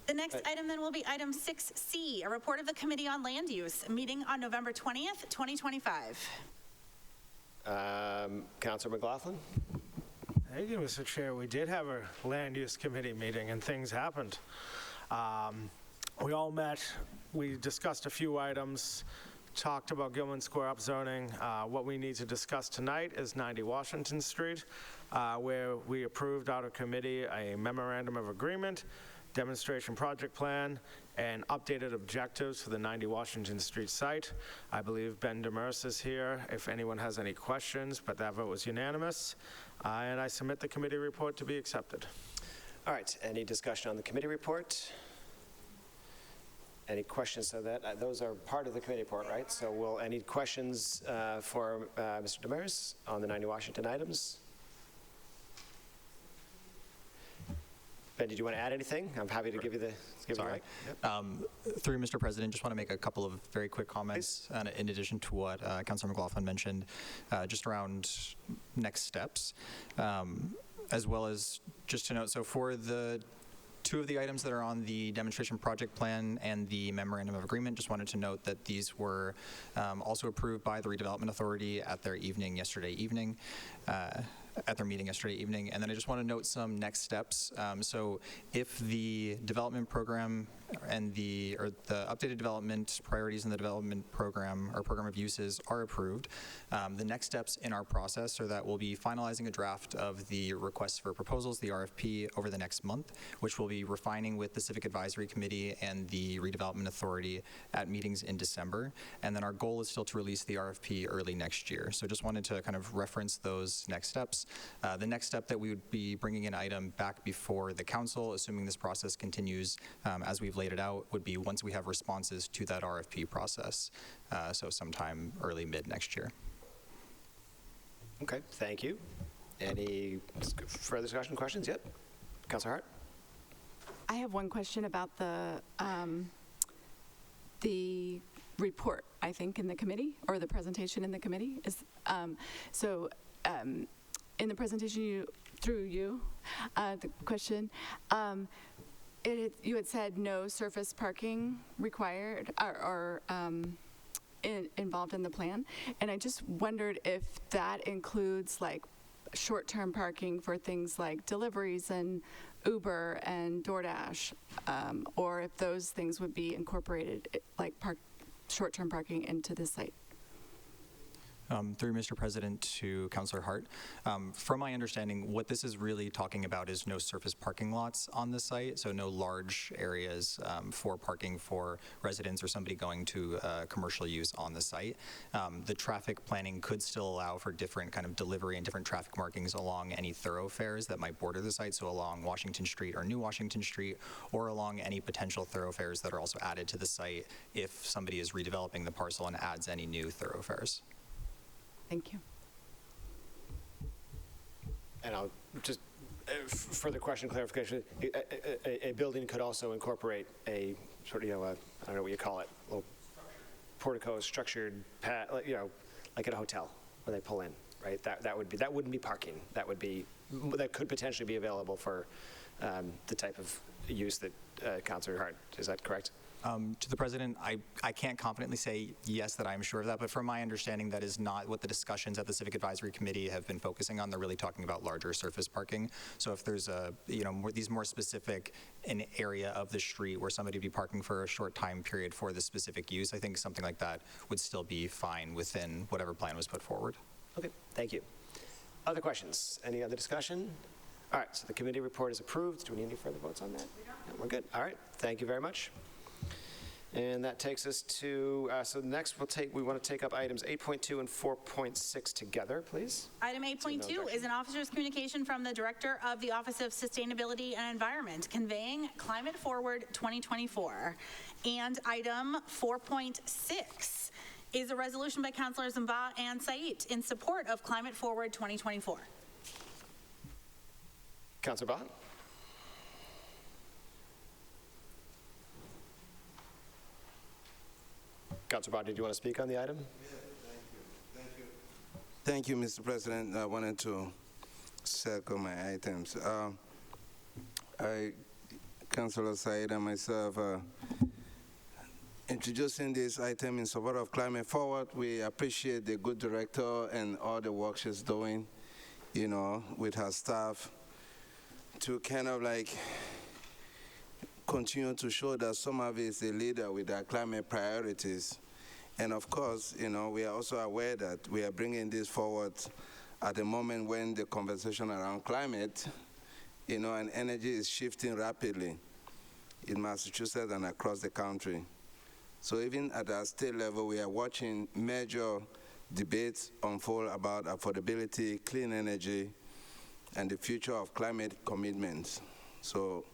The next item then will be item 6C, a report of the Committee on Land Use, meeting on November 20th, 2025. Councilor McLaughlin? Thank you, Mr. Chair. We did have a land use committee meeting and things happened. We all met, we discussed a few items, talked about Gilman Square upzoning. What we need to discuss tonight is 90 Washington Street, where we approved out of committee a memorandum of agreement, demonstration project plan, and updated objectives for the 90 Washington Street site. I believe Ben Demers is here if anyone has any questions, but that vote was unanimous. And I submit the committee report to be accepted. All right, any discussion on the committee report? Any questions? So that those are part of the committee report, right? So any questions for Mr. Demers on the 90 Washington items? Ben, did you want to add anything? I'm happy to give you the Sorry. Yep. Through Mr. President, just want to make a couple of very quick comments in addition to what Councilor McLaughlin mentioned, just around next steps, as well as just to note, so for the 2 of the items that are on the demonstration project plan and the memorandum of agreement, just wanted to note that these were also approved by the Redevelopment Authority at their meeting yesterday evening. And then I just want to note some next steps. So if the development program and the updated development priorities in the development program or program of uses are approved, the next steps in our process are that we'll be finalizing a draft of the requests for proposals, the RFP, over the next month, which we'll be refining with the Civic Advisory Committee and the Redevelopment Authority at meetings in December. And then our goal is still to release the RFP early next year. So just wanted to kind of reference those next steps. The next step that we would be bringing an item back before the council, assuming this process continues as we've laid it out, would be once we have responses to that RFP process. So sometime early mid next year. Okay, thank you. Any further discussion, questions yet? Councilor Hart? I have one question about the report, I think, in the committee, or the presentation in the committee. In the presentation the question, you had said no surface parking required or involved in the plan, and I just wondered if that includes like short-term parking for things like deliveries and Uber and DoorDash, or if those things would be incorporated, like short-term parking into the site. Through Mr. President to Councilor Hart, from my understanding, what this is really talking about is no surface parking lots on the site, so no large areas for parking for residents or somebody going to commercial use on the site. The traffic planning could still allow for different kind of delivery and different traffic markings along any thoroughfares that might border the site, so along Washington Street or New Washington Street, or along any potential thoroughfares that are also added to the site if somebody is redeveloping the parcel and adds any new thoroughfares. Thank you. And I'll just, further question, clarification, a building could also incorporate a sort of, I don't know what you call it, little portico structured pad, like at a hotel where they pull in, right? That wouldn't be parking. That could potentially be available for the type of use that Councilor Hart, is that correct? To the President, I can't confidently say yes that I'm sure of that, but from my understanding, that is not what the discussions at the Civic Advisory Committee have been focusing on. They're really talking about larger surface parking. So if there's these more specific an area of the street where somebody would be parking for a short time period for the specific use, I think something like that would still be fine within whatever plan was put forward. Okay, thank you. Other questions? Any other discussion? All right, so the committee report is approved. Do we need any further votes on that? No, we're good. All right, thank you very much. And that takes us to, so next we want to take up items 8.2 and 4.6 together, please. Item 8.2 is an officer's communication from the Director of the Office of Sustainability and Environment, conveying Climate Forward 2024. And item 4.6 is a resolution by Councilors Mba and Said in support of Climate Forward 2024. Councilor Mba? Councilor Mba, did you want to speak on the item? Yeah, thank you, Mr. President. I wanted to circle my items. Councilor Said and myself introducing this item in support of Climate Forward. We appreciate the good director and all the work she's doing, with her staff to kind of like continue to show that Somerville is a leader with our climate priorities. And of course, we are also aware that we are bringing this forward at a moment when the conversation around climate, and energy is shifting rapidly in Massachusetts and across the country. So even at our state level, we are watching major debates unfold about affordability, clean energy, and the future of climate commitments. So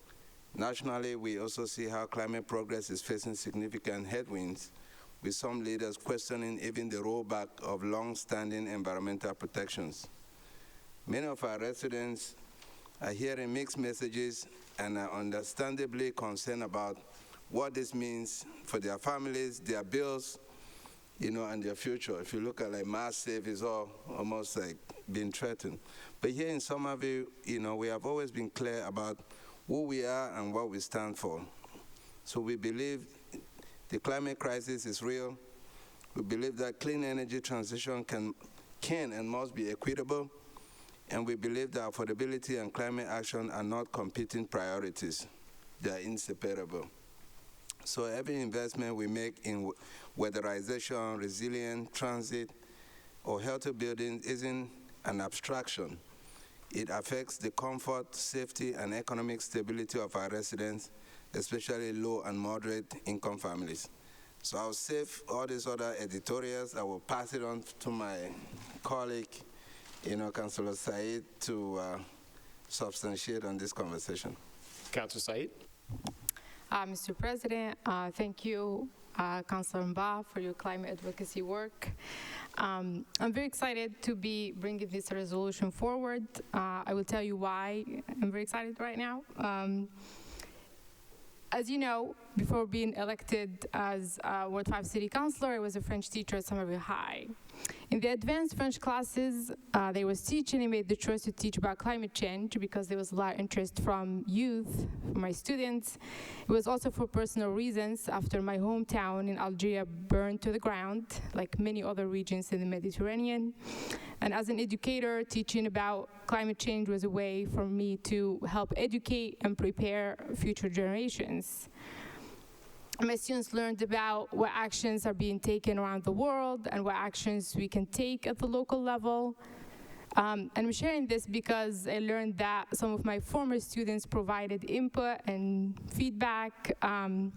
nationally, we also see how climate progress is facing significant headwinds, with some leaders questioning even the rollback of long-standing environmental protections. Many of our residents are hearing mixed messages and are understandably concerned about what this means for their families, their bills, and their future. If you look at like Mass Save, is all almost like being threatened. But here in Somerville, we have always been clear about who we are and what we stand for. So we believe the climate crisis is real. We believe that clean energy transition can and must be equitable. And we believe that affordability and climate action are not competing priorities. They are inseparable. So every investment we make in weatherization, resilient transit, or healthy buildings isn't an abstraction. It affects the comfort, safety, and economic stability of our residents, especially low and moderate income families. So I'll save all these other editorials. I will pass it on to my colleague, Councillor Said, to substantiate on this conversation. Councillor Said. Mr. President, thank you, Councillor Mba, for your climate advocacy work. I'm very excited to be bringing this resolution forward. I will tell you why I'm very excited right now. As you know, before being elected as Ward 5 City Councilor, I was a French teacher at Somerville High. In the advanced French classes, they was teaching and made the choice to teach about climate change because there was a lot of interest from youth, from my students. It was also for personal reasons after my hometown in Algeria burned to the ground, like many other regions in the Mediterranean. And as an educator, teaching about climate change was a way for me to help educate and prepare future generations. My students learned about what actions are being taken around the world and what actions we can take at the local level. And I'm sharing this because I learned that some of my former students provided input and feedback, and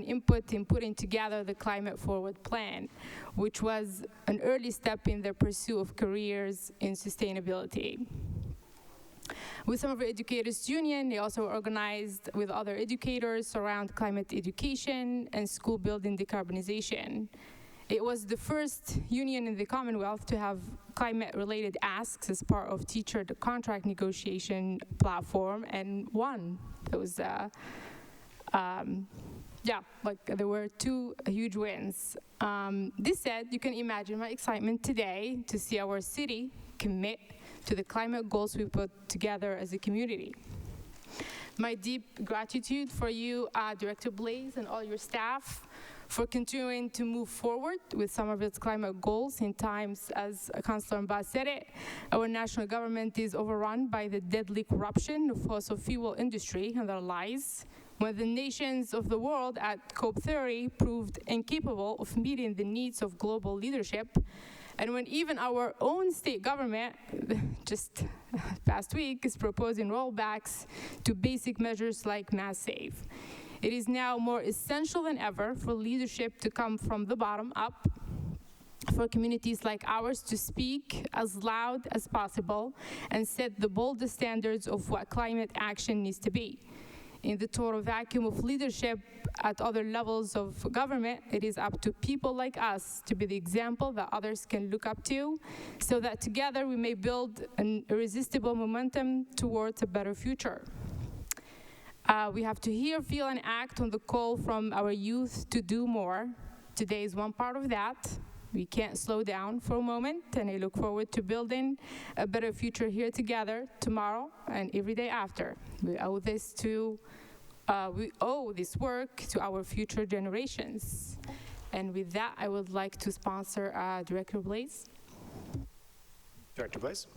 input in putting together the Climate Forward Plan, which was an early step in their pursuit of careers in sustainability. With Somerville Educators Union, they also organized with other educators around climate education and school building decarbonization. It was the first union in the Commonwealth to have climate-related asks as part of teacher contract negotiation platform, and won. It was, there were two huge wins. This said, you can imagine my excitement today to see our city commit to the climate goals we put together as a community. My deep gratitude for you, Director Blaze, and all your staff for continuing to move forward with Somerville's climate goals in times, as Councillor Mba said it, our national government is overrun by the deadly corruption of fossil fuel industry and their lies, when the nations of the world at COP30 proved incapable of meeting the needs of global leadership, and when even our own state government, just past week, is proposing rollbacks to basic measures like mass save. It is now more essential than ever for leadership to come from the bottom up, for communities like ours to speak as loud as possible and set the boldest standards of what climate action needs to be. In the total vacuum of leadership at other levels of government, it is up to people like us to be the example that others can look up to, so that together we may build an irresistible momentum towards a better future. We have to hear, feel, and act on the call from our youth to do more. Today is one part of that. We can't slow down for a moment, and I look forward to building a better future here together tomorrow and every day after. We owe this work to our future generations. And with that, I would like to sponsor Director Blaze. Director Blaze.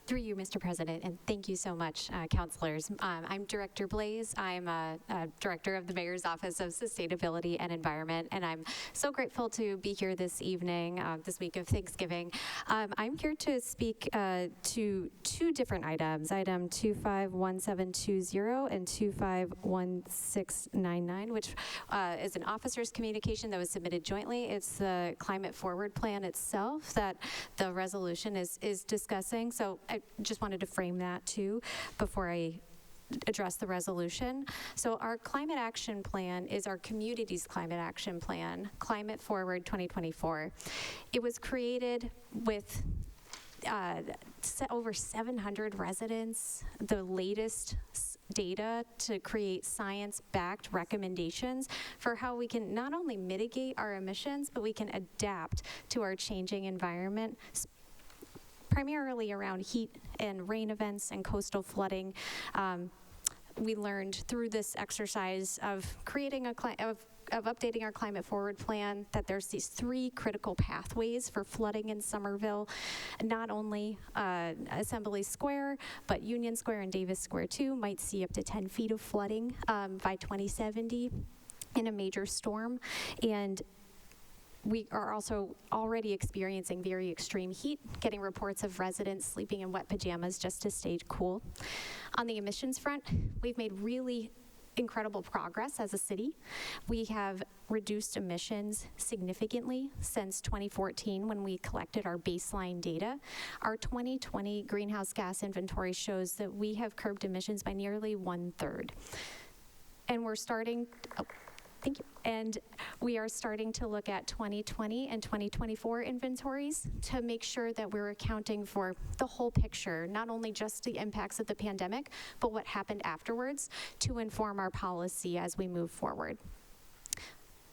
Through you, Mr. President, and thank you so much, councilors. I'm Director Blaze. I'm a director of the Mayor's Office of Sustainability and Environment, and I'm so grateful to be here this evening, this week of Thanksgiving. I'm here to speak to two different items, item 251720 and 251699, which is an officer's communication that was submitted jointly. It's the Climate Forward Plan itself that the resolution is discussing. So I just wanted to frame that too before I address the resolution. So our climate action plan is our community's climate action plan, Climate Forward 2024. It was created with over 700 residents, the latest data to create science-backed recommendations for how we can not only mitigate our emissions, but we can adapt to our changing environment, primarily around heat and rain events and coastal flooding. we learned through this exercise of creating of updating our climate forward plan that there's these 3 critical pathways for flooding in Somerville, not only Assembly Square, but Union Square and Davis Square too might see up to 10 feet of flooding by 2070 in a major storm. And we are also already experiencing very extreme heat, getting reports of residents sleeping in wet pajamas just to stay cool. On the emissions front, we've made really incredible progress as a city. We have reduced emissions significantly since 2014 when we collected our baseline data. Our 2020 greenhouse gas inventory shows that we have curbed emissions by nearly 1/3. And we're starting, thank you. And we are starting to look at 2020 and 2024 inventories to make sure that we're accounting for the whole picture, not only just the impacts of the pandemic, but what happened afterwards to inform our policy as we move forward.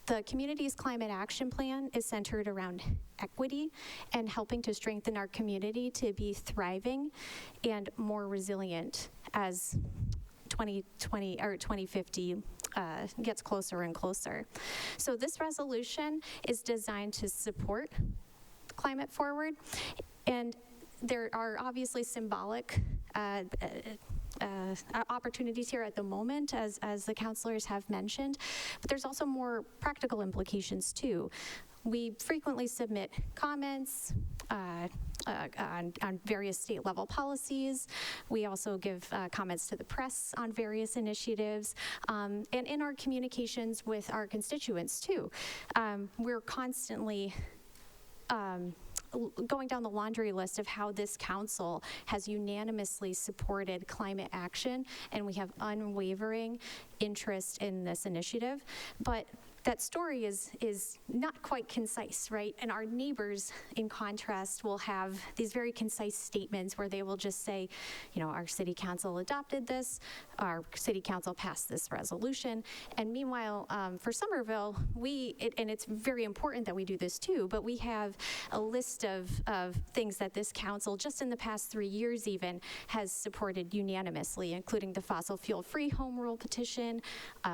The community's climate action plan is centered around equity and helping to strengthen our community to be thriving and more resilient as 2020 or 2050 gets closer and closer. So this resolution is designed to support climate forward, and there are obviously symbolic opportunities here at the moment, as the councilors have mentioned, but there's also more practical implications too. We frequently submit comments on various state level policies. We also give comments to the press on various initiatives, and in our communications with our constituents too. We're constantly going down the laundry list of how this council has unanimously supported climate action, and we have unwavering interest in this initiative. But that story is not quite concise, right? And our neighbors, in contrast, will have these very concise statements where they will just say, you know, our city council adopted this, our city council passed this resolution. And meanwhile, for Somerville, and it's very important that we do this too, but we have a list of things that this council, just in the past 3 years even, has supported unanimously, including the fossil fuel-free home rule petition,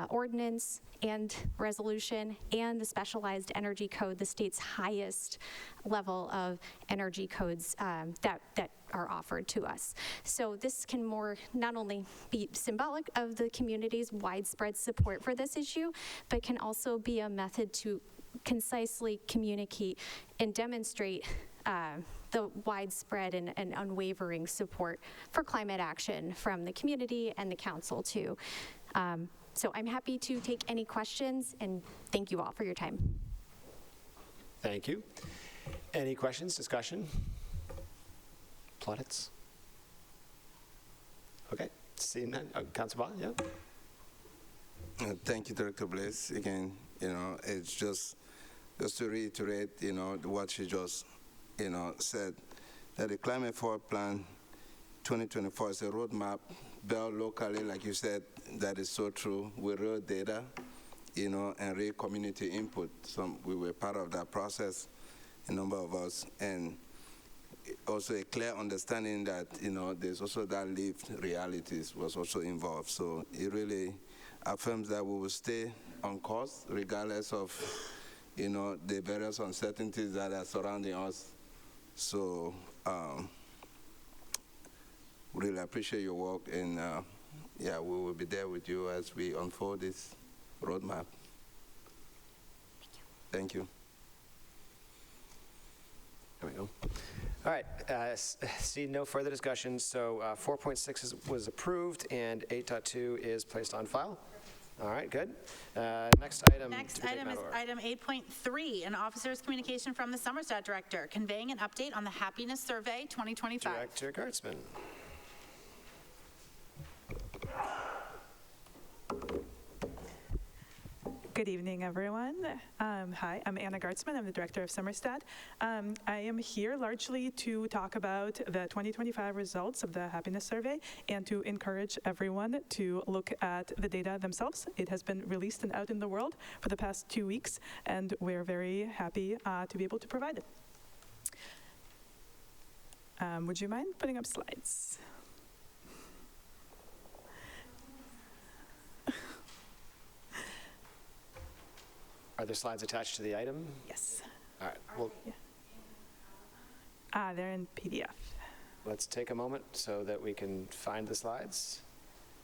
ordinance, and resolution, and the specialized energy code, the state's highest level of energy codes that are offered to us. So this can not only be symbolic of the community's widespread support for this issue, but can also be a method to concisely communicate and demonstrate the widespread and unwavering support for climate action from the community and the council too. So I'm happy to take any questions, and thank you all for your time. Thank you. Any questions, discussion? Plaudits? Okay, seeing none. Councilor Ball, yeah? Thank you, Director Bliss. Again, you know, it's just to reiterate, you know, what she just, you know, said, that the Climate Forward Plan 2024 is a roadmap built locally, like you said. That is so true, with real data, you know, and real community input. We were part of that process, a number of us, and also a clear understanding that, you know, there's also that lived realities was also involved. So it really affirms that we will stay on course regardless of, you know, the various uncertainties that are surrounding us. So really appreciate your work, and yeah, we will be there with you as we unfold this roadmap. Thank you. There we go. All right, see no further discussion, so 4.6 was approved and 8.2 is placed on file. All right, good. Next item. Next item is item 8.3, an officer's communication from the Somerset Director, conveying an update on the Happiness Survey 2025. Director Gartzman. Good evening, everyone. Hi, I'm Anna Gartzman. I'm the director of Somerset. I am here largely to talk about the 2025 results of the Happiness Survey and to encourage everyone to look at the data themselves. It has been released and out in the world for the past 2 weeks, and we're very happy to be able to provide it. Would you mind putting up slides? Are there slides attached to the item? Yes. All right, well, They're in PDF. let's take a moment so that we can find the slides.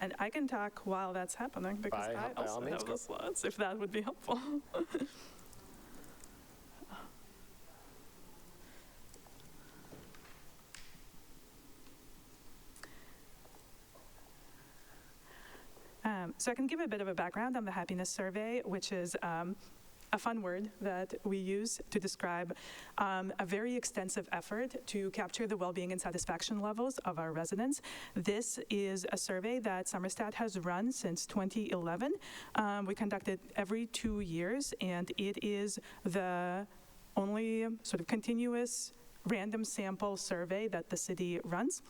And I can talk while that's happening because By I all also means, know go. the slides, if that would be helpful. So I can give a bit of a background on the happiness survey, which is a fun word that we use to describe a very extensive effort to capture the well-being and satisfaction levels of our residents. This is a survey that Somerset has run since 2011. We conduct it every 2 years, and it is the only sort of continuous random sample survey that the city runs.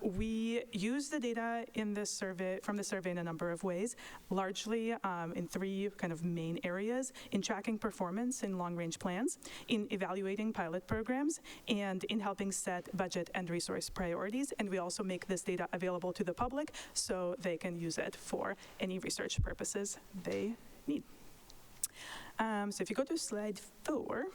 We use the data in this survey, from the survey, in a number of ways, largely in 3 kind of main areas: in tracking performance in long-range plans, in evaluating pilot programs, and in helping set budget and resource priorities. And we also make this data available to the public so they can use it for any research purposes they need. So if you go to slide 4,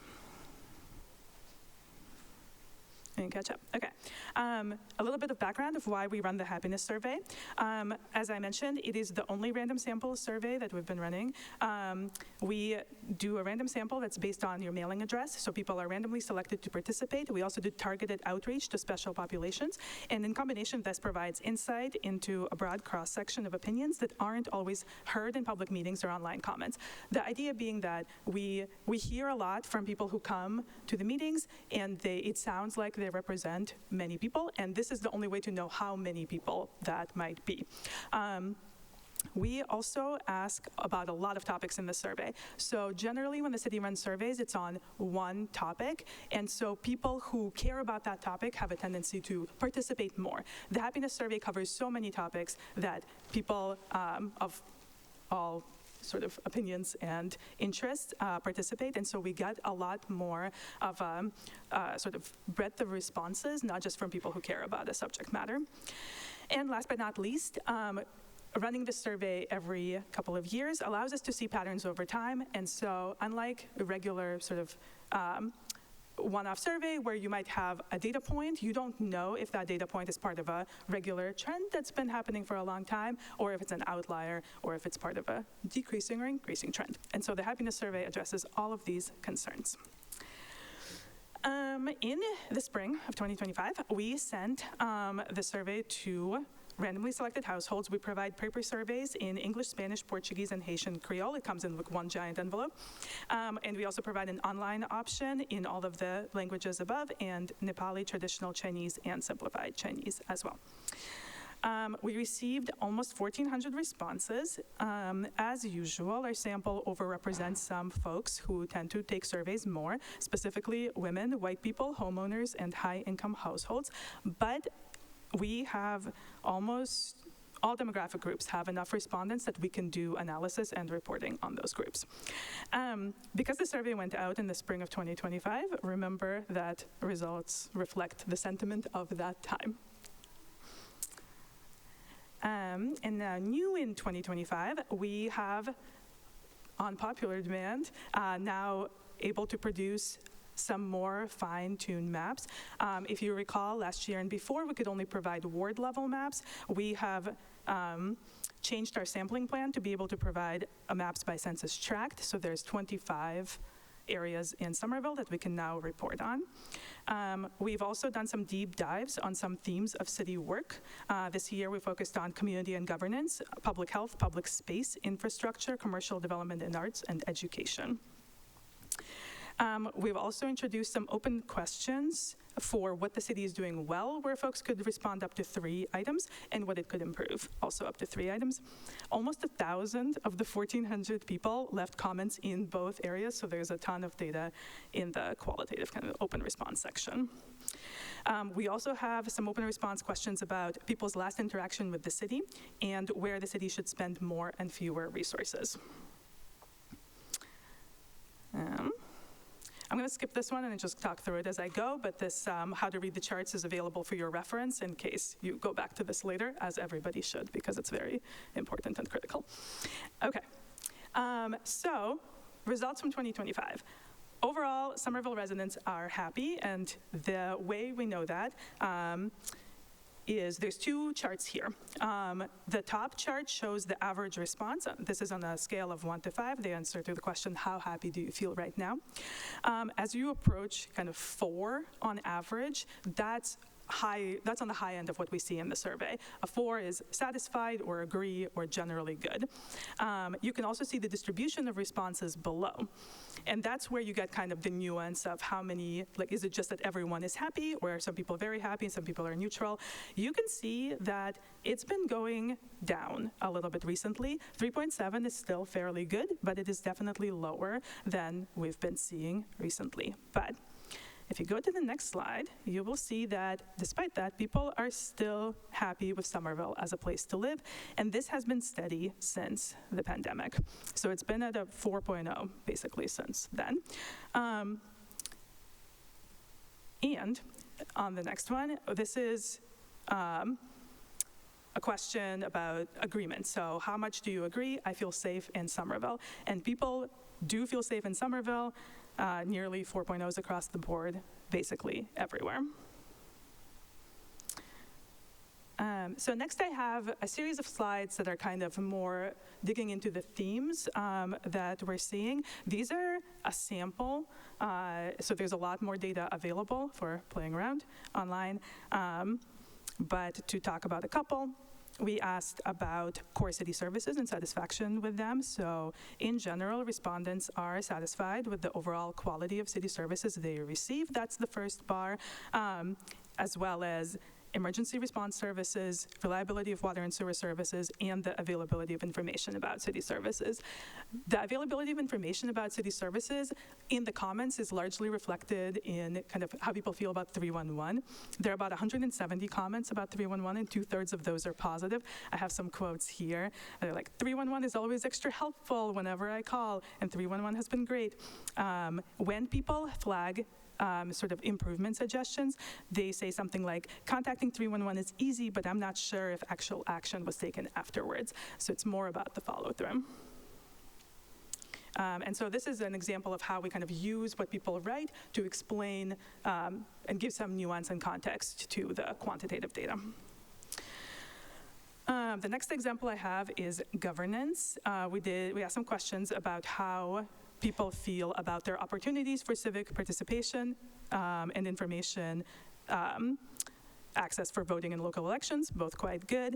and catch up. Okay. A little bit of background of why we run the happiness survey. As I mentioned, it is the only random sample survey that we've been running. We do a random sample that's based on your mailing address, so people are randomly selected to participate. We also do targeted outreach to special populations, and in combination, this provides insight into a broad cross-section of opinions that aren't always heard in public meetings or online comments. The idea being that we hear a lot from people who come to the meetings, and it sounds like they represent many people, and this is the only way to know how many people that might be. We also ask about a lot of topics in the survey. So generally when the city runs surveys, it's on one topic, and so people who care about that topic have a tendency to participate more. The happiness survey covers so many topics that people of all sort of opinions and interests participate, and so we get a lot more of a sort of breadth of responses, not just from people who care about a subject matter. And last but not least, running this survey every couple of years allows us to see patterns over time, and so unlike a regular sort of one-off survey where you might have a data point, you don't know if that data point is part of a regular trend that's been happening for a long time, or if it's an outlier, or if it's part of a decreasing or increasing trend. And so the happiness survey addresses all of these concerns. In the spring of 2025, we sent the survey to randomly selected households. We provide paper surveys in English, Spanish, Portuguese, and Haitian Creole. It comes in like one giant envelope. And we also provide an online option in all of the languages above, and Nepali, traditional Chinese, and simplified Chinese as well. We received almost 1,400 responses. As usual, our sample overrepresents some folks who tend to take surveys more, specifically women, white people, homeowners, and high-income households. But we have almost all demographic groups have enough respondents that we can do analysis and reporting on those groups. Because the survey went out in the spring of 2025, remember that results reflect the sentiment of that time. And now new in 2025, we have, on popular demand, now able to produce some more fine-tuned maps. If you recall, last year and before, we could only provide ward-level maps. We have changed our sampling plan to be able to provide maps by census tract. So there's 25 areas in Somerville that we can now report on. We've also done some deep dives on some themes of city work. This year we focused on community and governance, public health, public space, infrastructure, commercial development, and arts, and education. We've also introduced some open questions for what the city is doing well, where folks could respond up to 3 items, and what it could improve, also up to 3 items. Almost 1,000 of the 1,400 people left comments in both areas, so there's a ton of data in the qualitative kind of open response section. We also have some open response questions about people's last interaction with the city and where the city should spend more and fewer resources. I'm going to skip this one and just talk through it as I go, but this how to read the charts is available for your reference in case you go back to this later, as everybody should, because it's very important and critical. Okay, so results from 2025. Overall, Somerville residents are happy, and the way we know that is there's two charts here. The top chart shows the average response. This is on a scale of 1 to 5. The answer to the question, how happy do you feel right now? As you approach kind of 4 on average, that's on the high end of what we see in the survey. A 4 is satisfied or agree or generally good. You can also see the distribution of responses below. And that's where you get kind of the nuance of how many, like, is it just that everyone is happy, or are some people very happy and some people are neutral? You can see that it's been going down a little bit recently. 3.7 is still fairly good, but it is definitely lower than we've been seeing recently. But if you go to the next slide, you will see that despite that, people are still happy with Somerville as a place to live, and this has been steady since the pandemic. So it's been at a 4.0 basically since then. And on the next one, this is a question about agreement. So how much do you agree? I feel safe in Somerville. And people do feel safe in Somerville. Nearly 4.0s across the board, basically everywhere. So next I have a series of slides that are kind of more digging into the themes that we're seeing. These are a sample, so there's a lot more data available for playing around online. But to talk about a couple, we asked about core city services and satisfaction with them. So in general, respondents are satisfied with the overall quality of city services they receive. That's the first bar, as well as emergency response services, reliability of water and sewer services, and the availability of information about city services. The availability of information about city services in the comments is largely reflected in kind of how people feel about 311. There are about 170 comments about 311, and 2/3 of those are positive. I have some quotes here. They're like, 311 is always extra helpful whenever I call, and 311 has been great. When people flag sort of improvement suggestions, they say something like, contacting 311 is easy, but I'm not sure if actual action was taken afterwards. So it's more about the follow-through. And so this is an example of how we kind of use what people write to explain and give some nuance and context to the quantitative data. The next example I have is governance. We asked some questions about how people feel about their opportunities for civic participation and information access for voting in local elections, both quite good.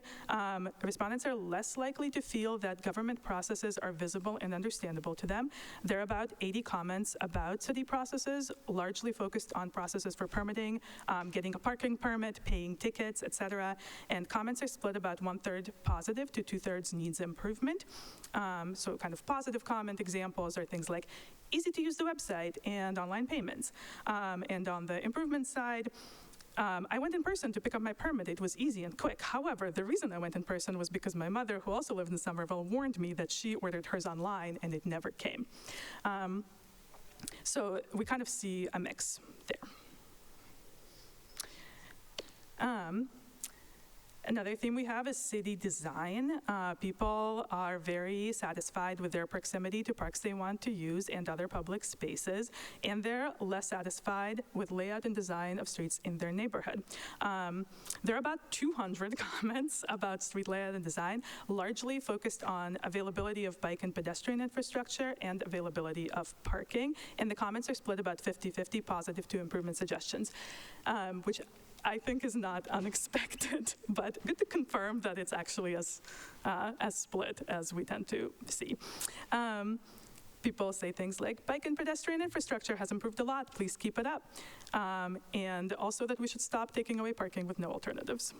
Respondents are less likely to feel that government processes are visible and understandable to them. There are about 80 comments about city processes, largely focused on processes for permitting, getting a parking permit, paying tickets, etc. And comments are split about 1/3 positive to 2/3 needs improvement. So kind of positive comment examples are things like easy to use the website and online payments. And on the improvement side, I went in person to pick up my permit. It was easy and quick. However, the reason I went in person was because my mother, who also lived in Somerville, warned me that she ordered hers online and it never came. So we kind of see a mix there. Another theme we have is city design. People are very satisfied with their proximity to parks they want to use and other public spaces, and they're less satisfied with layout and design of streets in their neighborhood. There are about 200 comments about street layout and design, largely focused on availability of bike and pedestrian infrastructure and availability of parking, and the comments are split about 50-50 positive to improvement suggestions, which I think is not unexpected, but good to confirm that it's actually as split as we tend to see. People say things like, bike and pedestrian infrastructure has improved a lot, please keep it up. And also that we should stop taking away parking with no alternatives.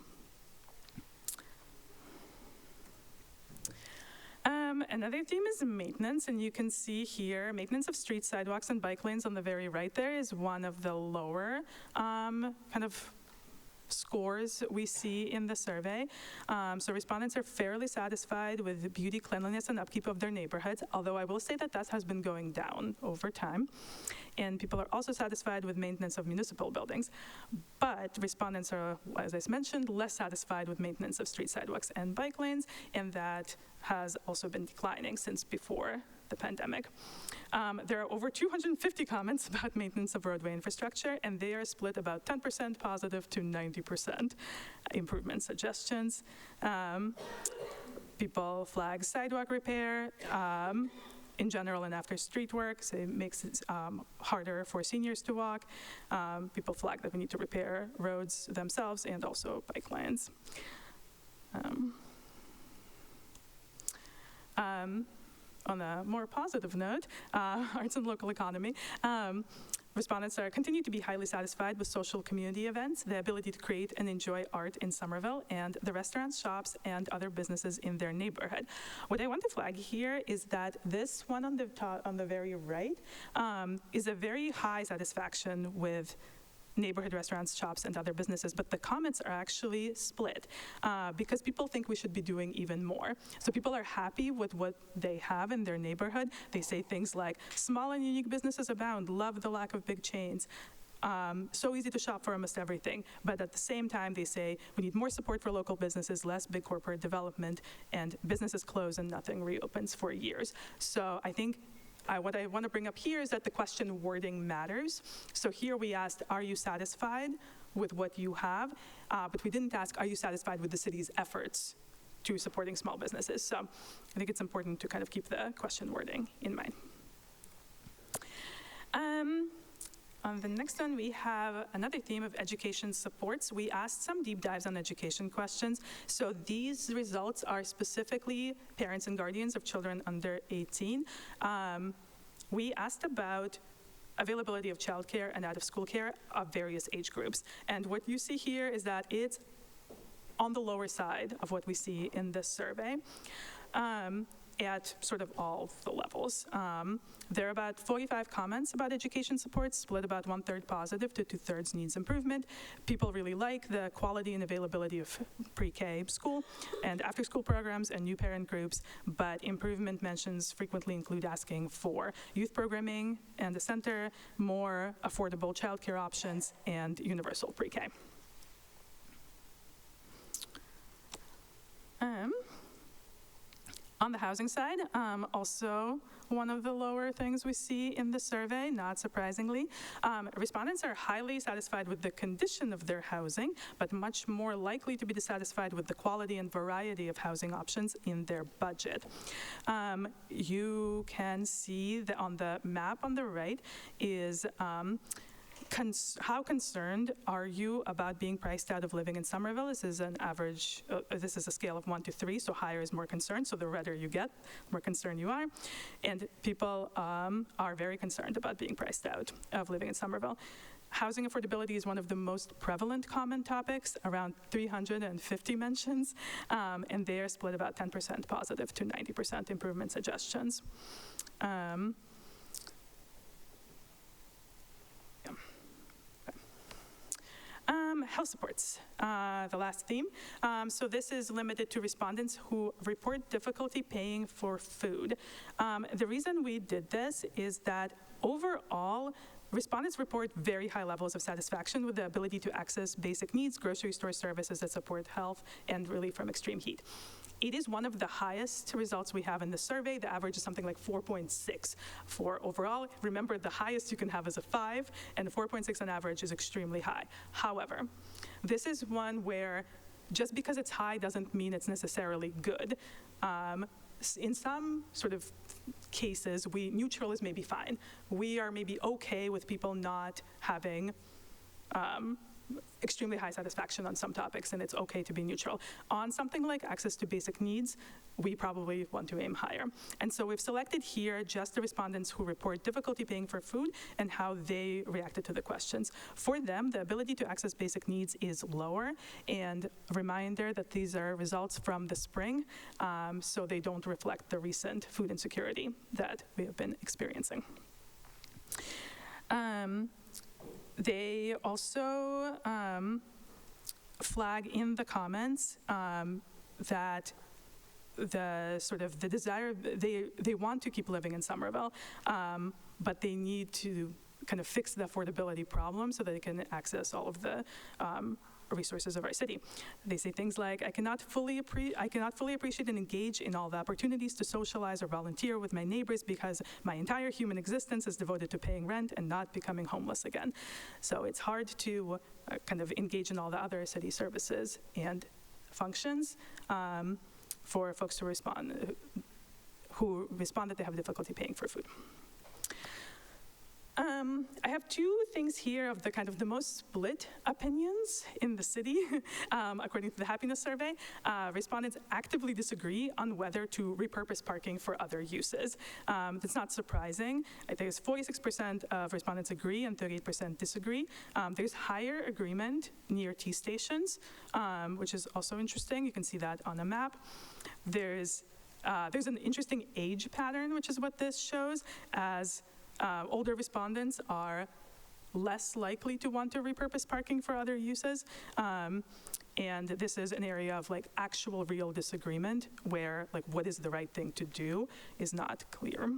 Another theme is maintenance, and you can see here, maintenance of streets, sidewalks, and bike lanes on the very right there is one of the lower kind of scores we see in the survey. So respondents are fairly satisfied with the beauty, cleanliness, and upkeep of their neighborhoods, although I will say that that has been going down over time. And people are also satisfied with maintenance of municipal buildings. But respondents are, as I mentioned, less satisfied with maintenance of street sidewalks and bike lanes, and that has also been declining since before the pandemic. There are over 250 comments about maintenance of roadway infrastructure, and they are split about 10% positive to 90% improvement suggestions. People flag sidewalk repair in general and after street work, so it makes it harder for seniors to walk. People flag that we need to repair roads themselves and also bike lanes. On a more positive note, arts and local economy, respondents continue to be highly satisfied with social community events, the ability to create and enjoy art in Somerville, and the restaurants, shops, and other businesses in their neighborhood. What I want to flag here is that this one on the top, on the very right, is a very high satisfaction with neighborhood restaurants, shops, and other businesses, but the comments are actually split because people think we should be doing even more. So people are happy with what they have in their neighborhood. They say things like, small and unique businesses abound, love the lack of big chains. So easy to shop for almost everything. But at the same time, they say we need more support for local businesses, less big corporate development, and businesses close and nothing reopens for years. So I think what I want to bring up here is that the question wording matters. So here we asked, are you satisfied with what you have? But we didn't ask, are you satisfied with the city's efforts to supporting small businesses? So I think it's important to kind of keep the question wording in mind. On the next one, we have another theme of education supports. We asked some deep dives on education questions. So these results are specifically parents and guardians of children under 18. We asked about availability of childcare and out-of-school care of various age groups. And what you see here is that it's on the lower side of what we see in this survey. At sort of all the levels. There are about 45 comments about education support, split about 1/3 positive to 2/3 needs improvement. People really like the quality and availability of pre-K school and after-school programs and new parent groups, but improvement mentions frequently include asking for youth programming and the center, more affordable childcare options, and universal pre-K. On the housing side, also one of the lower things we see in the survey, not surprisingly. Respondents are highly satisfied with the condition of their housing, but much more likely to be dissatisfied with the quality and variety of housing options in their budget. You can see that on the map on the right is how concerned are you about being priced out of living in Somerville? This is an average, this is a scale of 1 to 3, so higher is more concerned, so the redder you get, the more concerned you are. And people are very concerned about being priced out of living in Somerville. Housing affordability is one of the most prevalent common topics, around 350 mentions, and they are split about 10% positive to 90% improvement suggestions. Health supports, the last theme. So this is limited to respondents who report difficulty paying for food. The reason we did this is that overall, respondents report very high levels of satisfaction with the ability to access basic needs, grocery store services that support health, and relief from extreme heat. It is one of the highest results we have in the survey. The average is something like 4.6 for overall. Remember, the highest you can have is a 5, and 4.6 on average is extremely high. However, this is one where just because it's high doesn't mean it's necessarily good. In some sort of cases, neutral is maybe fine. We are maybe okay with people not having extremely high satisfaction on some topics, and it's okay to be neutral. On something like access to basic needs, we probably want to aim higher. And so we've selected here just the respondents who report difficulty paying for food and how they reacted to the questions. For them, the ability to access basic needs is lower, and a reminder that these are results from the spring, so they don't reflect the recent food insecurity that we have been experiencing. They also flag in the comments that the desire, they want to keep living in Somerville, but they need to kind of fix the affordability problem so that they can access all of the resources of our city. They say things like, I cannot fully appreciate and engage in all the opportunities to socialize or volunteer with my neighbors because my entire human existence is devoted to paying rent and not becoming homeless again. So it's hard to kind of engage in all the other city services and functions for folks to respond, who respond that they have difficulty paying for food. I have two things here of the kind of the most split opinions in the city, according to the happiness survey. Respondents actively disagree on whether to repurpose parking for other uses. That's not surprising. I think it's 46% of respondents agree and 38% disagree. There's higher agreement near T stations, which is also interesting. You can see that on a map. There's an interesting age pattern, which is what this shows, as older respondents are less likely to want to repurpose parking for other uses. And this is an area of like actual real disagreement where like what is the right thing to do is not clear.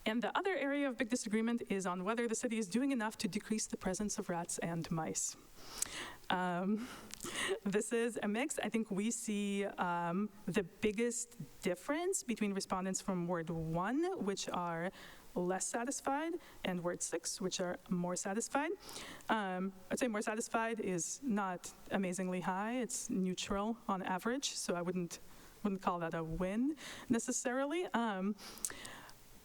And the other area of big disagreement is on whether the city is doing enough to decrease the presence of rats and mice. This is a mix. I think we see the biggest difference between respondents from Ward 1, which are less satisfied, and Ward 6, which are more satisfied. I'd say more satisfied is not amazingly high. It's neutral on average, so I wouldn't call that a win necessarily.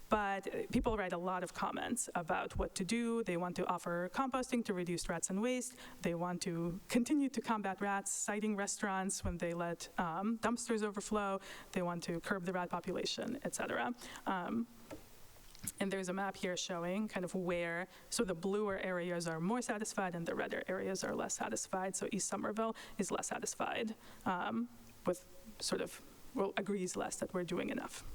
But people write a lot of comments about what to do. They want to offer composting to reduce rats and waste. They want to continue to combat rats, citing restaurants when they let dumpsters overflow. They want to curb the rat population, et cetera. And there's a map here showing kind of where, so the bluer areas are more satisfied and the redder areas are less satisfied. So East Somerville is less satisfied with sort of, well, agrees less that we're doing enough.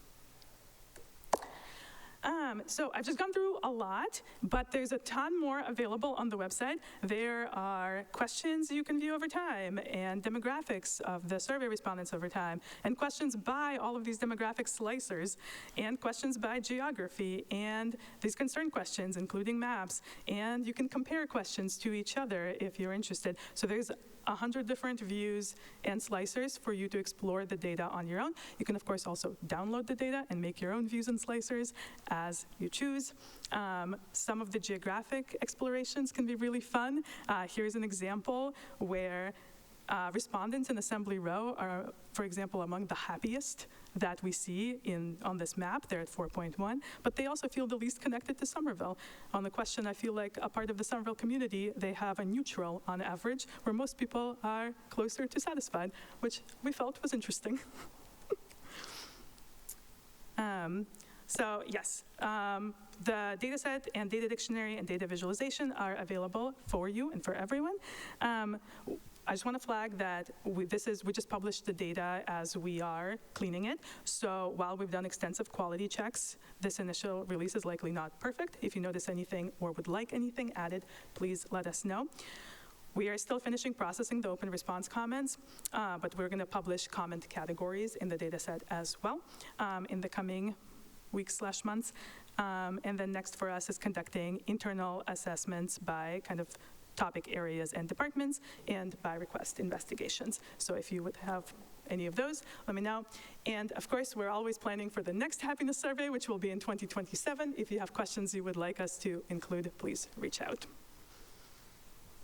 So I've just gone through a lot, but there's a ton more available on the website. There are questions you can view over time and demographics of the survey respondents over time, and questions by all of these demographic slicers, and questions by geography, and these concern questions, including maps, and you can compare questions to each other if you're interested. So there's 100 different views and slicers for you to explore the data on your own. You can, of course, also download the data and make your own views and slicers as you choose. Some of the geographic explorations can be really fun. Here's an example where respondents in Assembly Row are, for example, among the happiest that we see on this map. They're at 4.1, but they also feel the least connected to Somerville. On the question, I feel like a part of the Somerville community, they have a neutral on average, where most people are closer to satisfied, which we felt was interesting. So yes, the data set and data dictionary and data visualization are available for you and for everyone. I just want to flag that we just published the data as we are cleaning it. So while we've done extensive quality checks, this initial release is likely not perfect. If you notice anything or would like anything added, please let us know. We are still finishing processing the open response comments, but we're going to publish comment categories in the data set as well in the coming weeks/months. And then next for us is conducting internal assessments by kind of topic areas and departments, and by request investigations. So if you would have any of those, let me know. And of course, we're always planning for the next happiness survey, which will be in 2027. If you have questions you would like us to include, please reach out.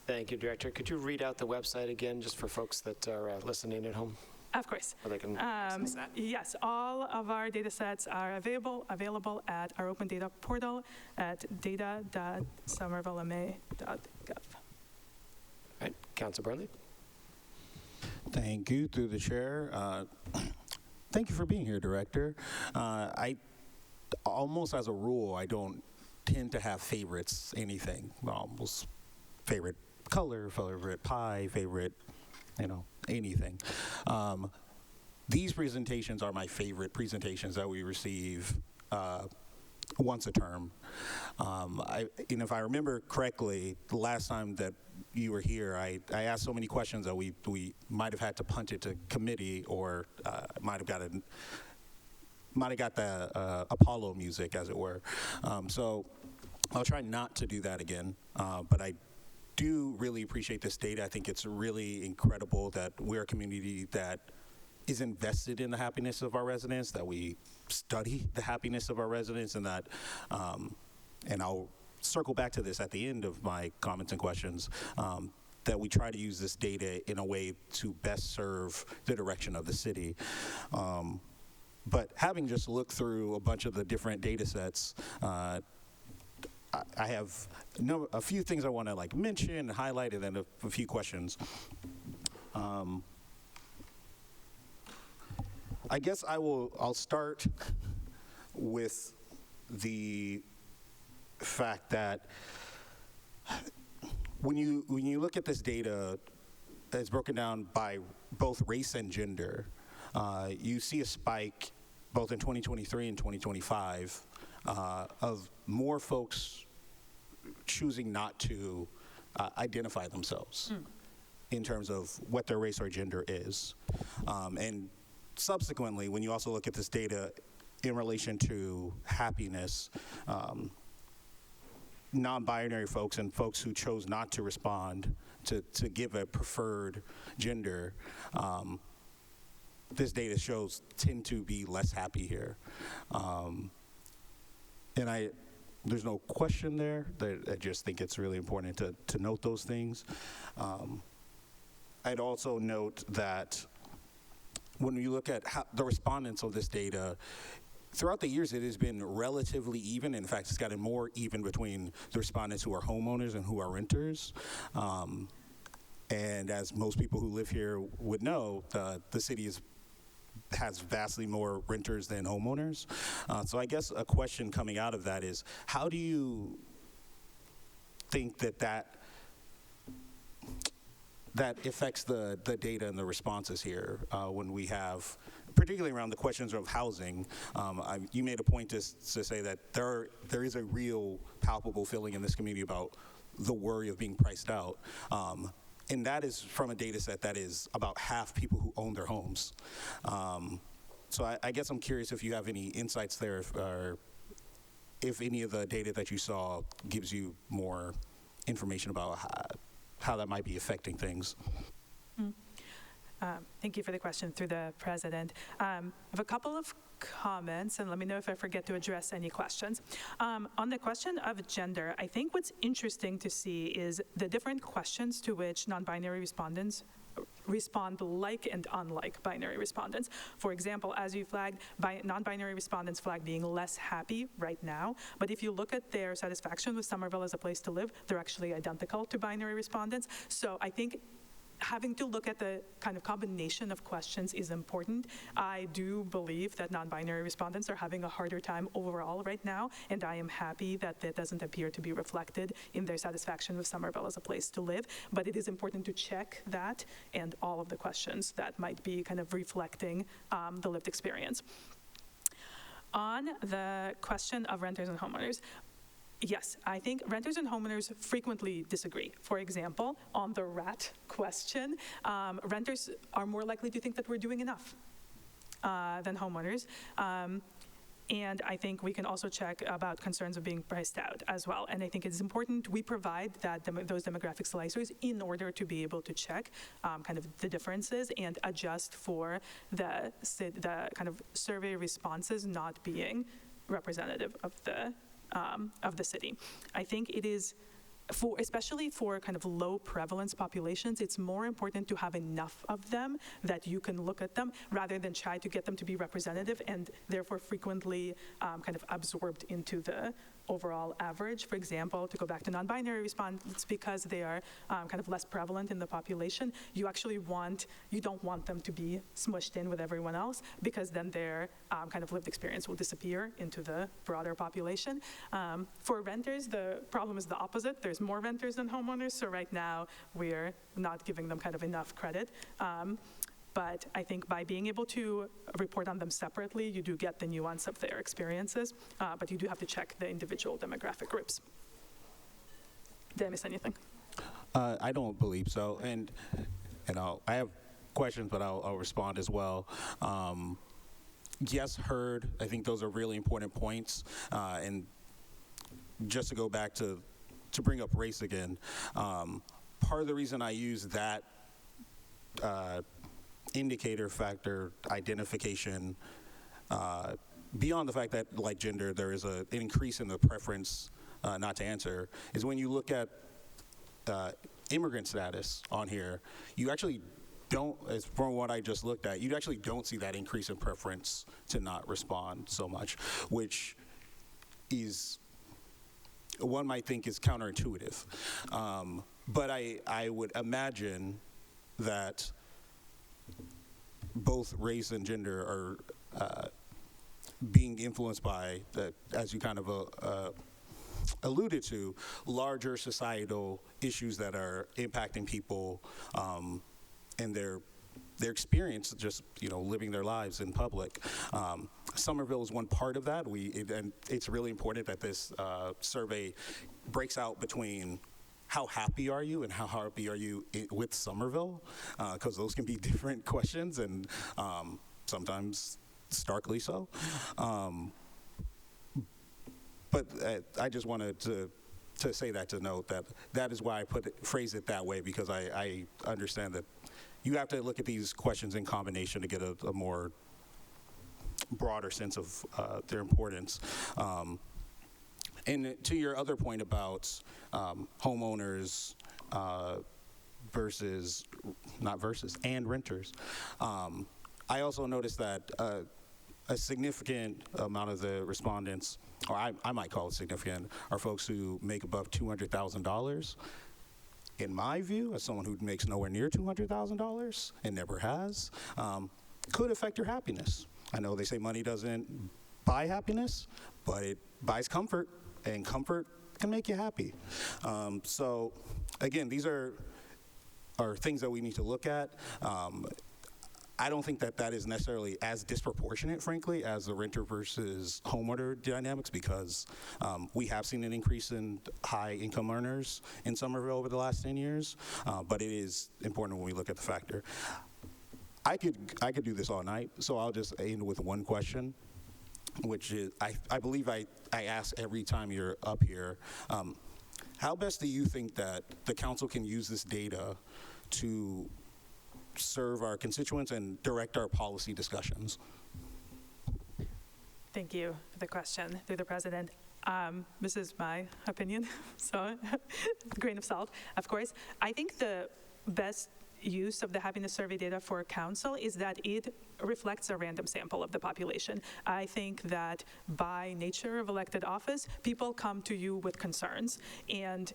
Thank you, Director. Could you read out the website again, just for folks that are listening at home? Of course. Or they can access that? Yes, all of our data sets are available at our open data portal at data.somervillema.gov. All right, Councilor Burnley. Thank you, through the chair. Thank you for being here, Director. I almost as a rule, I don't tend to have favorites, anything. Almost favorite color, favorite pie, favorite, anything. These presentations are my favorite presentations that we receive once a term. If I remember correctly, the last time that you were here, I asked so many questions that we might have had to punt it to committee, or might have got the Apollo music, as it were. So I'll try not to do that again, but I do really appreciate this data. I think it's really incredible that we're a community that is invested in the happiness of our residents, that we study the happiness of our residents, and that, and I'll circle back to this at the end of my comments and questions, that we try to use this data in a way to best serve the direction of the city. But having just looked through a bunch of the different data sets, I have a few things I want to like mention and highlight, and then a few questions. I guess I'll start with the fact that when you look at this data, it's broken down by both race and gender. You see a spike both in 2023 and 2025 of more folks choosing not to identify themselves in terms of what their race or gender is. And subsequently, when you also look at this data in relation to happiness, non-binary folks and folks who chose not to respond to give a preferred gender, this data shows tend to be less happy here. And there's no question there. I just think it's really important to note those things. I'd also note that when you look at the respondents of this data, throughout the years, it has been relatively even. In fact, it's gotten more even between the respondents who are homeowners and who are renters. And as most people who live here would know, the city has vastly more renters than homeowners. So I guess a question coming out of that is, how do you think that affects the data and the responses here when we have, particularly around the questions of housing? You made a point to say that there is a real palpable feeling in this community about the worry of being priced out. And that is from a data set that is about half people who own their homes. So I guess I'm curious if you have any insights there, or if any of the data that you saw gives you more information about how that might be affecting things. Thank you for the question through the president. I have a couple of comments, and let me know if I forget to address any questions. On the question of gender, I think what's interesting to see is the different questions to which non-binary respondents respond like and unlike binary respondents. For example, as you flagged, non-binary respondents flag being less happy right now, but if you look at their satisfaction with Somerville as a place to live, they're actually identical to binary respondents. So I think having to look at the kind of combination of questions is important. I do believe that non-binary respondents are having a harder time overall right now, and I am happy that that doesn't appear to be reflected in their satisfaction with Somerville as a place to live. But it is important to check that and all of the questions that might be kind of reflecting the lived experience. On the question of renters and homeowners, yes, I think renters and homeowners frequently disagree. For example, on the rat question, renters are more likely to think that we're doing enough than homeowners. And I think we can also check about concerns of being priced out as well. And I think it's important we provide those demographic slicers in order to be able to check kind of the differences and adjust for the kind of survey responses not being representative of the city. I think it is, especially for kind of low prevalence populations, it's more important to have enough of them that you can look at them rather than try to get them to be representative and therefore frequently kind of absorbed into the overall average. For example, to go back to non-binary respondents, because they are kind of less prevalent in the population, you don't want them to be smushed in with everyone else, because then their kind of lived experience will disappear into the broader population. For renters, the problem is the opposite. There's more renters than homeowners, so right now we're not giving them kind of enough credit. But I think by being able to report on them separately, you do get the nuance of their experiences, but you do have to check the individual demographic groups. Did I miss anything? I don't believe so, and I have questions, but I'll respond as well. Yes, heard. I think those are really important points, and just to go back to to bring up race again, part of the reason I use that indicator factor identification, beyond the fact that, like gender, there is an increase in the preference not to answer, is when you look at immigrant status on here, you actually don't, as from what I just looked at, you actually don't see that increase in preference to not respond so much, which is, one might think is counterintuitive. But I would imagine that both race and gender are being influenced by, as you kind of alluded to, larger societal issues that are impacting people and their experience, just living their lives in public. Somerville is one part of that. And it's really important that this survey breaks out between how happy are you and how happy are you with Somerville, because those can be different questions and sometimes starkly so. But I just wanted to say that, to note that is why I phrase it that way, because I understand that you have to look at these questions in combination to get a more broader sense of their importance. And to your other point about homeowners and renters, I also noticed that a significant amount of the respondents, or I might call it significant, are folks who make above $200,000. In my view, as someone who makes nowhere near $200,000 and never has, could affect your happiness. I know they say money doesn't buy happiness, but it buys comfort, and comfort can make you happy. So again, these are things that we need to look at. I don't think that is necessarily as disproportionate, frankly, as the renter versus homeowner dynamics, because we have seen an increase in high-income earners in Somerville over the last 10 years, but it is important when we look at the factor. I could do this all night, so I'll just end with one question, which is, I believe I ask every time you're up here, how best do you think that the council can use this data to serve our constituents and direct our policy discussions? Thank you for the question, through the president. This is my opinion, so grain of salt, of course. I think the best use of the happiness survey data for council is that it reflects a random sample of the population. I think that by nature of elected office, people come to you with concerns, and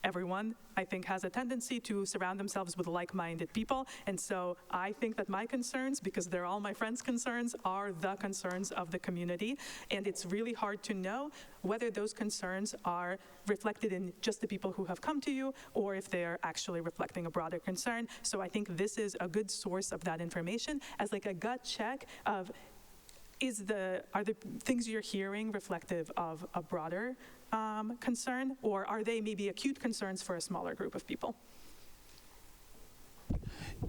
everyone, I think, has a tendency to surround themselves with like-minded people. And so I think that my concerns, because they're all my friends' concerns, are the concerns of the community. And it's really hard to know whether those concerns are reflected in just the people who have come to you, or if they're actually reflecting a broader concern. So I think this is a good source of that information as like a gut check of, are the things you're hearing reflective of a broader concern, or are they maybe acute concerns for a smaller group of people?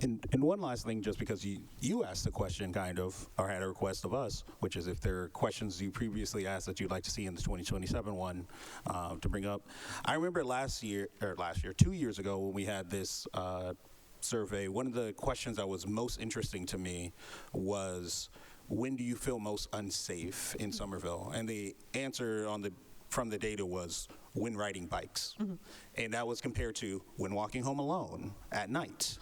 And one last thing, just because you asked the question kind of, or had a request of us, which is if there are questions you previously asked that you'd like to see in the 2027 one to bring up. I remember 2 years ago when we had this survey, one of the questions that was most interesting to me was, when do you feel most unsafe in Somerville? And the answer from the data was when riding bikes. Mm-hmm. And that was compared to when walking home alone at night,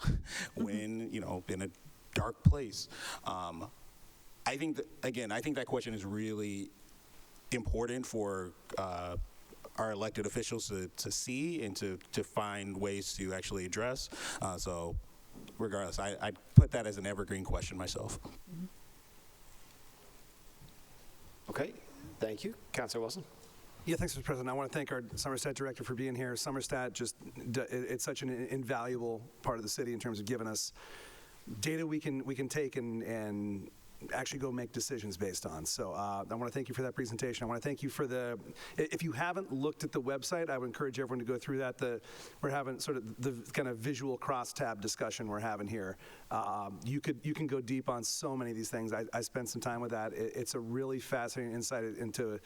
when, in a dark place. I think that question is really important for our elected officials to see and to find ways to actually address. So regardless, I put that as an evergreen question myself. Mm-hmm. Okay, thank you. Councilor Wilson. Yeah, thanks, Mr. President. I want to thank our Somerset director for being here. Somerset it's such an invaluable part of the city in terms of giving us data we can take and actually go make decisions based on. So I want to thank you for that presentation. I want to thank you for if you haven't looked at the website, I would encourage everyone to go through that. We're having sort of the kind of visual crosstab discussion we're having here. You can go deep on so many of these things. I spent some time with that. It's a really fascinating insight into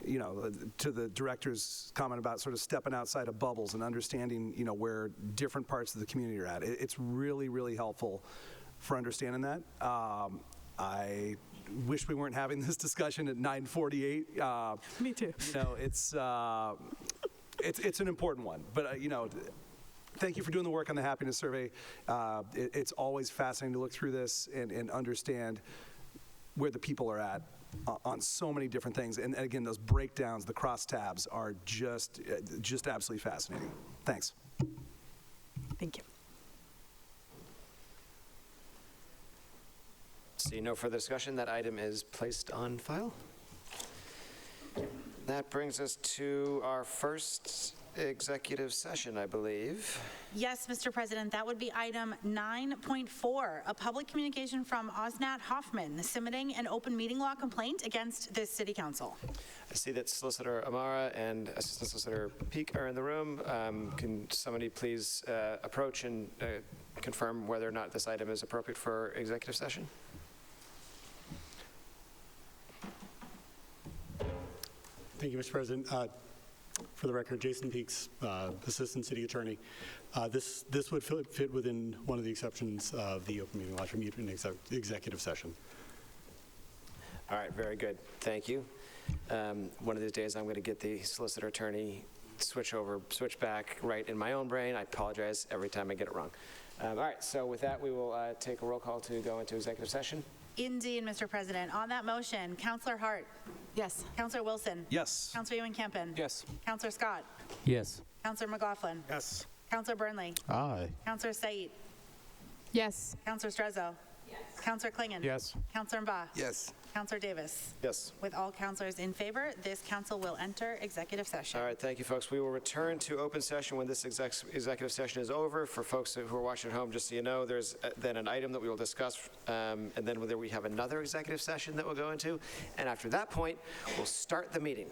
to the director's comment about sort of stepping outside of bubbles and understanding, where different parts of the community are at. It's really, really helpful for understanding that. I wish we weren't having this discussion at 9:48. Me too. It's an important one, but thank you for doing the work on the happiness survey. It's always fascinating to look through this and understand where the people are at on so many different things. And again, those breakdowns, the crosstabs are just absolutely fascinating. Thanks. Thank you. See no further discussion. That item is placed on file. That brings us to our first executive session, I believe. Yes, Mr. President, that would be item 9.4, a public communication from Osnat Hoffman submitting an open meeting law complaint against this city council. I see that Solicitor Amara and Assistant Solicitor Peak are in the room. Can somebody please approach and confirm whether or not this item is appropriate for executive session? Thank you, Mr. President. For the record, Jason Peaks, Assistant City Attorney. This would fit within one of the exceptions of the open meeting law to mute an executive session. All right, very good. Thank you. One of these days, I'm going to get the Solicitor Attorney switch back right in my own brain. I apologize every time I get it wrong. All right, so with that, we will take a roll call to go into executive session. Indeed, Mr. President. On that motion, Councillor Hart. Yes. Councillor Wilson. Yes. Councillor Ewan-Kempen. Yes. Councillor Scott. Yes. Councillor McLaughlin. Yes. Councillor Burnley. Aye. Councillor Said. Yes. Councillor Strezzo. Yes. Councillor Klingon. Yes. Councillor Mba. Yes. Councillor Davis. Yes. With all councillors in favor, this council will enter executive session. All right, thank you, folks. We will return to open session when this executive session is over. For folks who are watching at home, just so you know, there's then an item that we will discuss, and then we have another executive session that we'll go into. And after that point, we'll start the meeting.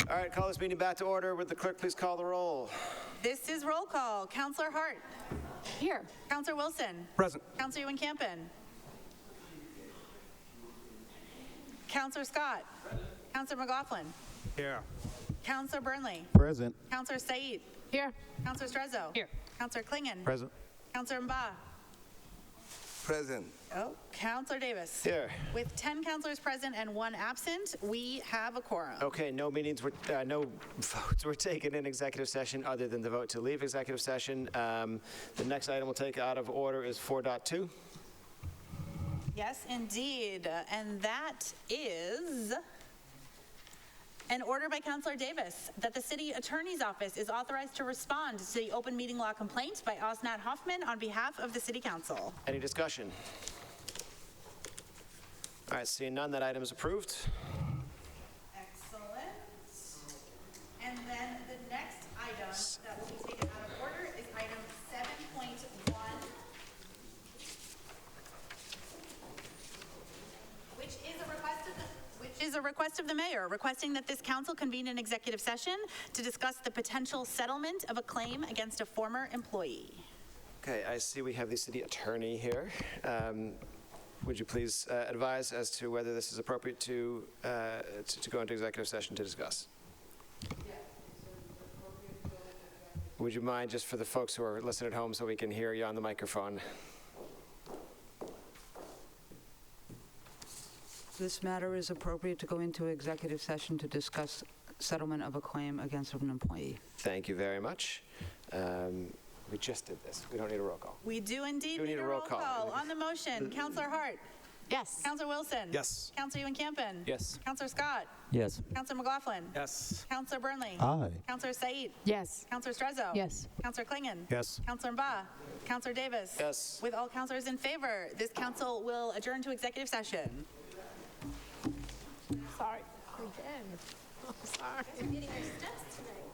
All right, call this meeting back to order. Would the clerk please call the roll? This is roll call. Counselor Hart. Here. Counselor Wilson. Present. Counselor Ewan-Campen. Counselor Scott. Counselor McLaughlin. Here. Counselor Burnley. Present. Counselor Said. Here. Counselor Strezzo. Here. Counselor Klingon. Present. Counselor Mba. Present. Oh, Counselor Davis. Here. With 10 counselors present and 1 absent, we have a quorum. Okay, no votes were taken in executive session other than the vote to leave executive session. The next item we'll take out of order is 4.2. Yes, indeed. And that is an order by Counselor Davis that the City Attorney's Office is authorized to respond to the open meeting law complaint by Osnat Hoffman on behalf of the City Council. Any discussion? All right, seeing none, that item is approved. Excellent. And then the next item that will be taken out of order is item 7.1, which is a request of the mayor, requesting that this council convene an executive session to discuss the potential settlement of a claim against a former employee. Okay, I see we have the city attorney here. Would you please advise as to whether this is appropriate to go into executive session to discuss? Would you mind, just for the folks who are listening at home so we can hear you on the microphone? This matter is appropriate to go into executive session to discuss settlement of a claim against an employee. Thank you very much. We just did this. We don't need a roll call. We do indeed need a roll call. On the motion, Counselor Hart. Yes. Counselor Wilson. Yes. Counselor Ewan-Campen. Yes. Counselor Scott. Yes. Counselor McLaughlin. Yes. Counselor Burnley. Aye. Counselor Said. Yes. Counselor Strezzo. Yes. Counselor Klingon. Yes. Counselor Mba. Counselor Davis. Yes. With all counselors in favor, this council will adjourn to executive session. Sorry. Again. I'm sorry. We're getting our steps tonight.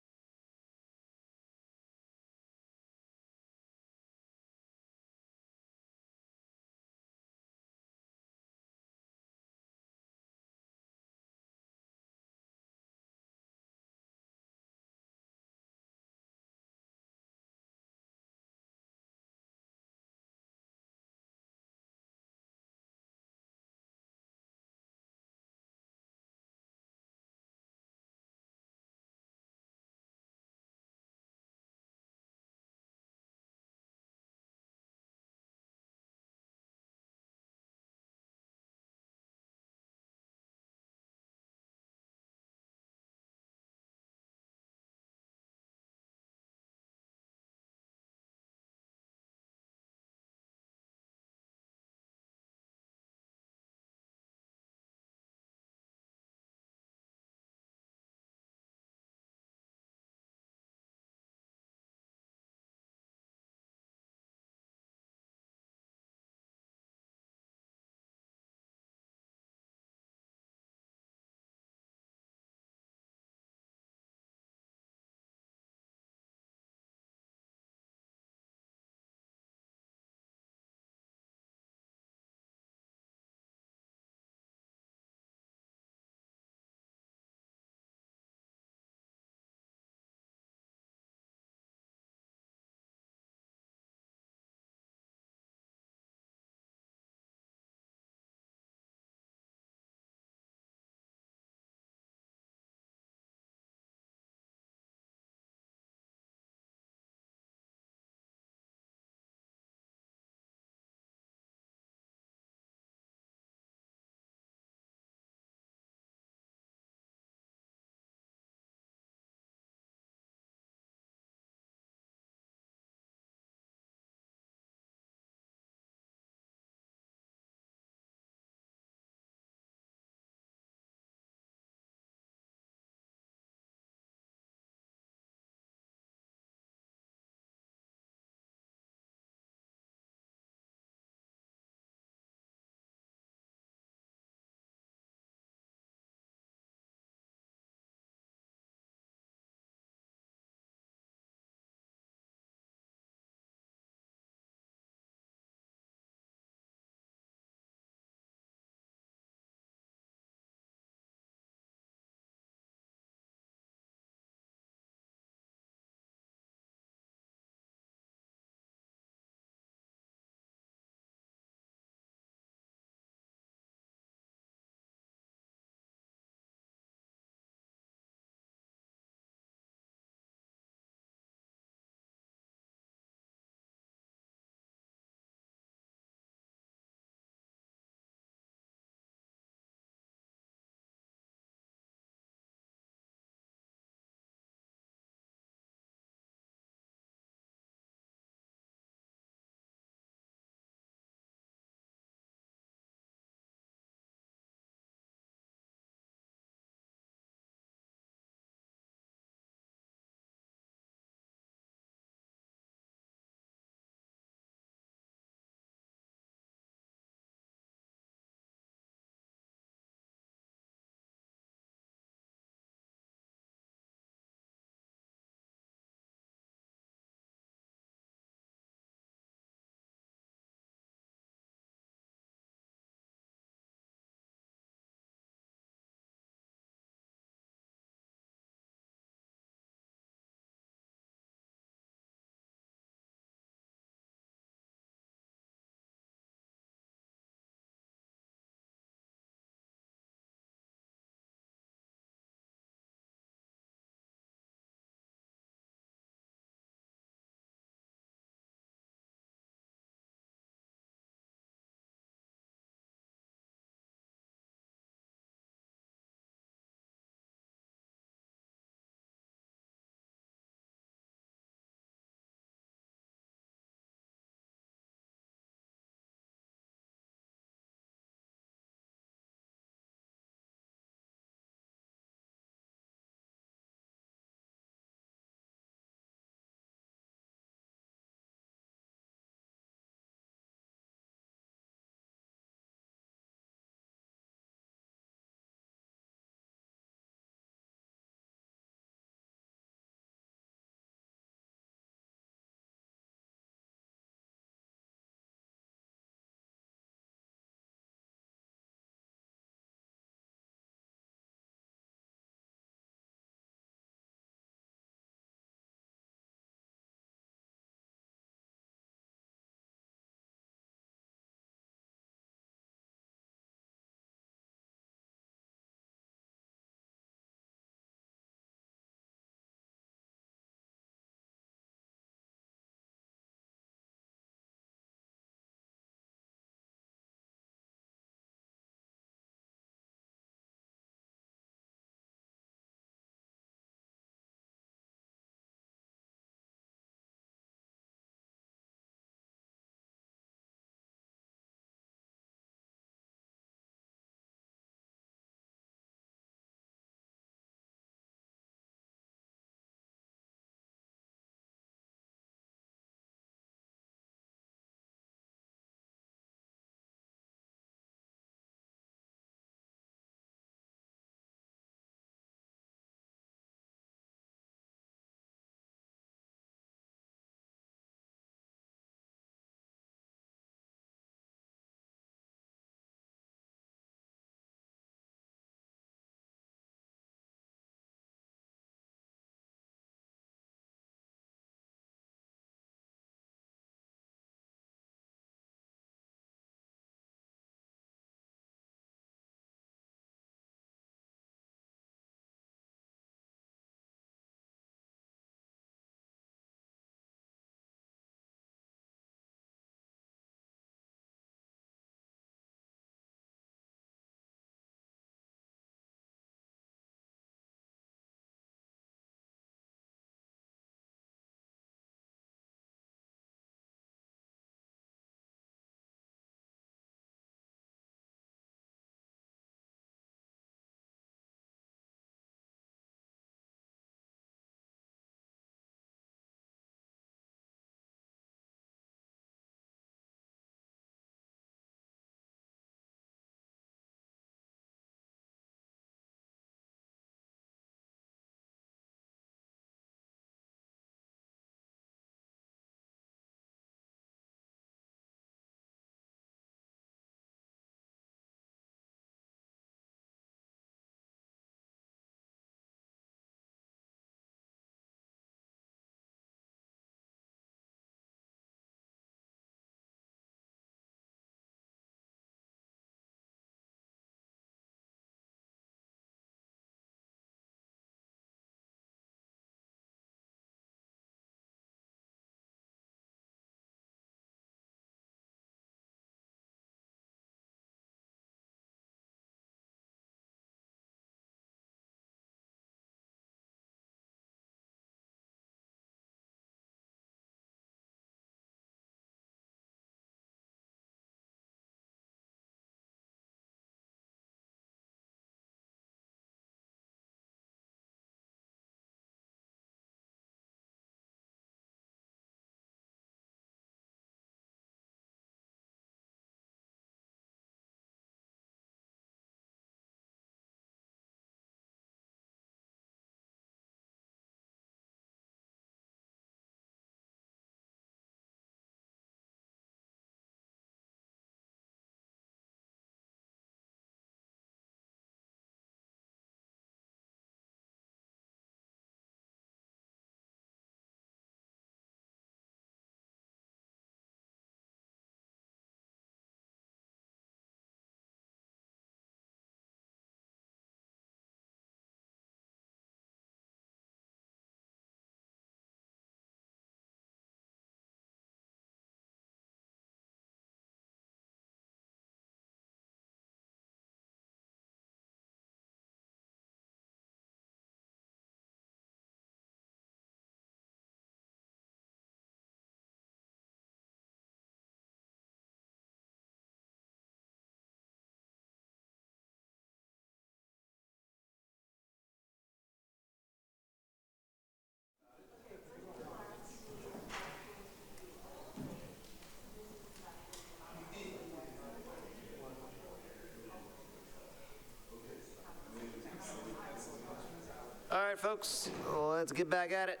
folks. Let's get back at it.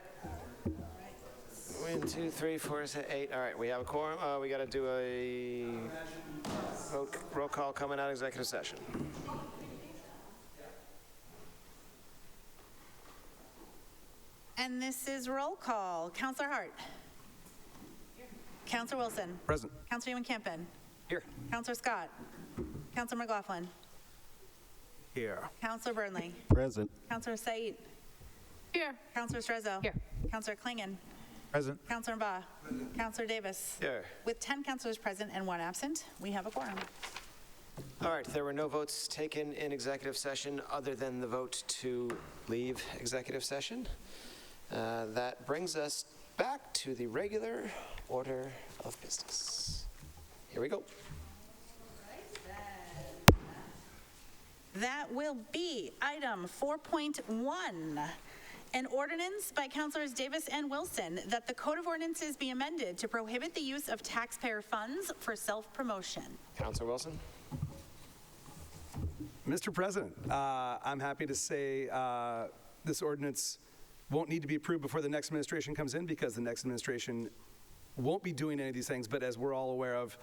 1, 2, 3, 4, 8. All right, we have a quorum. We got to do a roll call coming out of executive session. And this is roll call. Counselor Hart. Counselor Wilson. Present. Counselor Ewan Campen. Here. Counselor Scott. Counselor McLaughlin. Here. Counselor Burnley. Present. Counselor Said. Here. Counselor Strezzo. Here. Counselor Klingon. Present. Counselor Mba. Counselor Davis. Here. With 10 counselors present and 1 absent, we have a quorum. All right, there were no votes taken in executive session other than the vote to leave executive session. That brings us back to the regular order of business. Here we go. That will be item 4.1. An ordinance by Councilors Davis and Wilson that the Code of Ordinances be amended to prohibit the use of taxpayer funds for self-promotion. Councilor Wilson. Mr. President, I'm happy to say this ordinance won't need to be approved before the next administration comes in because the next administration won't be doing any of these things, but as we're all aware of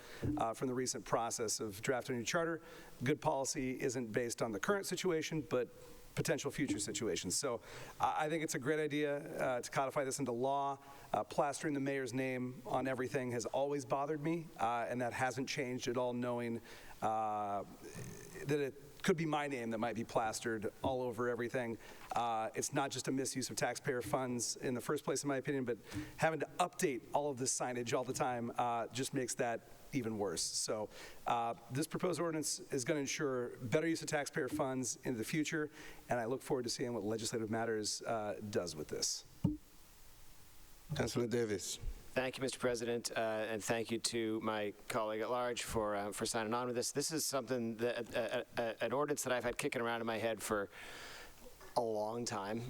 from the recent process of drafting a new charter, good policy isn't based on the current situation, but potential future situations. So I think it's a great idea to codify this into law. Plastering the mayor's name on everything has always bothered me, and that hasn't changed at all, knowing that it could be my name that might be plastered all over everything. It's not just a misuse of taxpayer funds in the first place, in my opinion, but having to update all of this signage all the time just makes that even worse. So this proposed ordinance is going to ensure better use of taxpayer funds into the future, and I look forward to seeing what Legislative Matters does with this. Councilor Davis. Thank you, Mr. President, and thank you to my colleague at large for signing on with this. This is something that an ordinance that I've had kicking around in my head for a long time,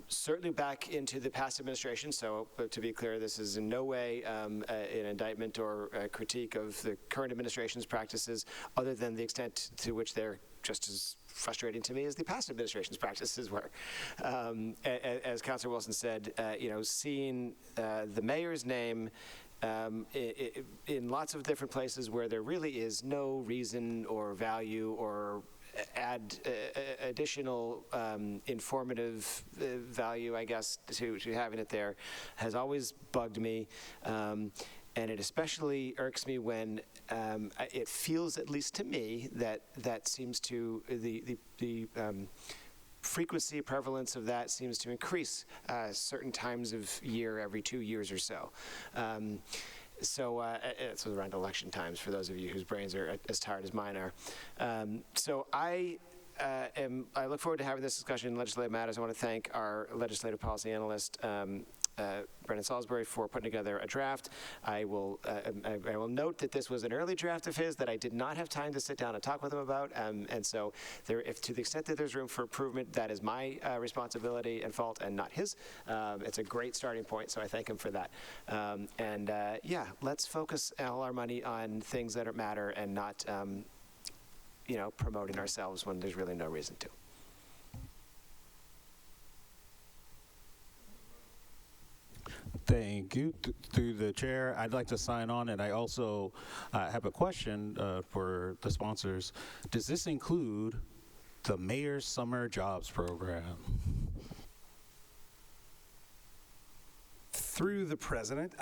certainly back into the past administration. So to be clear, this is in no way an indictment or a critique of the current administration's practices, other than the extent to which they're just as frustrating to me as the past administration's practices were. As Councilor Wilson said, seeing the mayor's name in lots of different places where there really is no reason or value or add additional informative value, I guess, to having it there has always bugged me. And it especially irks me when it feels, at least to me, that seems to, the frequency, prevalence of that seems to increase certain times of year, every 2 years or so. So it's around election times for those of you whose brains are as tired as mine are. So I look forward to having this discussion in Legislative Matters. I want to thank our legislative policy analyst, Brendan Salisbury, for putting together a draft. I will note that this was an early draft of his that I did not have time to sit down and talk with him about, and so if to the extent that there's room for improvement, that is my responsibility and fault and not his. It's a great starting point, so I thank him for that. Yeah, let's focus all our money on things that matter and not promoting ourselves when there's really no reason to. Thank you. Through the chair, I'd like to sign on, and I also have a question for the sponsors. Does this include the Mayor's Summer Jobs Program? Through the president.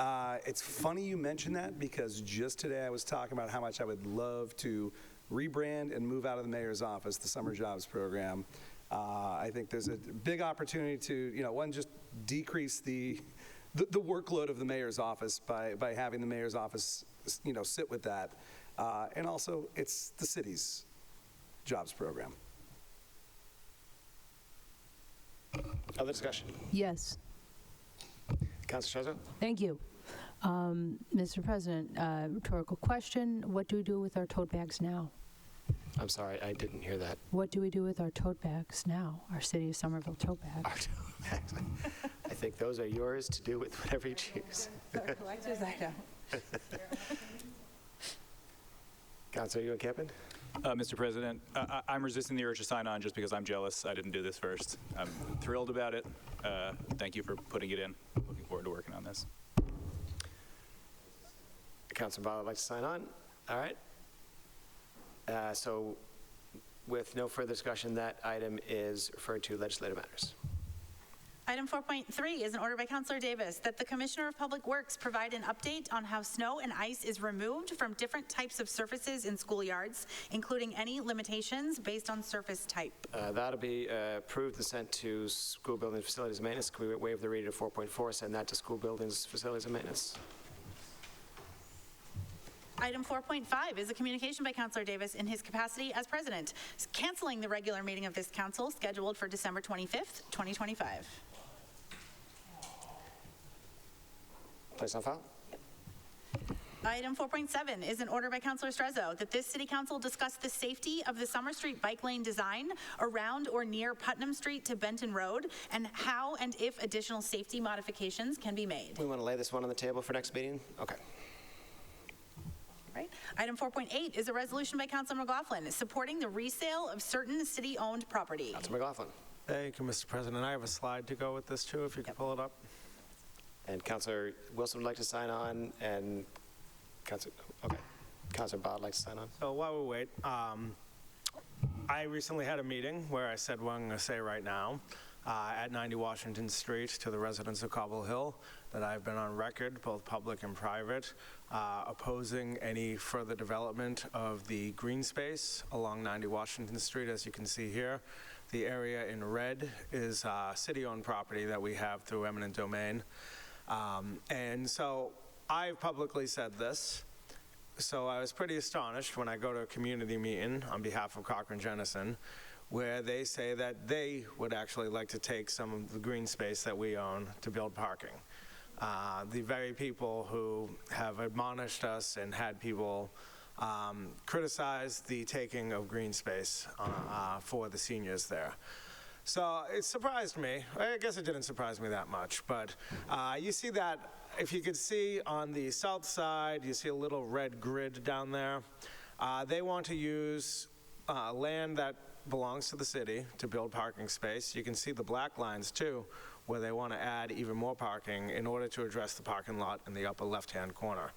It's funny you mention that because just today I was talking about how much I would love to rebrand and move out of the mayor's office the Summer Jobs Program. I think there's a big opportunity to, one, just decrease the workload of the mayor's office by having the mayor's office, sit with that. And also, it's the city's jobs program. Other discussion? Yes. Councilor Strezzo? Thank you. Mr. President, rhetorical question. What do we do with our tote bags now? I'm sorry, I didn't hear that. What do we do with our tote bags now, our City of Somerville tote bags? Our tote bags. I think those are yours to do with whatever you choose. They're collector's item. Councilor Ewan Campen? Mr. President, I'm resisting the urge to sign on just because I'm jealous I didn't do this first. I'm thrilled about it. Thank you for putting it in. Looking forward to working on this. Councilor Ball would like to sign on. All right. So with no further discussion, that item is referred to legislative matters. Item 4.3 is an order by Councilor Davis that the Commissioner of Public Works provide an update on how snow and ice is removed from different types of surfaces in schoolyards, including any limitations based on surface type. That'll be approved and sent to School Buildings Facilities and Maintenance. Can we waive the reading of 4.4, send that to School Buildings Facilities and Maintenance? Item 4.5 is a communication by Councilor Davis in his capacity as president, canceling the regular meeting of this council scheduled for December 25th, 2025. Place on file. Item 4.7 is an order by Councilor Strezzo that this city council discuss the safety of the Summer Street bike lane design around or near Putnam Street to Benton Road, and how and if additional safety modifications can be made. We want to lay this one on the table for next meeting? Okay. Right. Item 4.8 is a resolution by Councilor McLaughlin supporting the resale of certain city-owned property. Councilor McLaughlin. Thank you, Mr. President. I have a slide to go with this too, if you could pull it up. And Councilor Wilson would like to sign on, and Councilor Bott would like to sign on. So while we wait, I recently had a meeting where I said what I'm going to say right now at 90 Washington Street to the residents of Cobble Hill, that I've been on record, both public and private, opposing any further development of the green space along 90 Washington Street. As you can see here, the area in red is city-owned property that we have through eminent domain. And so I've publicly said this. So I was pretty astonished when I go to a community meeting on behalf of Cochran-Jennison, where they say that they would actually like to take some of the green space that we own to build parking. The very people who have admonished us and had people criticize the taking of green space for the seniors there. So it surprised me. I guess it didn't surprise me that much, but you see that, if you could see on the south side, you see a little red grid down there. They want to use land that belongs to the city to build parking space. You can see the black lines too, where they want to add even more parking in order to address the parking lot in the upper left-hand corner.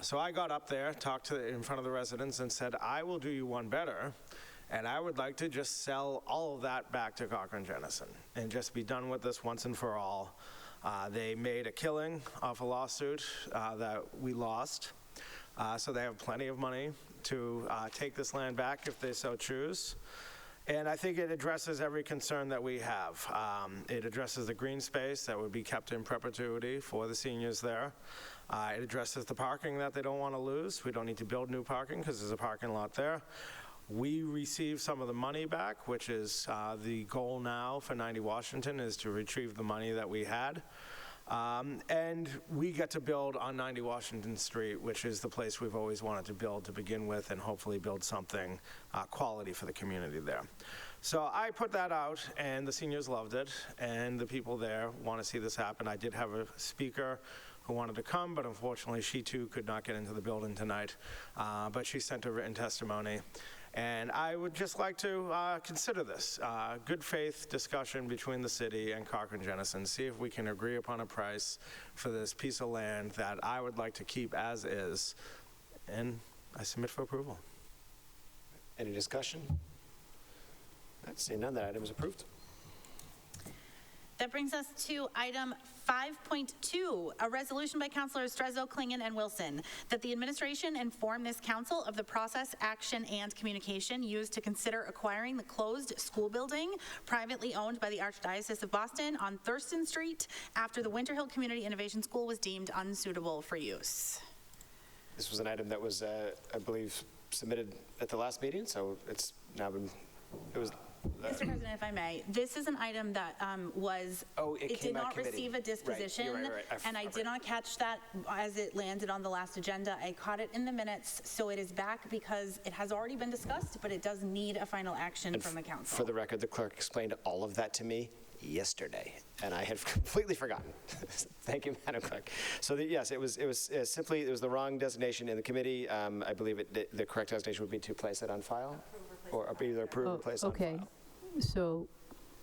So I got up there, talked in front of the residents and said, I will do you one better, and I would like to just sell all of that back to Cochran-Jennison and just be done with this once and for all. They made a killing off a lawsuit that we lost, so they have plenty of money to take this land back if they so choose. And I think it addresses every concern that we have. It addresses the green space that would be kept in perpetuity for the seniors there. It addresses the parking that they don't want to lose. We don't need to build new parking because there's a parking lot there. We receive some of the money back, which is the goal now for 90 Washington, is to retrieve the money that we had. And we get to build on 90 Washington Street, which is the place we've always wanted to build to begin with, and hopefully build something quality for the community there. So I put that out, and the seniors loved it, and the people there want to see this happen. I did have a speaker who wanted to come, but unfortunately she too could not get into the building tonight, but she sent a written testimony. And I would just like to consider this good faith discussion between the city and Cochran-Jennison, see if we can agree upon a price for this piece of land that I would like to keep as is, and I submit for approval. Any discussion? Seeing none, that item is approved. That brings us to item 5.2, a resolution by Councilors Strezzo, Klingon, and Wilson, that the administration inform this council of the process, action, and communication used to consider acquiring the closed school building privately owned by the Archdiocese of Boston on Thurston Street after the Winter Hill Community Innovation School was deemed unsuitable for use. This was an item that was, I believe, submitted at the last meeting, so it's now been, Mr. President, if I may, this is an item that it did not receive a disposition, right. and I did not catch that as it landed on the last agenda. I caught it in the minutes, so it is back because it has already been discussed, but it does need a final action from the council. For the record, the clerk explained all of that to me yesterday, and I had completely forgotten. Thank you, Madam Clerk. So yes, it was simply the wrong designation in the committee. I believe the correct designation would be to place it on file, or either approve or place on file. Okay, so,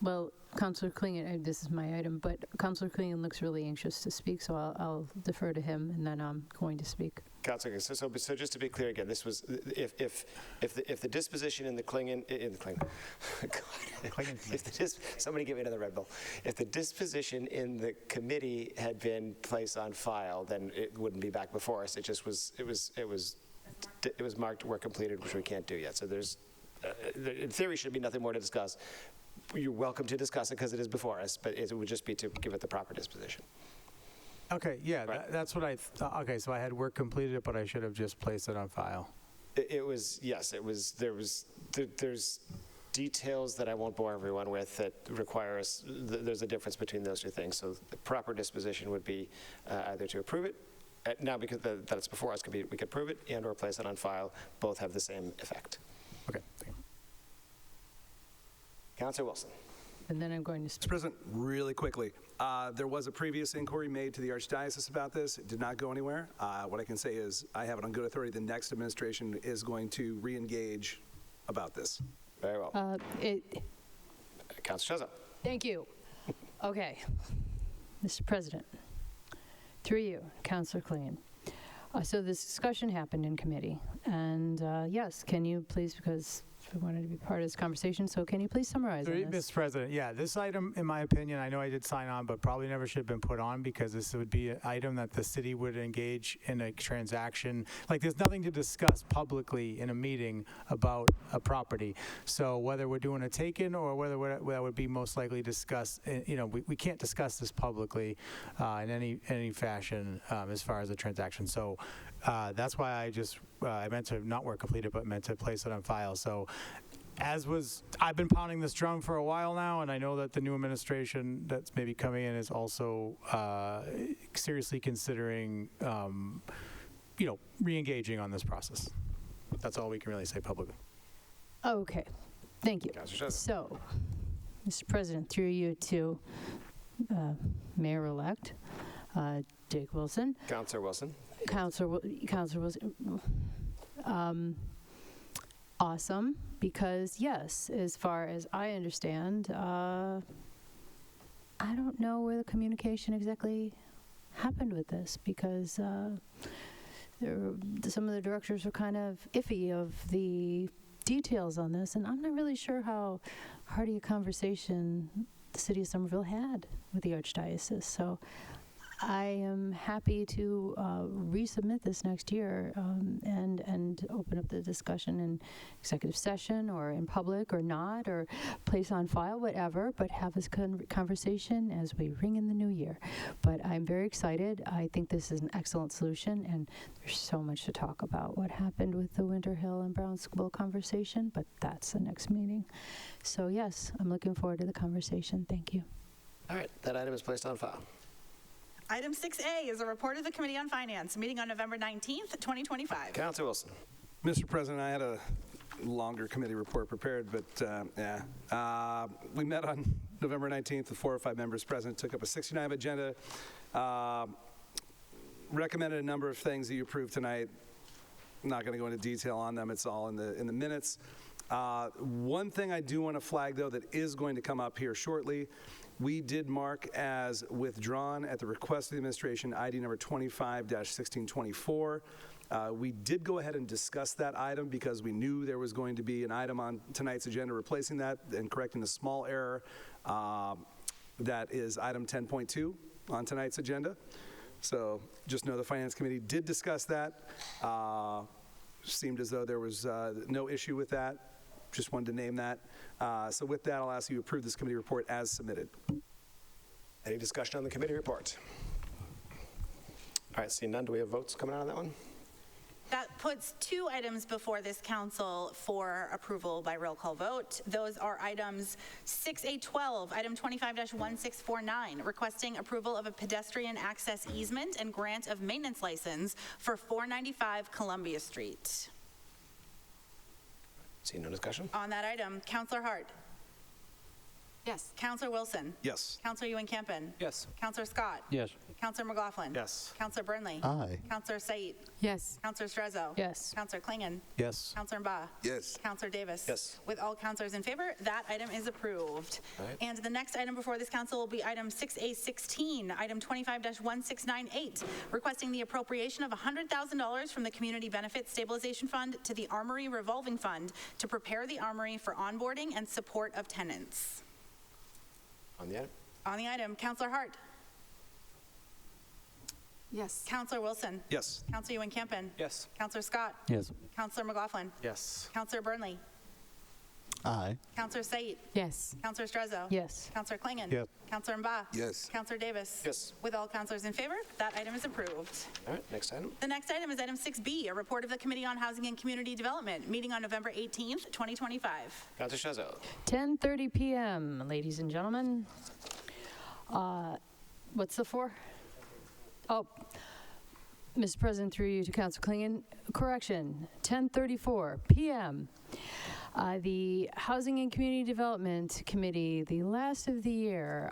well, Councilor Klingon, this is my item, but Councilor Klingon looks really anxious to speak, so I'll defer to him, and then I'm going to speak. Councilor, so just to be clear again, this was if the disposition in the Klingon somebody give me another Red Bull. If the disposition in the committee had been placed on file, then it wouldn't be back before us. It just was marked work completed, which we can't do yet. So there's in theory should be nothing more to discuss. You're welcome to discuss it because it is before us, but it would just be to give it the proper disposition. Okay, yeah, Right. that's what I thought. Okay, so I had work completed, but I should have just placed it on file. There's details that I won't bore everyone with that require us, there's a difference between those two things. So the proper disposition would be either to approve it, now because that it's before us, we could approve it and or place it on file. Both have the same effect. Okay, thank you. Councilor Wilson. And then I'm going to Mr. speak. President, really quickly, there was a previous inquiry made to the Archdiocese about this. It did not go anywhere. What I can say is I have it on good authority. The next administration is going to re-engage about this. Very well. Councilor Chezza. Thank you. Okay, Mr. President, through you, Councilor Klingon. So this discussion happened in committee, and yes, can you please, because I wanted to be part of this conversation, so can you please summarize on this? Mr. President, yeah, this item, in my opinion, I know I did sign on, but probably never should have been put on because this would be an item that the city would engage in a transaction. Like, there's nothing to discuss publicly in a meeting about a property. So whether we're doing a take-in or whether that would be most likely discussed, we can't discuss this publicly in any fashion as far as a transaction. So that's why I meant to not work completed, but meant to place it on file. So I've been pounding this drum for a while now, and I know that the new administration that's maybe coming in is also seriously considering, re-engaging on this process. That's all we can really say publicly. Okay, thank you. So, Mr. President, through you to Mayor-elect Jake Wilson. Councilor Wilson. Councilor Wilson. Awesome, because yes, as far as I understand, I don't know where the communication exactly happened with this, because some of the directors were kind of iffy of the details on this, and I'm not really sure how hearty a conversation the city of Somerville had with the Archdiocese. So I am happy to resubmit this next year and open up the discussion in executive session or in public or not, or place on file, whatever, but have this conversation as we ring in the new year. But I'm very excited. I think this is an excellent solution, and there's so much to talk about what happened with the Winter Hill and Brownsville conversation, but that's the next meeting. So yes, I'm looking forward to the conversation. Thank you. All right, that item is placed on file. Item 6A is a report of the Committee on Finance, meeting on November 19th, 2025. Councilor Wilson. Mr. President, I had a longer committee report prepared, but we met on November 19th with 4 or 5 members present, took up a 69 agenda, recommended a number of things that you approved tonight. I'm not going to go into detail on them. It's all in the minutes. One thing I do want to flag, though, that is going to come up here shortly, we did mark as withdrawn at the request of the administration ID number 25-1624. We did go ahead and discuss that item because we knew there was going to be an item on tonight's agenda replacing that and correcting the small error that is item 10.2 on tonight's agenda. So just know the Finance Committee did discuss that. Seemed as though there was no issue with that. Just wanted to name that. So with that, I'll ask you to approve this committee report as submitted. Any discussion on the committee report? All right, seeing none, do we have votes coming out on that one? That puts 2 items before this council for approval by roll call vote. Those are items 6A12, item 25-1649, requesting approval of a pedestrian access easement and grant of maintenance license for 495 Columbia Street. Seeing no discussion? On that item, Councilor Hart. Yes. Counselor Wilson. Yes. Counselor Ewan-Campen. Yes. Counselor Scott. Yes. Counselor McLaughlin. Yes. Counselor Burnley. Aye. Counselor Said. Yes. Counselor Strezzo. Yes. Counselor Klingon. Yes. Counselor Mba. Yes. Counselor Davis. Yes. With all counselors in favor, that item is approved. Right. And the next item before this council will be item 6A16, item 25-1698, requesting the appropriation of $100,000 from the Community Benefits Stabilization Fund to the Armory Revolving Fund to prepare the Armory for onboarding and support of tenants. On the item? On the item, Counselor Hart. Yes. Counselor Wilson. Yes. Counselor Ewan-Campen. Yes. Counselor Scott. Yes. Counselor McLaughlin. Yes. Counselor Burnley. Aye. Counselor Said. Yes. Counselor Strezzo. Yes. Counselor Klingon. Yes. Counselor Mba. Yes. Counselor Davis. Yes. With all counselors in favor, that item is approved. All right, next item. The next item is item 6B, a report of the Committee on Housing and Community Development, meeting on November 18th, 2025. Counselor Strezzo. 10:30 p.m., ladies and gentlemen. What's the for? Oh, Mr. President, through you to Councilor Klingon. Correction, 10:34 p.m. The Housing and Community Development Committee, the last of the year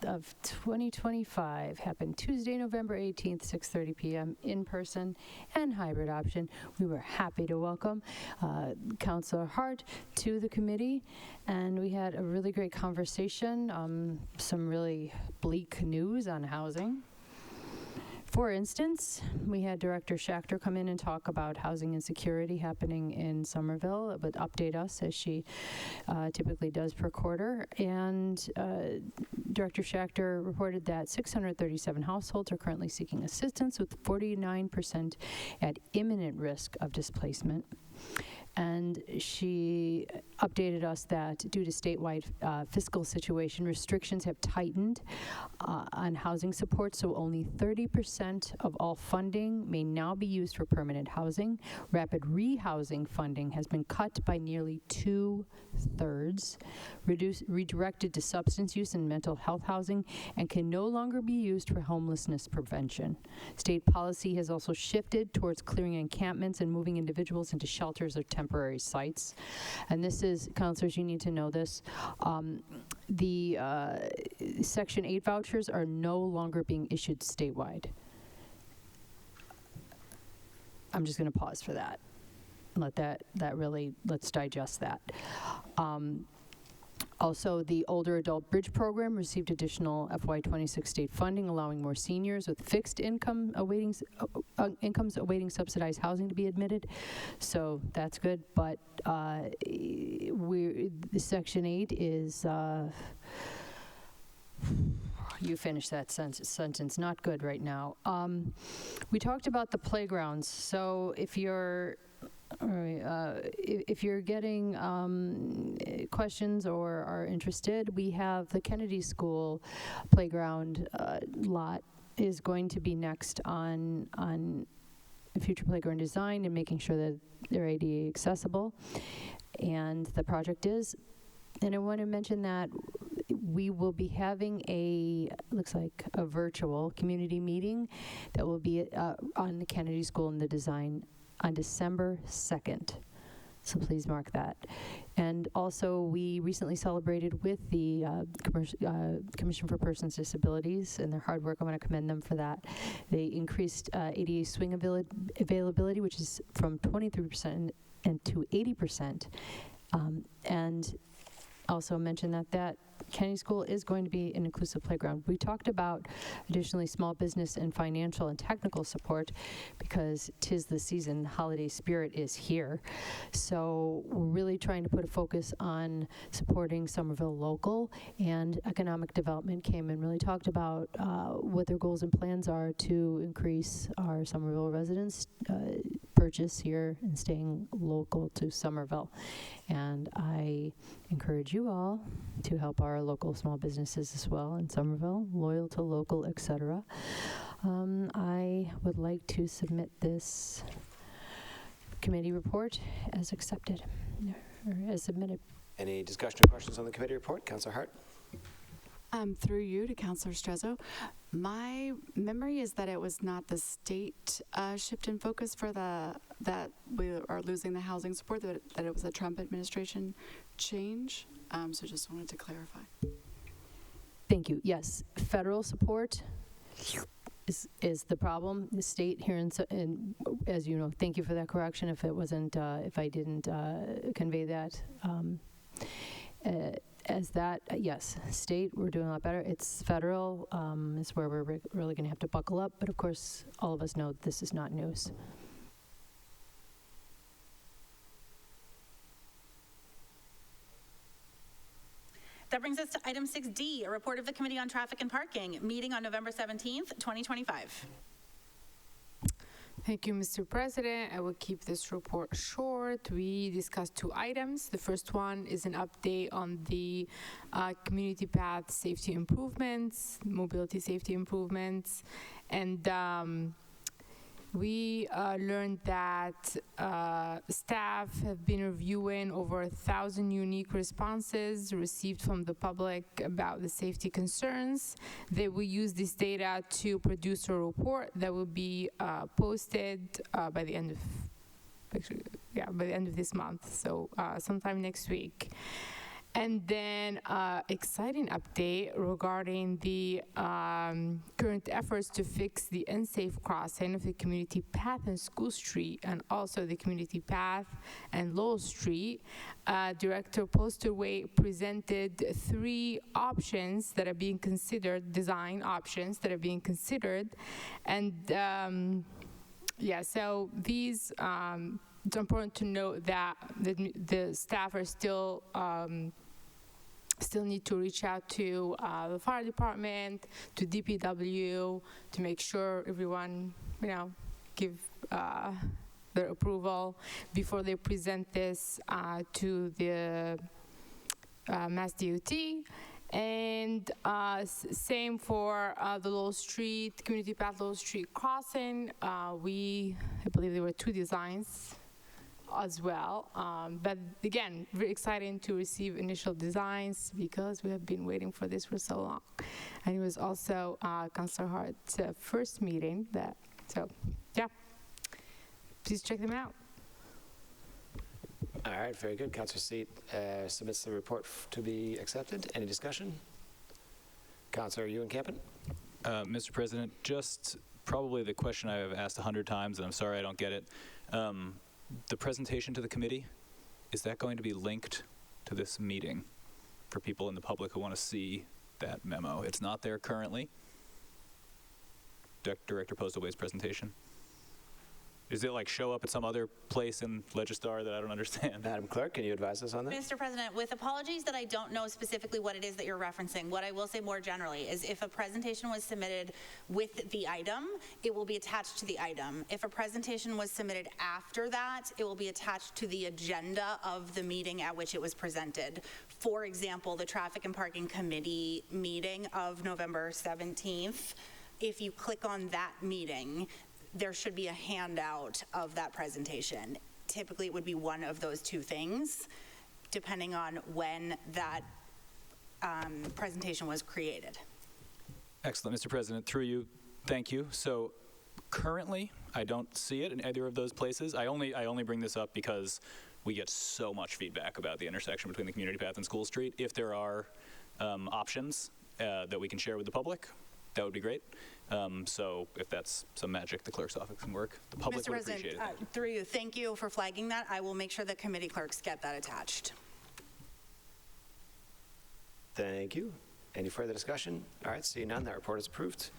of 2025, happened Tuesday, November 18th, 6:30 p.m. in person and hybrid option. We were happy to welcome Councilor Hart to the committee, and we had a really great conversation, some really bleak news on housing. For instance, we had Director Schachter come in and talk about housing insecurity happening in Somerville, but update us as she typically does per quarter. And Director Schachter reported that 637 households are currently seeking assistance, with 49% at imminent risk of displacement. And she updated us that due to statewide fiscal situation, restrictions have tightened on housing support, so only 30% of all funding may now be used for permanent housing. Rapid rehousing funding has been cut by nearly 2/3, redirected to substance use and mental health housing, and can no longer be used for homelessness prevention. State policy has also shifted towards clearing encampments and moving individuals into shelters or temporary sites. And this is, counselors, you need to know this, the Section 8 vouchers are no longer being issued statewide. I'm just going to pause for that. Let that really, let's digest that. Also, the Older Adult Bridge Program received additional FY26 state funding, allowing more seniors with fixed incomes awaiting subsidized housing to be admitted. So that's good. But the Section 8 is, you finish that sentence, not good right now. We talked about the playgrounds. So if you're if you're getting questions or are interested, we have the Kennedy School playground lot is going to be next on future playground design and making sure that they're ADA accessible. And the project is, and I want to mention that we will be having looks like a virtual community meeting that will be on the Kennedy School and the design on December 2nd. So please mark that. And also, we recently celebrated with the Commission for Persons with Disabilities and their hard work. I want to commend them for that. They increased ADA swing availability, which is from 23% and to 80%. And also mention that Kennedy School is going to be an inclusive playground. We talked about additionally small business and financial and technical support because 'tis the season, holiday spirit is here. So we're really trying to put a focus on supporting Somerville local, and economic development came and really talked about what their goals and plans are to increase our Somerville residents' purchase here and staying local to Somerville. And I encourage you all to help our local small businesses as well in Somerville, loyal to local, etc. I would like to submit this committee report as accepted, or as submitted. Any discussion or questions on the committee report? Councilor Hart? Through you to Councilor Strezzo. My memory is that it was not the state shift in focus for that we are losing the housing support, that it was a Trump administration change. So just wanted to clarify. Thank you. Yes, federal support is the problem. The state here, and as you know, thank you for that correction. If it wasn't, if I didn't convey that, yes, state, we're doing a lot better. It's federal is where we're really going to have to buckle up. But of course, all of us know this is not news. That brings us to item 6D, a report of the Committee on Traffic and Parking, meeting on November 17th, 2025. Thank you, Mr. President. I will keep this report short. We discussed 2 items. The first one is an update on the community path safety improvements, mobility safety improvements, and we learned that staff have been reviewing over 1,000 unique responses received from the public about the safety concerns. They will use this data to produce a report that will be posted by the end of this month, so sometime next week. And then exciting update regarding the current efforts to fix the unsafe crossing of the community path and School Street, and also the community path and Lowell Street. Director Posterway presented 3 options that are being considered, design options that are being considered. And so these, it's important to note that the staff are still need to reach out to the fire department, to DPW, to make sure everyone, give their approval before they present this to the Mass DOT. And same for the Lowell Street, Community Path Lowell Street crossing. I believe there were 2 designs as well. But again, very exciting to receive initial designs because we have been waiting for this for so long. And it was also Councilor Hart's first meeting please check them out. All right, very good. Councilor Seat submits the report to be accepted. Any discussion? Councilor Ewan-Campen? Mr. President, just probably the question I have asked 100 times, and I'm sorry I don't get it. The presentation to the committee, is that going to be linked to this meeting for people in the public who want to see that memo? It's not there currently. Director Postleway's presentation. Is it like show up at some other place in Legistar that I don't understand? Madam Clerk, can you advise us on that? Mr. President, with apologies that I don't know specifically what it is that you're referencing, what I will say more generally is if a presentation was submitted with the item, it will be attached to the item. If a presentation was submitted after that, it will be attached to the agenda of the meeting at which it was presented. For example, the Traffic and Parking Committee meeting of November 17th, if you click on that meeting, there should be a handout of that presentation. Typically, it would be one of those 2 things, depending on when that presentation was created. Excellent, Mr. President. Through you, thank you. So currently, I don't see it in either of those places. I only bring this up because we get so much feedback about the intersection between the community path and School Street. If there are options that we can share with the public, that would be great. So if that's some magic the clerk's office can work, the public would appreciate it. Mr. President, through you, thank you for flagging that. I will make sure the committee clerks get that attached. Thank you. Any further discussion? All right, seeing none, that report is approved.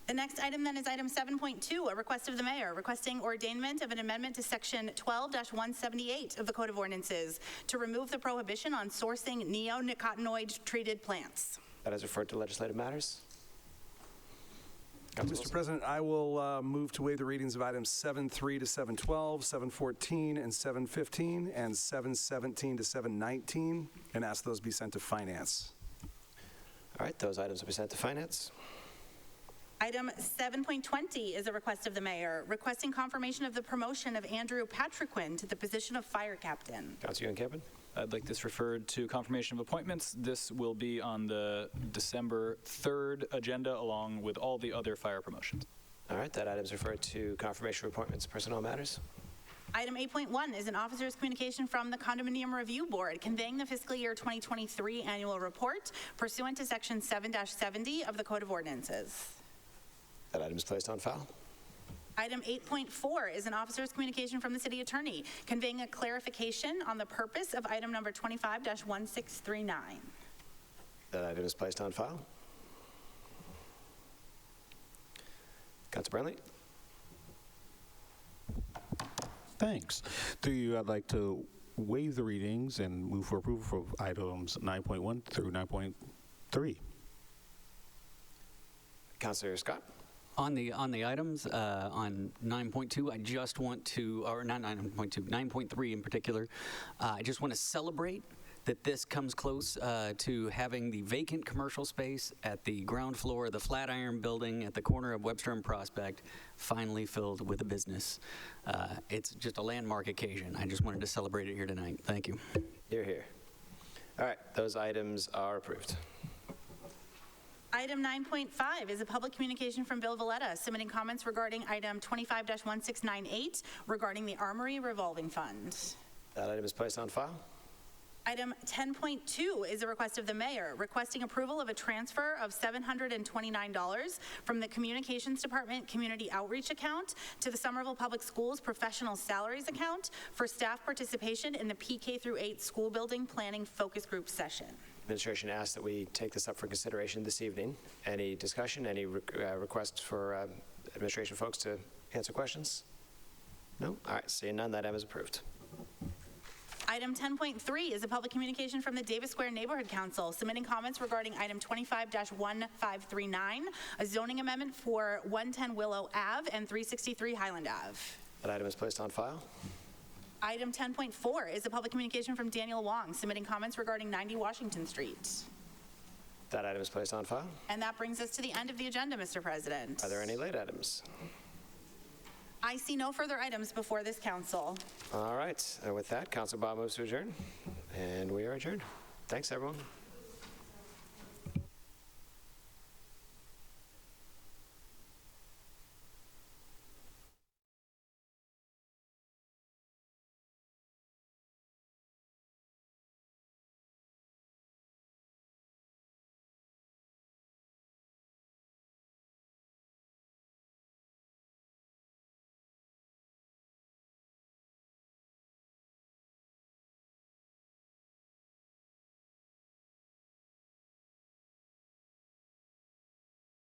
The next item then is item 7.2, a request of the mayor requesting ordainment of an amendment to section 12-178 of the Code of Ordinances to remove the prohibition on sourcing neonicotinoid treated plants. That is referred to legislative matters. Mr. President, I will move to waive the readings of items 7.3 to 7.12, 7.14 and 7.15, and 7.17 to 7.19, and ask those be sent to Finance. All right, those items will be sent to Finance. Item 7.20 is a request of the mayor requesting confirmation of the promotion of Andrew Patriquin to the position of fire captain. Councilor Ewan-Campen? I'd like this referred to confirmation of appointments. This will be on the December 3rd agenda along with all the other fire promotions. All right, that item is referred to confirmation of appointments, personnel matters. Item 8.1 is an officer's communication from the Condominium Review Board conveying the fiscal year 2023 annual report pursuant to Section 7-70 of the Code of Ordinances. That item is placed on file. Item 8.4 is an officer's communication from the city attorney conveying a clarification on the purpose of item number 25-1639. That item is placed on file. Councilor Brownlee. Thanks. I'd like to waive the readings and move for approval for items 9.1 through 9.3. Councilor Scott. On the items, on 9.2, I just want to, or not 9.2, 9.3 in particular, I just want to celebrate that this comes close to having the vacant commercial space at the ground floor of the Flatiron Building at the corner of Webster and Prospect finally filled with a business. It's just a landmark occasion. I just wanted to celebrate it here tonight. Thank you. You're here. All right, those items are approved. Item 9.5 is a public communication from Bill Valletta submitting comments regarding item 25-1698 regarding the Armory Revolving Fund. That item is placed on file. Item 10.2 is a request of the mayor requesting approval of a transfer of $729 from the Communications Department Community Outreach account to the Somerville Public Schools Professional Salaries account for staff participation in the PK through 8 school building planning focus group session. Administration asks that we take this up for consideration this evening. Any discussion, any requests for administration folks to answer questions? No? All right, seeing none, that item is approved. Item 10.3 is a public communication from the Davis Square Neighborhood Council submitting comments regarding item 25-1539, a zoning amendment for 110 Willow Ave and 363 Highland Ave. That item is placed on file. Item 10.4 is a public communication from Daniel Wong submitting comments regarding 90 Washington Street. That item is placed on file. And that brings us to the end of the agenda, Mr. President. Are there any late items? I see no further items before this council. All right, and with that, Councilor Bob moves to adjourn, and we are adjourned. Thanks, everyone.